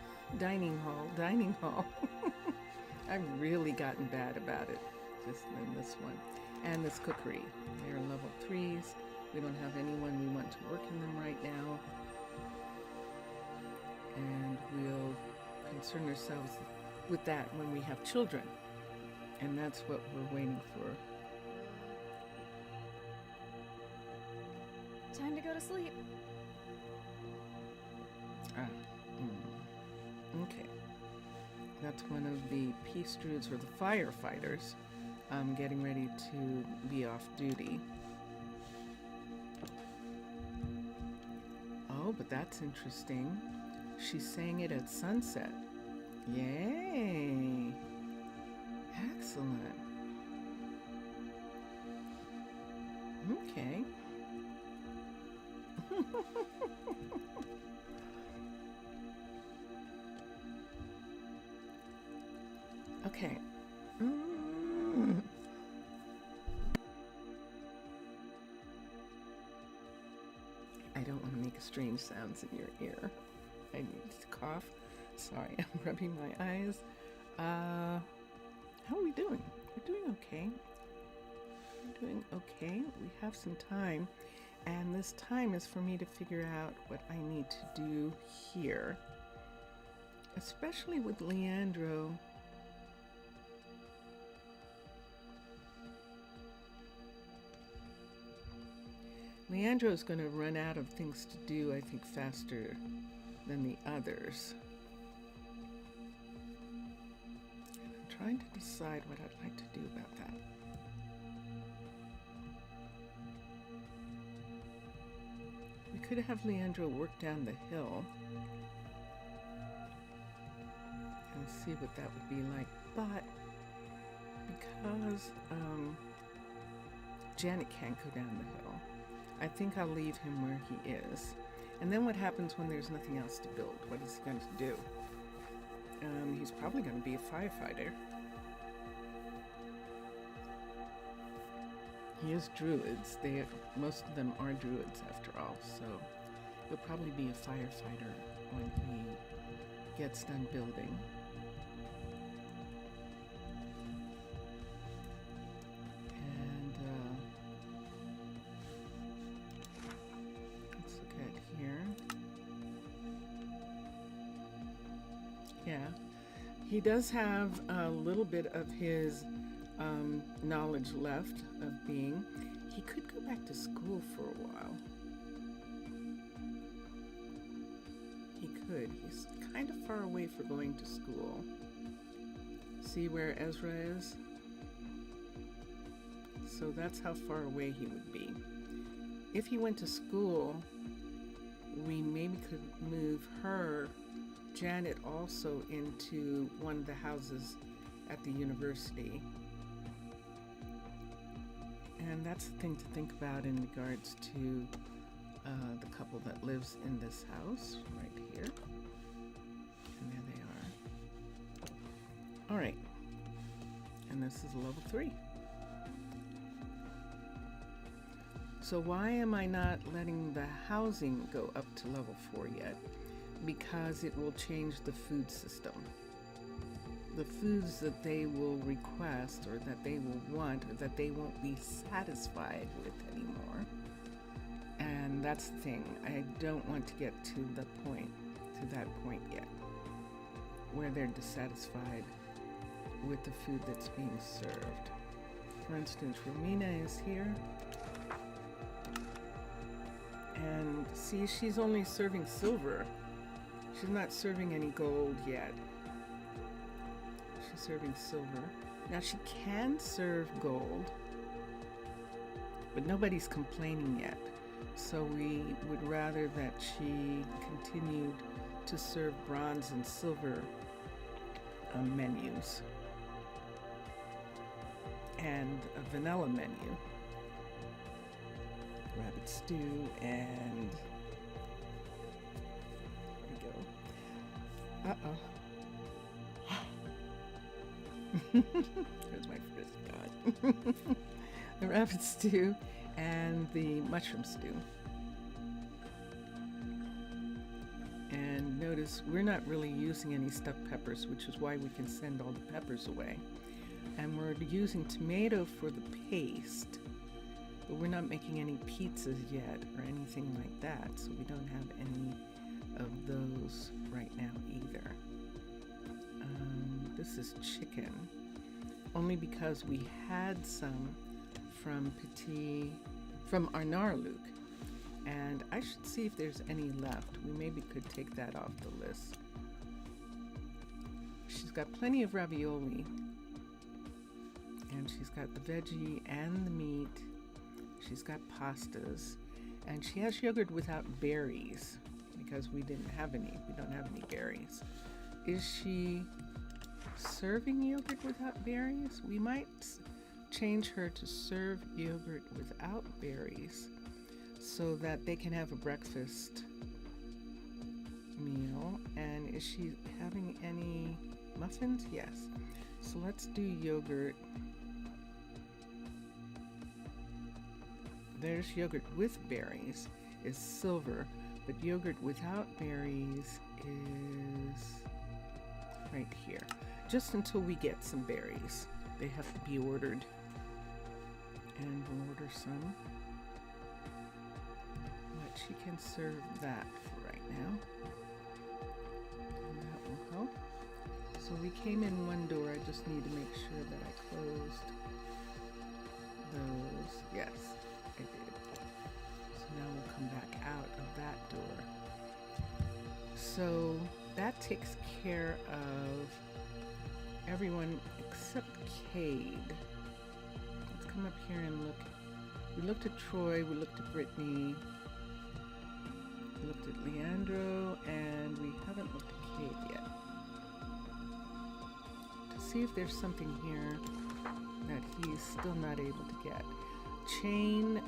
I've really gotten bad about it just in this one. And this cookery. They're level 3s. We don't have anyone we want to work in them right now. And we'll concern ourselves with that when we have children. And that's what we're waiting for. Time to go to sleep. Okay. That's one of the peace druids, or the firefighters, getting ready to be off duty. Oh, but that's interesting. She's saying it at sunset. Yay! Excellent. Okay. Okay. I don't want to make strange sounds in your ear. I need to cough. Sorry, I'm rubbing my eyes. How are we doing? We're doing okay. We're doing okay. We have some time. And this time is for me to figure out what I need to do here. Especially with Leandro. Leandro's going to run out of things to do, I think, faster than the others. I'm trying to decide what I'd like to do about that. We could have Leandro work down the hill and see what that would be like, but because Janet can't go down the hill, I think I'll leave him where he is. And then what happens when there's nothing else to build? What is he going to do? He's probably going to be a firefighter. He is druids. Most of them are druids after all, so he'll probably be a firefighter when he gets done building. And let's look at here. Yeah, he does have a little bit of his knowledge left of being. He could go back to school for a while. He could. He's kind of far away for going to school. See where Ezra is? So that's how far away he would be. If he went to school, we maybe could move her, Janet, also into one of the houses at the university. And that's the thing to think about in regards to the couple that lives in this house right here. And there they are. All right. And this is level 3. So why am I not letting the housing go up to level 4 yet? Because it will change the food system. The foods that they will request, or that they will want, or that they won't be satisfied with anymore. And that's the thing. I don't want to get to that point yet, where they're dissatisfied with the food that's being served. For instance, Romina is here. And see, she's only serving silver. She's not serving any gold yet. She's serving silver. Now she can serve gold, but nobody's complaining yet. So we would rather that she continued to serve bronze and silver menus and a vanilla menu. Rabbit stew and there we go. There's my first god. The rabbit stew and the mushroom stew. And notice we're not really using any stuffed peppers, which is why we can send all the peppers away. And we're using tomato for the paste, but we're not making any pizzas yet or anything like that, so we don't have any of those right now either. This is chicken. only because we had some from Arnaaluk, and I should see if there's any left. We maybe could take that off the list. She's got plenty of ravioli, and she's got the veggie and the meat. She's got pastas, and she has yogurt without berries because we don't have any berries. Is she serving yogurt without berries? We might change her to serve yogurt without berries so that they can have a breakfast meal. And is she having any muffins? Yes. So let's do yogurt. There's yogurt with berries is silver, but yogurt without berries is right here. Just until we get some berries. They have to be ordered. And we'll order some. But she can serve that for right now. And that will help. So we came in one door. I just need to make sure that I closed those. Yes, I did. So now we'll come back out of that door. So that takes care of everyone except Cade. Let's come up here and look. We looked at Troy, we looked at Brittany, we looked at Leandro, and we haven't looked at Cade yet. To see if there's something here that he's still not able to get. Chain,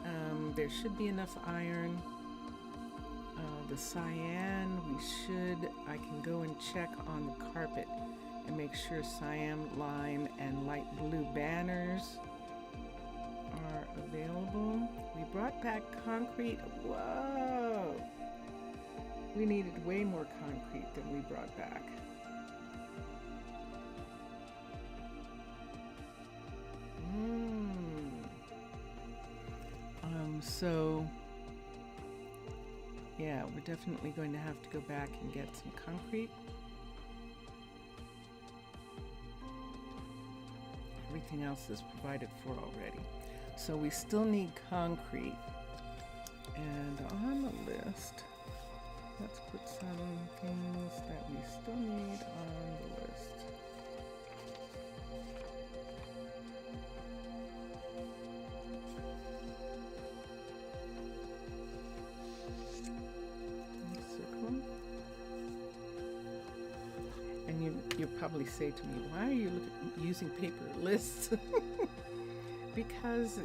there should be enough iron. The cyan, I can go and check on the carpet and make sure cyan, lime, and light blue banners are available. We brought back concrete. Whoa! We needed way more concrete than we brought back. So yeah, we're definitely going to have to go back and get some concrete. Everything else is provided for already. So we still need concrete. And on the list, let's put some things that we still need on the list. You'll probably say to me, why are you using paper lists? Because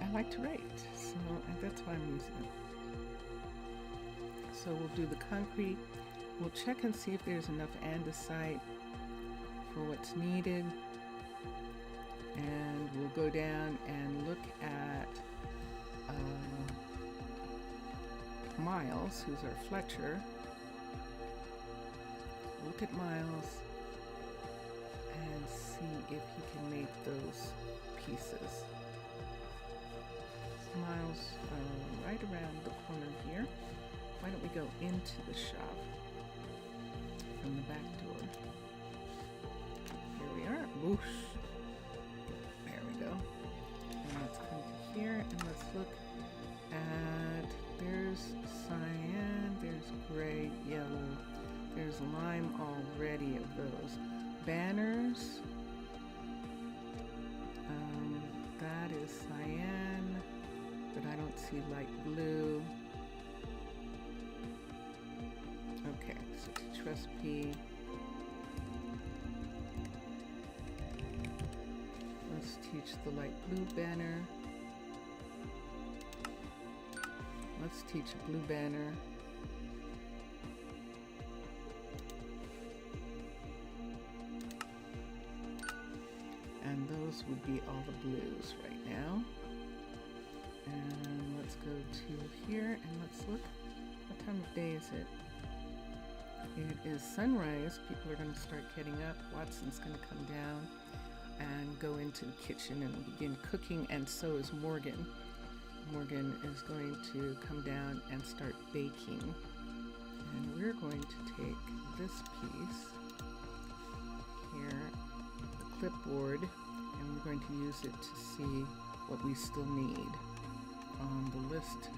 I like to write, so that's why I'm using it. So we'll do the concrete. We'll check and see if there's enough andesite for what's needed. And we'll go down and look at Miles, who's our Fletcher. Look at Miles and see if he can make those pieces. Miles, right around the corner here. Why don't we go into the shop from the back door? Here we are. Whoosh. There we go. And let's come to here and let's look at, there's cyan, there's gray, yellow. There's lime already of those. Banners. That is cyan, but I don't see light blue. Okay, so teach recipe. Let's teach the light blue banner. Let's teach a blue banner. And those would be all the blues right now. And let's go to here and let's look. What time of day is it? It is sunrise. People are going to start getting up. Watson's going to come down and go into the kitchen and begin cooking, and so is Morgan. Morgan is going to come down and start baking. And we're going to take this piece here clipboard, and we're going to use it to see what we still need on the list.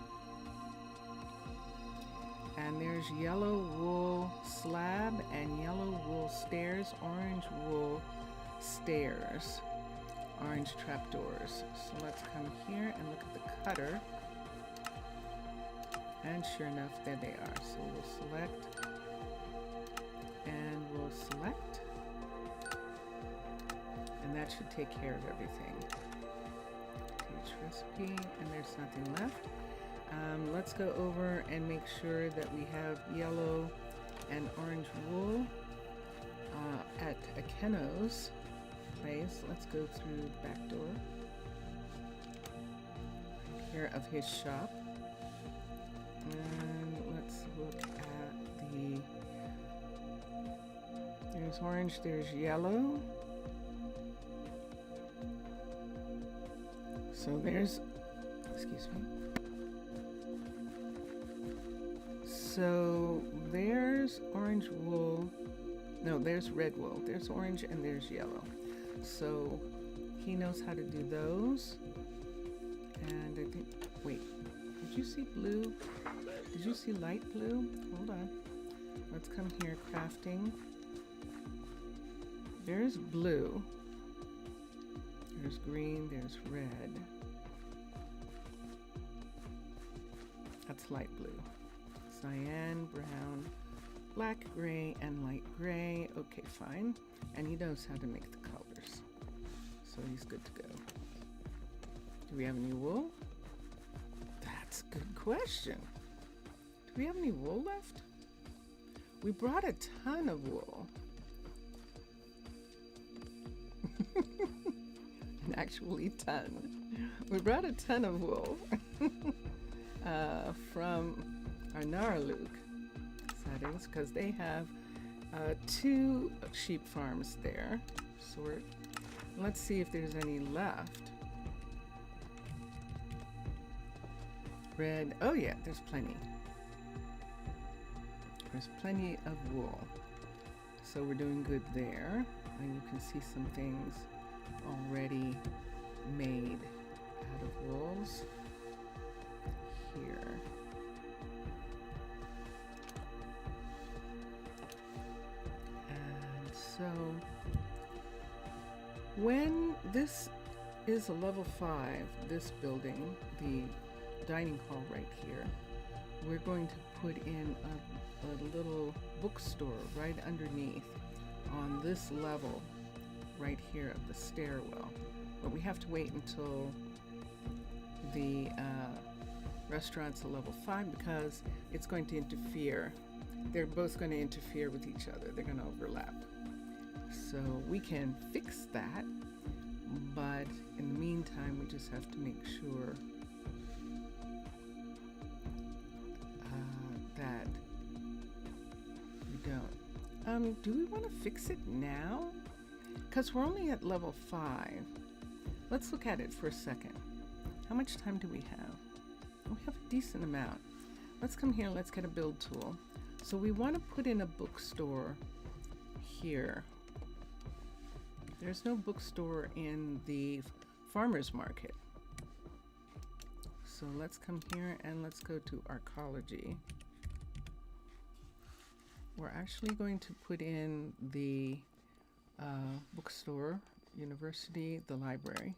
And there's yellow wool slab and yellow wool stairs, orange wool stairs, orange trapdoors. So let's come here and look at the cutter. And sure enough, there they are. So we'll select, and we'll select, and that should take care of everything. Page recipe, and there's nothing left. Let's go over and make sure that we have yellow and orange wool at Akeno's place. Let's go through the back door here of his shop. And let's look at there's orange, there's yellow. So there's, excuse me. So there's orange wool. No, there's red wool. There's orange and there's yellow. So he knows how to do those. And I think, wait, did you see blue? Did you see light blue? Hold on. Let's come here, crafting. There's blue. There's green, there's red. That's light blue. Cyan, brown, black, gray, and light gray. Okay, fine. And he knows how to make the colors. So he's good to go. Do we have any wool? That's a good question. Do we have any wool left? We brought a ton of wool. An actually ton. We brought a ton of wool from Arnaaluk, that is, because they have 2 sheep farms there. Sort. Let's see if there's any left. Red. Oh yeah, there's plenty. There's plenty of wool. So we're doing good there. And you can see some things already made out of wools here. And so when this is a level 5, this building, the dining hall right here, we're going to put in a little bookstore right underneath on this level right here of the stairwell. But we have to wait until the restaurant's a level 5 because it's going to interfere. They're both going to interfere with each other. They're going to overlap. So we can fix that, but in the meantime, we just have to make sure that we don't. Do we want to fix it now? Because we're only at level 5. Let's look at it for a second. How much time do we have? We have a decent amount. Let's come here, let's get a build tool. So we want to put in a bookstore here. There's no bookstore in the farmer's market. So let's come here and let's go to Arcology. We're actually going to put in the bookstore, university, the library,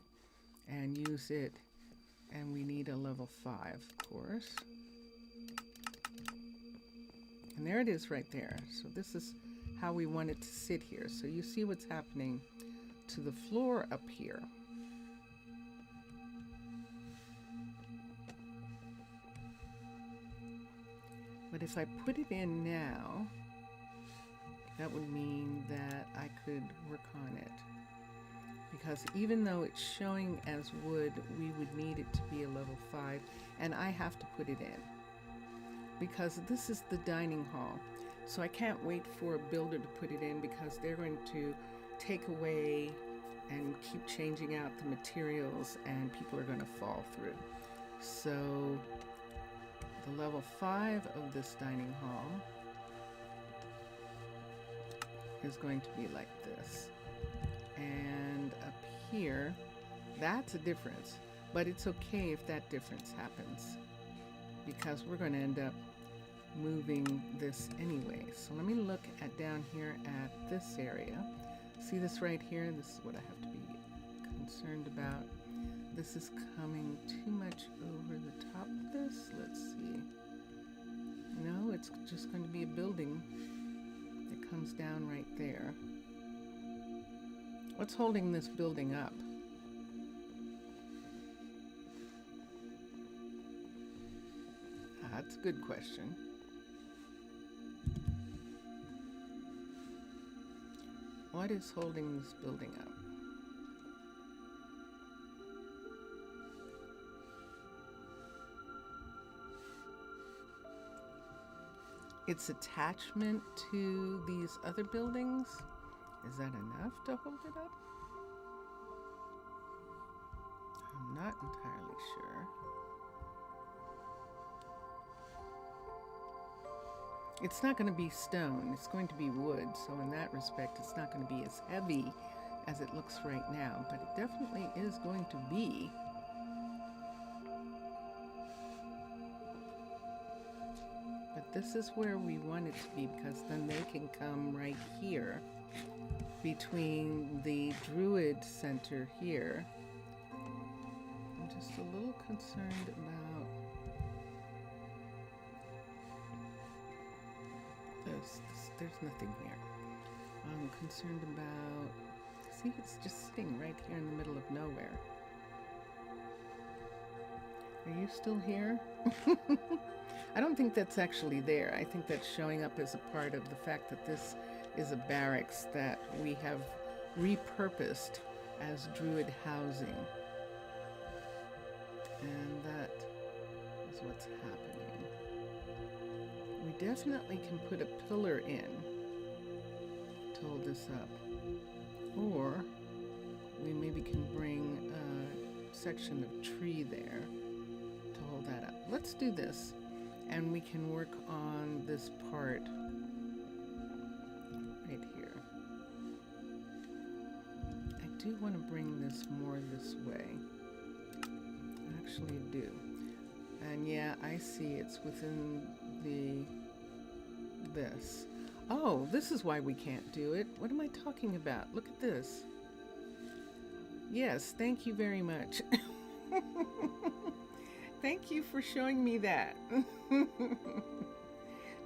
and use it. And we need a level 5, of course. And there it is right there. So this is how we want it to sit here. So you see what's happening to the floor up here. But if I put it in now, that would mean that I could work on it. Because even though it's showing as wood, we would need it to be a level 5, and I have to put it in. Because this is the dining hall. So I can't wait for a builder to put it in because they're going to take away and keep changing out the materials and people are going to fall through. So the level 5 of this dining hall is going to be like this. And here, that's a difference. But it's okay if that difference happens, because we're going to end up moving this anyway. So let me look at down here at this area. See this right here? This is what I have to be concerned about. This is coming too much over the top of this. Let's see. No, it's just going to be a building that comes down right there. What's holding this building up? That's a good question. What is holding this building up? Its attachment to these other buildings? Is that enough to hold it up? I'm not entirely sure. It's not going to be stone, it's going to be wood, so in that respect it's not going to be as heavy as it looks right now, but it definitely is going to be. But this is where we want it to be, because then they can come right here between the Druid Center here. I'm just a little concerned about there's nothing here. I'm concerned about, see, it's just sitting right here in the middle of nowhere. Are you still here? I don't think that's actually there. I think that's showing up as a part of the fact that this is a barracks that we have repurposed as Druid housing. And that is what's happening. We definitely can put a pillar in to hold this up. Or we maybe can bring a section of tree there to hold that up. Let's do this, and we can work on this part right here. I do want to bring this more this way. I actually do. And yeah, I see it's within this. Oh, this is why we can't do it. What am I talking about? Look at this. Yes, thank you very much. Thank you for showing me that.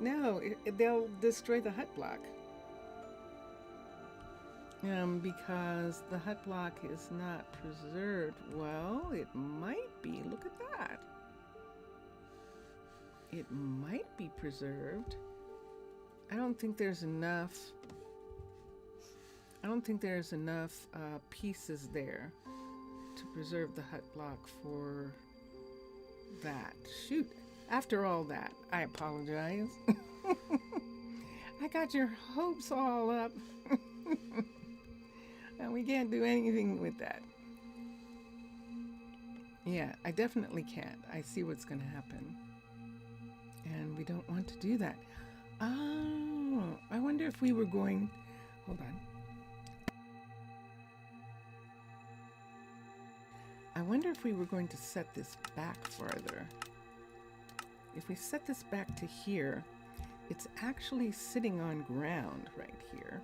No, they'll destroy the hut block. Because the hut block is not preserved. Well, it might be. Look at that. It might be preserved. I don't think there's enough. I don't think there's enough pieces there to preserve the hut block for that. Shoot. After all that, I apologize. I got your hopes all up. And we can't do anything with that. Yeah, I definitely can't. I see what's going to happen. And we don't want to do that. Oh, I wonder if we were going... Hold on. I wonder if we were going to set this back farther. If we set this back to here, it's actually sitting on ground right here.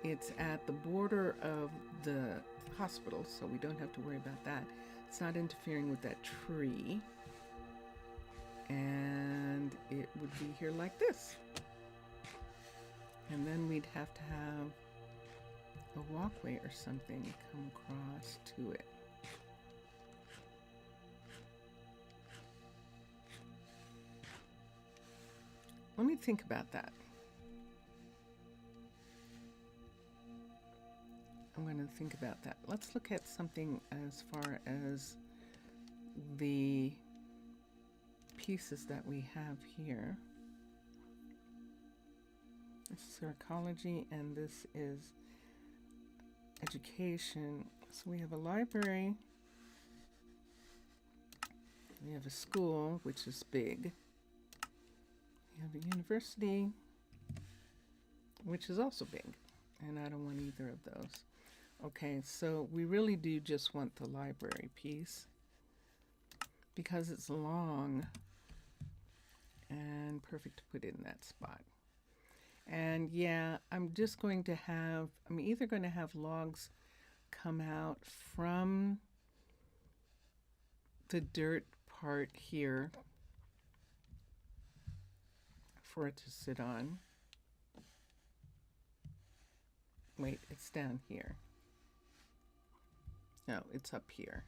It's at the border of the hospital, so we don't have to worry about that. It's not interfering with that tree. And it would be here like this. And then we'd have to have a walkway or something come across to it. Let me think about that. I'm going to think about that. Let's look at something as far as the pieces that we have here. This is Arcology, and this is education. So we have a library. We have a school, which is big. We have a university, which is also big. And I don't want either of those. Okay, so we really do just want the library piece because it's long and perfect to put in that spot. And yeah, I'm either going to have logs come out from the dirt part here for it to sit on. Wait, it's down here. No, it's up here.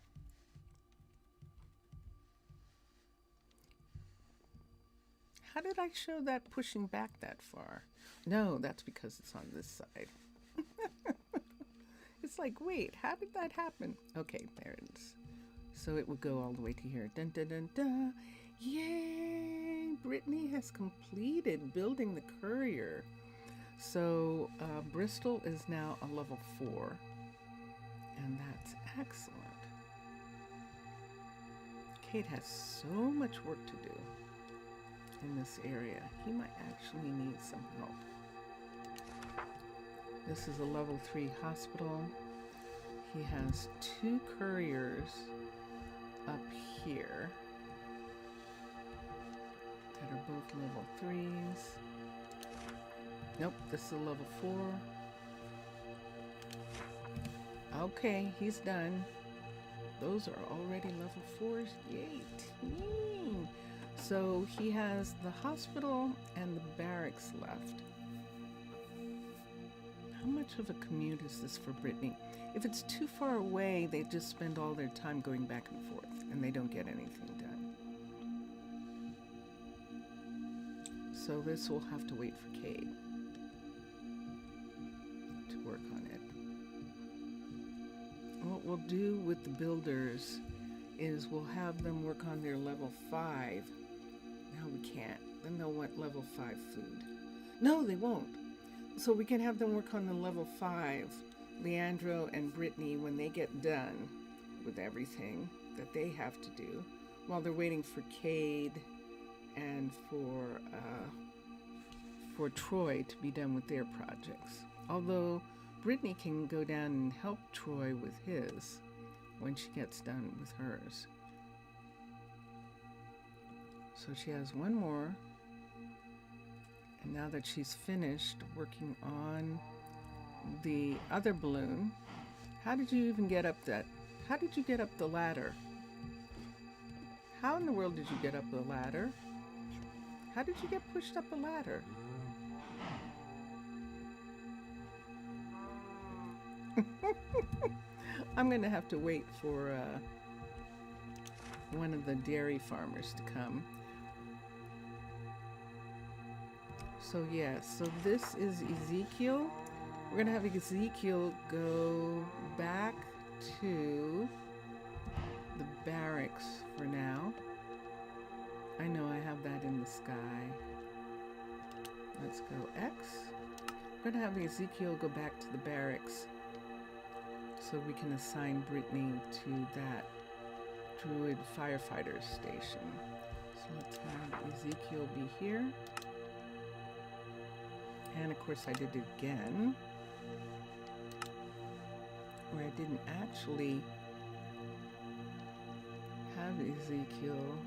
How did I show that pushing back that far? No, that's because it's on this side. It's like, wait, how did that happen? Okay, there it is. So it would go all the way to here. Dun, dun, dun, dun. Yay! Brittany has completed building the courier. So Bristol is now a level 4. And that's excellent. Kate has so much work to do in this area. He might actually need some help. This is a level 3 hospital. He has 2 couriers up here that are both level 3s. Nope, this is a level 4. Okay, he's done. Those are already level 4s. Yay, team! So he has the hospital and the barracks left. How much of a commute is this for Brittany? If it's too far away, they just spend all their time going back and forth, and they don't get anything done. So this will have to wait for Cade to work on it. What we'll do with the builders is we'll have them work on their level 5. No, we can't. Then they'll want level 5 food. No, they won't. So we can have them work on the level 5, Leandro and Brittany, when they get done with everything that they have to do, while they're waiting for Cade and for Troy to be done with their projects. Although Brittany can go down and help Troy with his when she gets done with hers. So she has one more. And now that she's finished working on the other balloon, how did you even get up that? How did you get up the ladder? How in the world did you get up the ladder? How did you get pushed up a ladder? I'm going to have to wait for one of the dairy farmers to come. So yeah, so this is Ezekiel. We're going to have Ezekiel go back to the barracks for now. I know I have that in the sky. Let's go X. We're going to have Ezekiel go back to the barracks so we can assign Brittany to that Druid firefighter station. So let's have Ezekiel be here. And of course I did it again, where I didn't actually have Ezekiel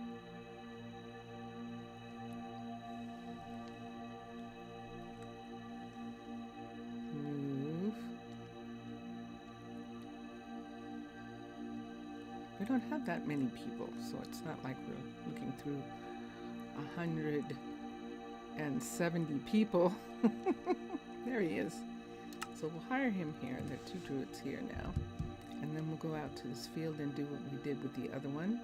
move. We don't have that many people, so it's not like we're looking through 170 people. There he is. So we'll hire him here. There are 2 druids here now. And then we'll go out to this field and do what we did with the other one.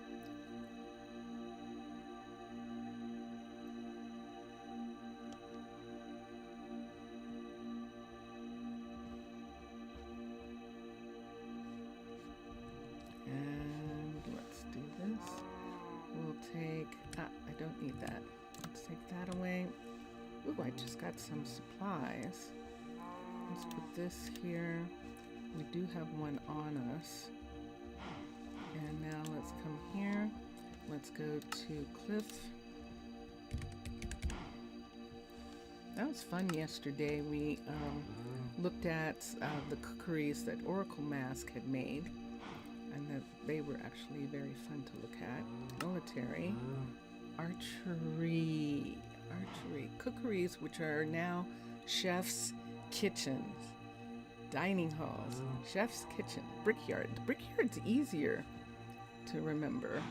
And let's do this. We'll take... I don't need that. Let's take that away. Ooh, I just got some supplies. Let's put this here. We do have one on us. And now let's come here. Let's go to Cliff. That was fun yesterday. We looked at the cookeries that Oracle Mask had made, and that they were actually very fun to look at. Military, archery, cookeries, which are now chef's kitchens, dining halls, chef's kitchen, brickyard. The brickyard's easier to remember.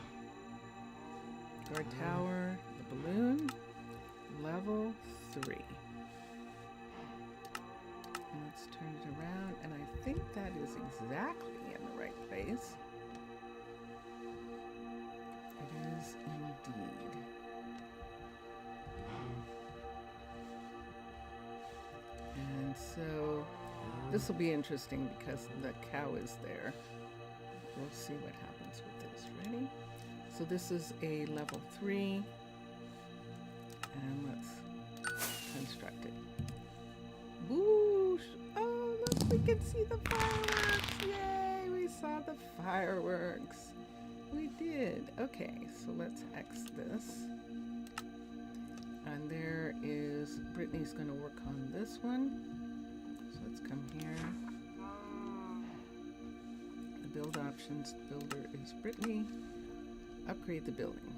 Guard tower, the balloon, level 3. And let's turn it around, and I think that is exactly in the right place. It is indeed. And so this will be interesting because the cow is there. We'll see what happens with this. Ready? So this is a level 3. And let's construct it. Whoosh! Oh, look, we can see the fireworks! Yay! We saw the fireworks. We did. Okay, so let's X this. And there is, Brittany's going to work on this one. So let's come here. The build options builder is Brittany. Upgrade the building.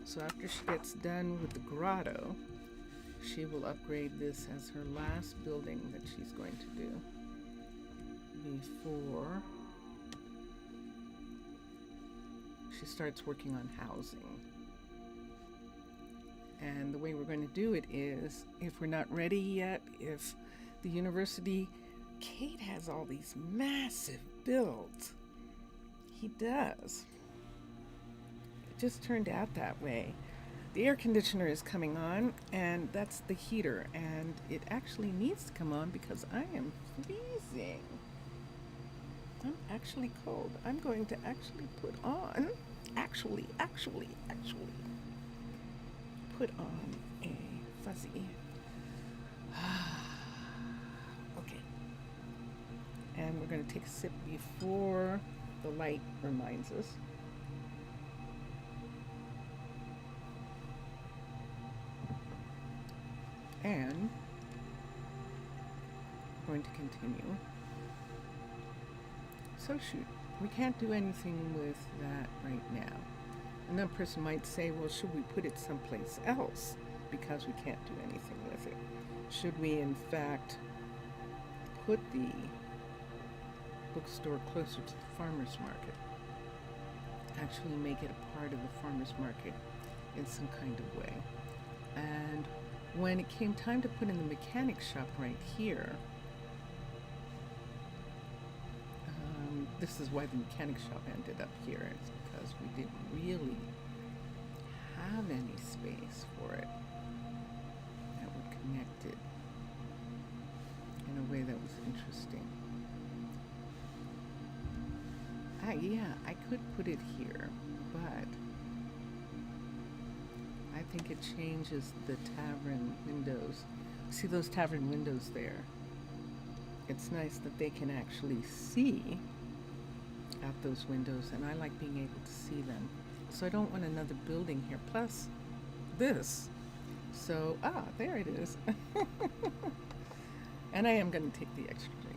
So after she gets done with the grotto, she will upgrade this as her last building that she's going to do before she starts working on housing. And the way we're going to do it is, if we're not ready yet, if the university, Kate has all these massive builds. He does. It just turned out that way. The air conditioner is coming on, and that's the heater, and it actually needs to come on because I am freezing. I'm actually cold. I'm going to actually put on, actually put on a fuzzy. Okay. And we're going to take a sip before the light reminds us. And we're going to continue. So shoot, we can't do anything with that right now. Another person might say, well, should we put it someplace else because we can't do anything with it? Should we, in fact, put the bookstore closer to the farmer's market? Actually make it a part of the farmer's market in some kind of way. And when it came time to put in the mechanic shop right here, this is why the mechanic shop ended up here. It's because we didn't really have any space for it that would connect it in a way that was interesting. Yeah, I could put it here, but I think it changes the tavern windows. See those tavern windows there? It's nice that they can actually see out those windows, and I like being able to see them. So I don't want another building here, plus this. So, there it is. And I am going to take the extra drink.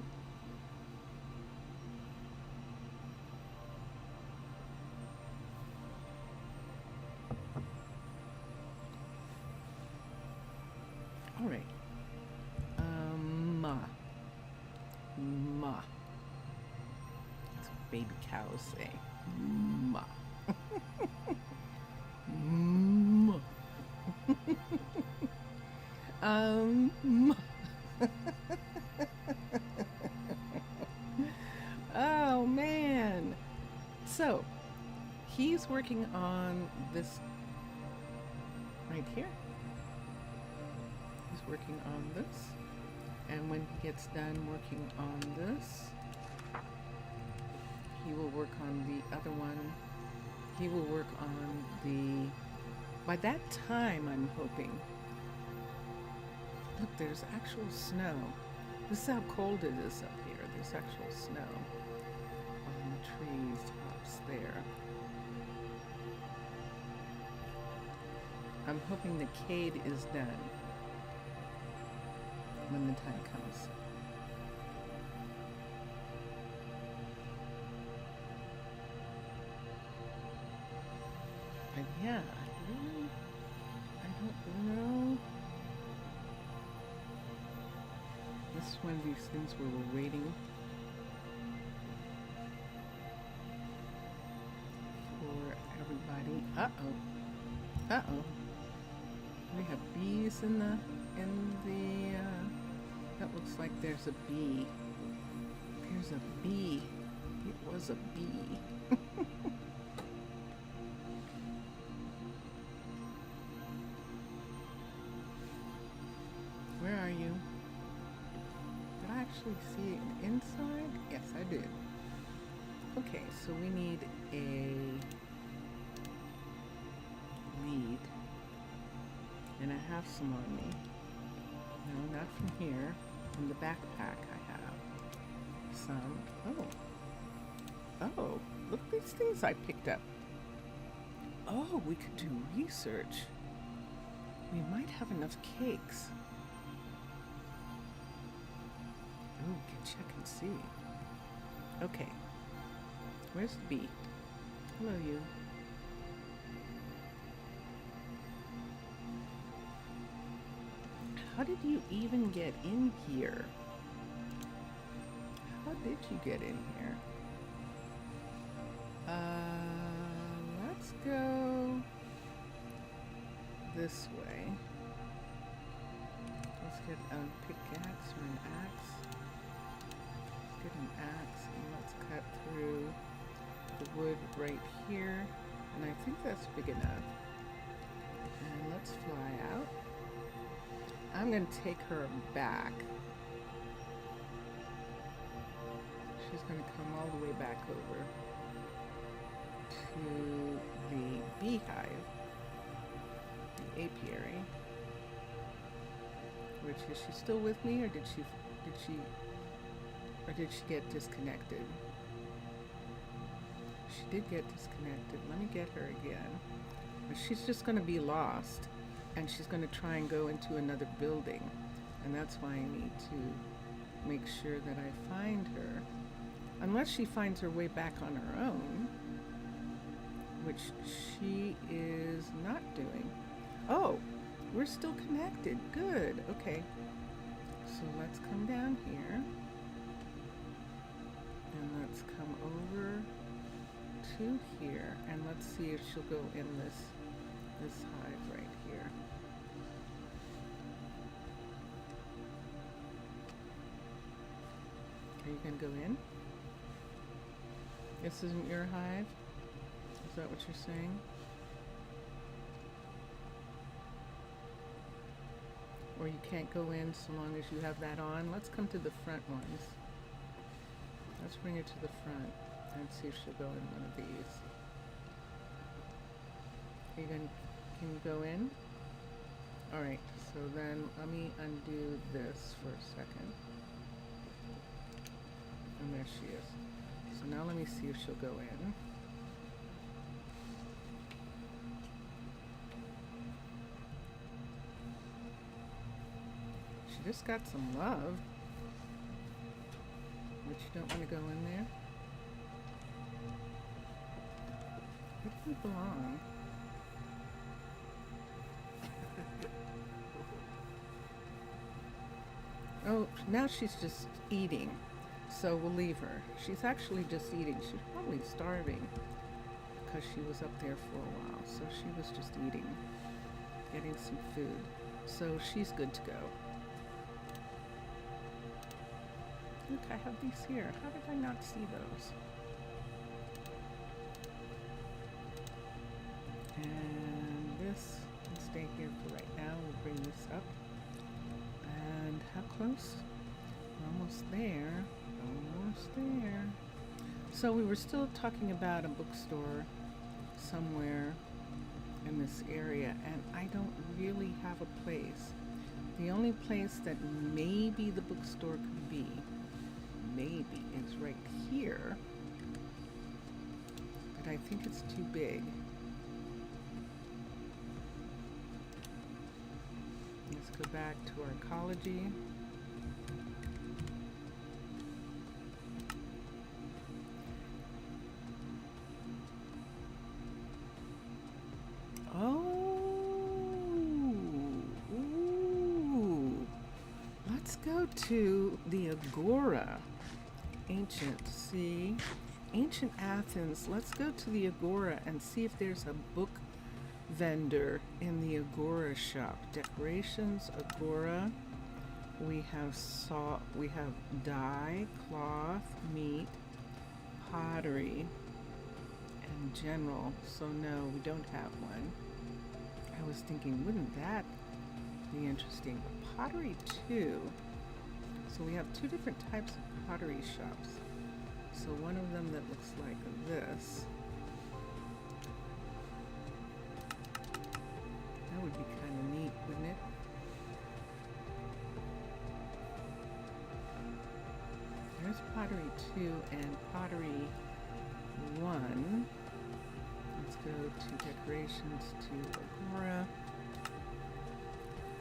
All right. Ma. That's what baby cows say. Ma. Ma. Ma. Oh, man. So, he's working on this right here. He's working on this. And when he gets done working on this, he will work on the other one. He will work on the... By that time, I'm hoping... Look, there's actual snow. This is how cold it is up here. There's actual snow on the tree tops there. I'm hoping the cave is done. when the time comes. But yeah, really, I don't know. This is one of these things where we're waiting for everybody. Uh-oh. We have bees in the, that looks like there's a bee. There's a bee. It was a bee. Where are you? Did I actually see it inside? Yes, I did. Okay, so we need a lead. And I have some on me. No, not from here. From the backpack I have some. Oh, look at these things I picked up. Oh, we could do research. We might have enough cakes. Oh, we can check and see. Okay. Where's the bee? Hello, you. How did you even get in here? How did you get in here? Let's go this way. Let's get a pickaxe or an axe. Let's get an axe and let's cut through the wood right here. And I think that's big enough. And let's fly out. I'm going to take her back. She's going to come all the way back over to the beehive, the apiary. Which is she still with me, or did she get disconnected? She did get disconnected. Let me get her again. She's just going to be lost. And she's going to try and go into another building. And that's why I need to make sure that I find her. Unless she finds her way back on her own, which she is not doing. Oh, we're still connected. Good. Okay. So let's come down here. And let's come over to here. And let's see if she'll go in this hive right here. Are you going to go in? This isn't your hive? Is that what you're saying? Or you can't go in so long as you have that on? Let's come to the front ones. Let's bring her to the front and see if she'll go in one of these. Can you go in? Alright, so then let me undo this for a second. And there she is. So now let me see if she'll go in. She just got some love. But you don't want to go in there? Where do you belong? Oh, now she's just eating. So we'll leave her. She's actually just eating. She's probably starving because she was up there for a while. So she was just eating, getting some food. So she's good to go. Look, I have these here. How did I not see those? And this will stay here for right now. We'll bring this up. And how close? We're almost there. Almost there. So we were still talking about a bookstore somewhere in this area, and I don't really have a place. The only place that maybe the bookstore could be, maybe, is right here. But I think it's too big. Let's go back to Arcology. go to the Agora. Ancient Athens. Let's go to the Agora and see if there's a book vendor in the Agora shop. Decorations, Agora. We have dye, cloth, meat, pottery, and general. So no, we don't have one. I was thinking, wouldn't that be interesting? Pottery too. So we have two different types of pottery shops. So one of them that looks like this. That would be kind of neat, wouldn't it? There's pottery 2 and pottery 1. Let's go to decorations to Agora.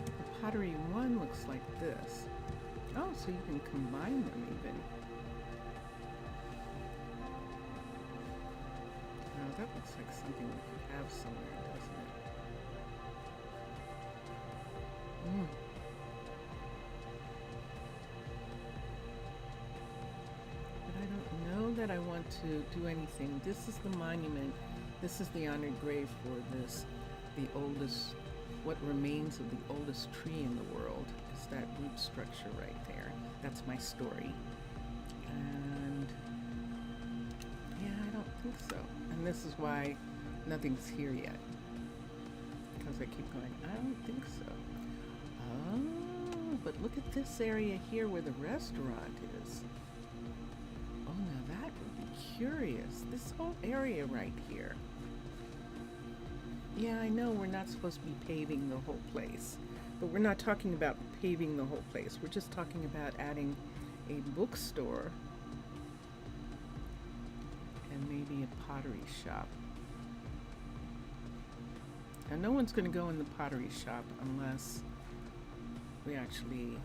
The pottery 1 looks like this. Oh, so you can combine them even. Now that looks like something we could have somewhere, doesn't it? But I don't know that I want to do anything. This is the monument. This is the honored grave for this, the oldest, what remains of the oldest tree in the world is that root structure right there. That's my story. And yeah, I don't think so. And this is why nothing's here yet. Because I keep going, I don't think so. Oh, but look at this area here where the restaurant is. Oh, now that would be curious. This whole area right here. Yeah, I know we're not supposed to be paving the whole place, but we're not talking about paving the whole place. We're just talking about adding a bookstore and maybe a pottery shop. Now, no one's going to go in the pottery shop unless we actually...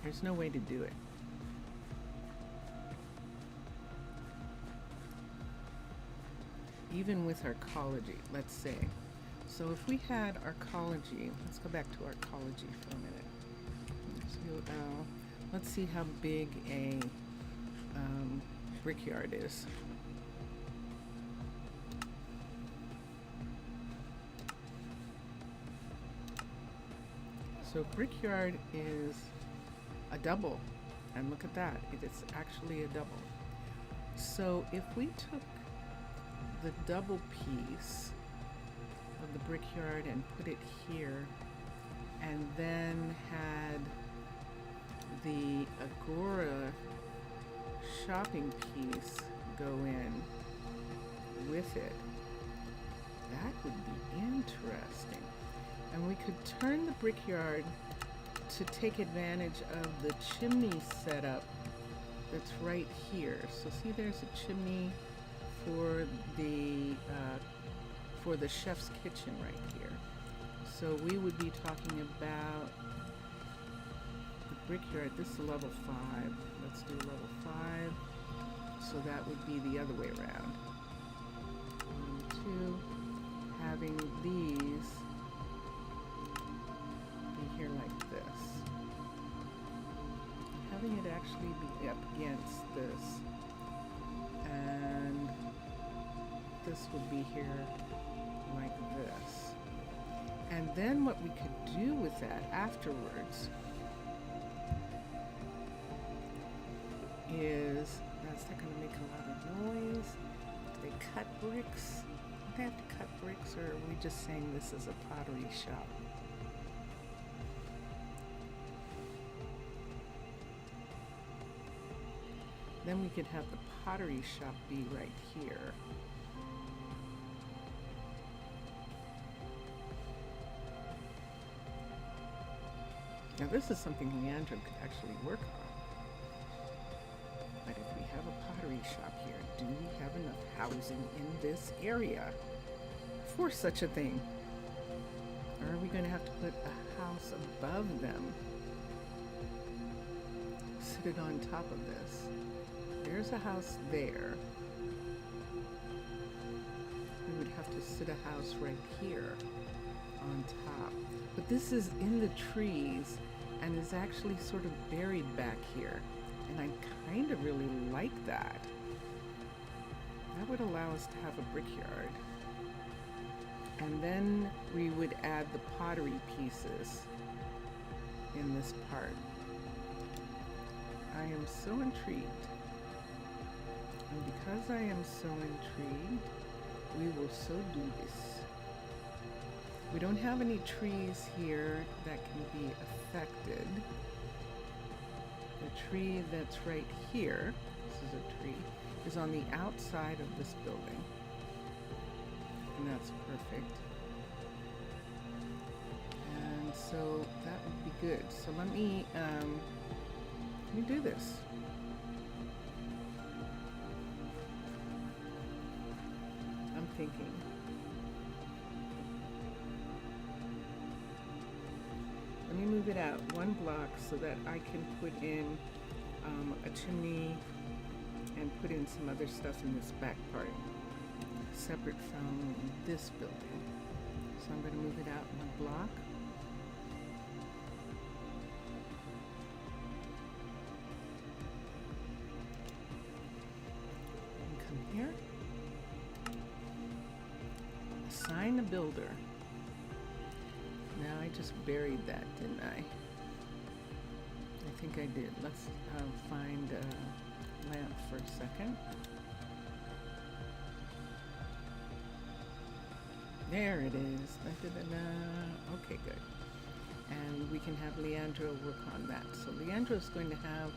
There's no way to do it. Even with Arcology, let's say. So if we had Arcology, let's go back to Arcology for a minute. So, let's see how big a brickyard is. So brickyard is a double, and look at that, it is actually a double. So if we took the double piece of the brickyard and put it here, and then had the Agora shopping piece go in with it, that would be interesting. And we could turn the brickyard to take advantage of the chimney setup that's right here. So see, there's a chimney for the chef's kitchen right here. So we would be talking about the brickyard. This is level 5. Let's do level 5. So that would be the other way around. 1, 2, having these be here like this. Having it actually be up against this. And this would be here like this. And then what we could do with that afterwards is, that's not going to make a lot of noise. Do they cut bricks? Do they have to cut bricks, or are we just saying this is a pottery shop? Then we could have the pottery shop be right here. Now this is something Leandro could actually work on. But if we have a pottery shop here, do we have enough housing in this area for such a thing? Or are we going to have to put a house above them? Sit it on top of this. There's a house there. We would have to sit a house right here on top. But this is in the trees and is actually sort of buried back here. And I kind of really like that. That would allow us to have a brickyard. And then we would add the pottery pieces in this part. I am so intrigued. And because I am so intrigued, we will so do this. We don't have any trees here that can be affected. The tree that's right here, this is a tree, is on the outside of this building. And that's perfect. And so that would be good. So let me do this. I'm thinking. Let me move it out one block so that I can put in a chimney and put in some other stuff in this back part, separate from this building. So I'm going to move it out one block. And come here. Assign a builder. Now I just buried that, didn't I? I think I did. Let's find a lamp for a second. There it is. Da-da-da-da. Okay, good. And we can have Leandro work on that. So Leandro's going to have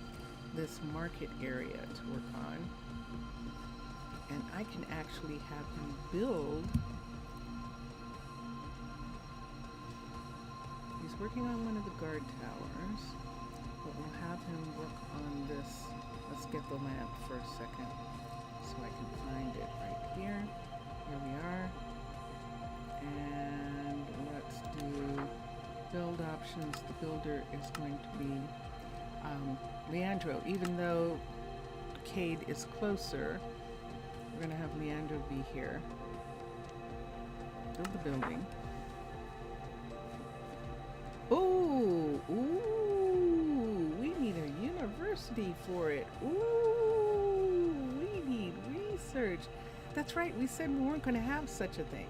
this market area to work on. And I can actually have him build. He's working on one of the guard towers, but we'll have him work on this. Let's get the lamp for a second so I can find it right here. Here we are. And let's do build options. The builder is going to be Leandro. Even though Cade is closer, we're going to have Leandro be here. Build the building. Oh, ooh, we need a university for it. Ooh, we need research. That's right, we said we weren't going to have such a thing.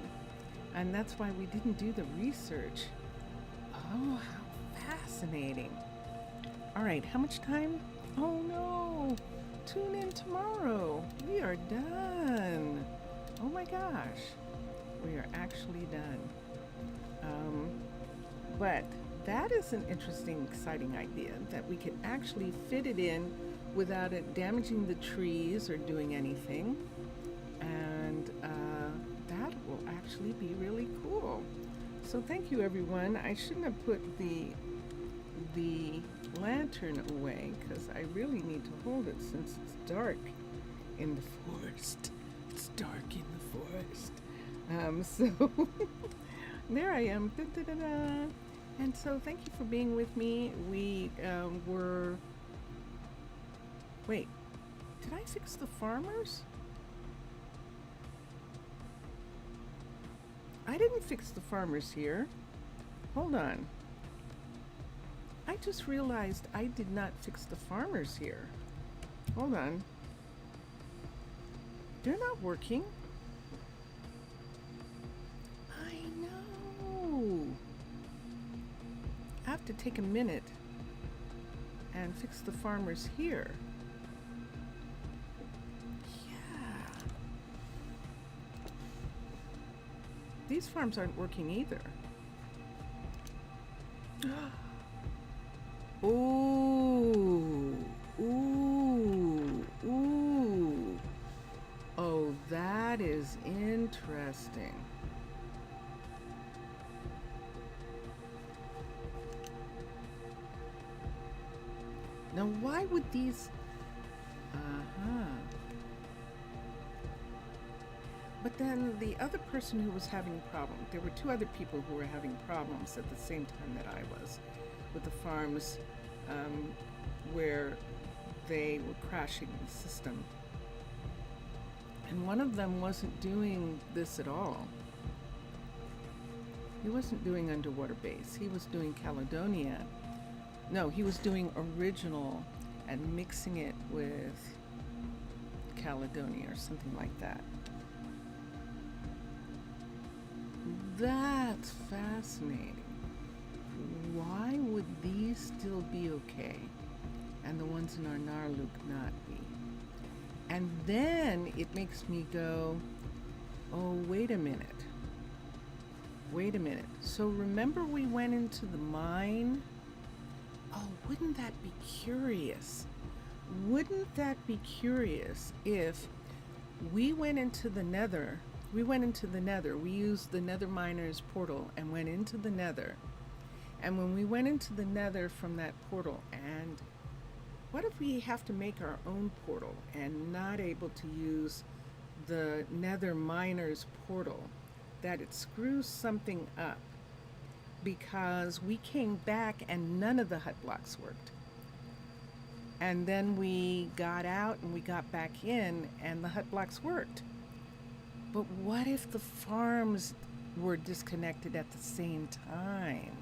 And that's why we didn't do the research. Oh, how fascinating. All right, how much time? Oh no, tune in tomorrow. We are done. Oh my gosh, we are actually done. But that is an interesting, exciting idea that we can actually fit it in without it damaging the trees or doing anything. And that will actually be really cool. So thank you, everyone. I shouldn't have put the lantern away because I really need to hold it since it's dark in the forest. It's dark in the forest. So there I am. Da-da-da-da. And so thank you for being with me. We were... Wait, did I fix the farmers? I didn't fix the farmers here. Hold on. I just realized I did not fix the farmers here. Hold on. They're not working. I know. I have to take a minute and fix the farmers here. Yeah. These farms aren't working either. Ooh, ooh, ooh. Oh, that is interesting. Now, why would these... But then the other person who was having a problem, there were two other people who were having problems at the same time that I was with the farms where they were crashing the system. And one of them wasn't doing this at all. He wasn't doing underwater bass. He was doing Caledonia. No, he was doing original and mixing it with Caledonia or something like that. That's fascinating. Why would these still be okay and the ones in Arnaaluk not be? And then it makes me go, oh, wait a minute. Wait a minute. So remember we went into the mine? Oh, wouldn't that be curious? Wouldn't that be curious if we went into the nether? We went into the nether. We used the nether miner's portal and went into the nether. And when we went into the nether from that portal, and what if we have to make our own portal and not able to use the nether miner's portal? That it screws something up because we came back and none of the hut blocks worked. And then we got out and we got back in and the hut blocks worked. But what if the farms were disconnected at the same time?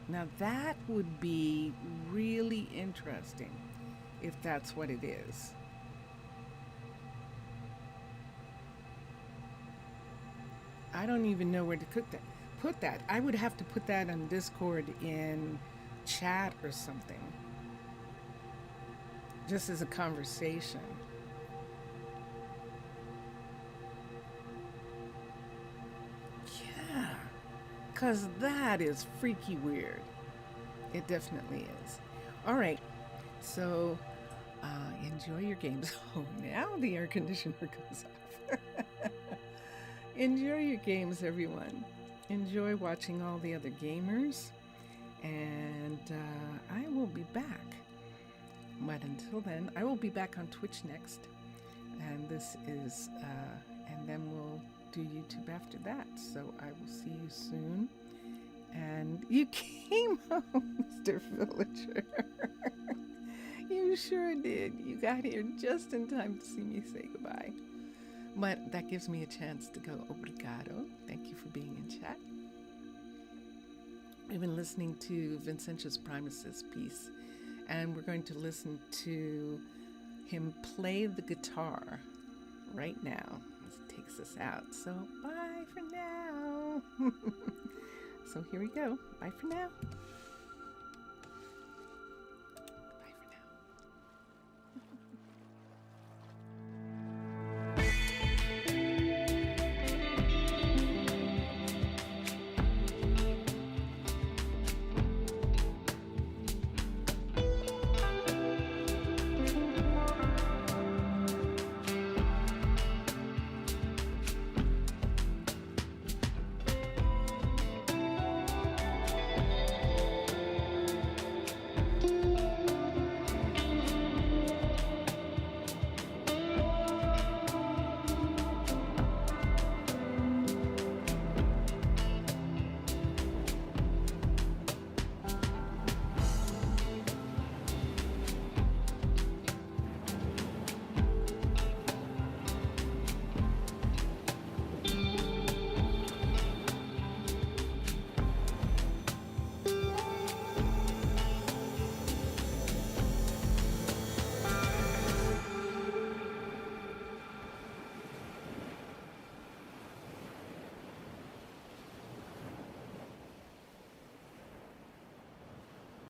Now that would be really interesting if that's what it is. I don't even know where to put that. I would have to put that on Discord in chat or something. Just as a conversation. Yeah. 'Cause that is freaky weird. It definitely is. All right. So enjoy your games. Oh, now the air conditioner goes off. Enjoy your games, everyone. Enjoy watching all the other gamers. And I will be back. But until then, I will be back on Twitch next. And this is, and then we'll do YouTube after that. So I will see you soon. And you came home, Mr. Villager. You sure did. You got here just in time to see me say goodbye. But that gives me a chance to go obrigado. Thank you for being in chat. We've been listening to Vincentius Primus's piece, and we're going to listen to him play the guitar right now as it takes us out. So bye for now. So here we go. Bye for now.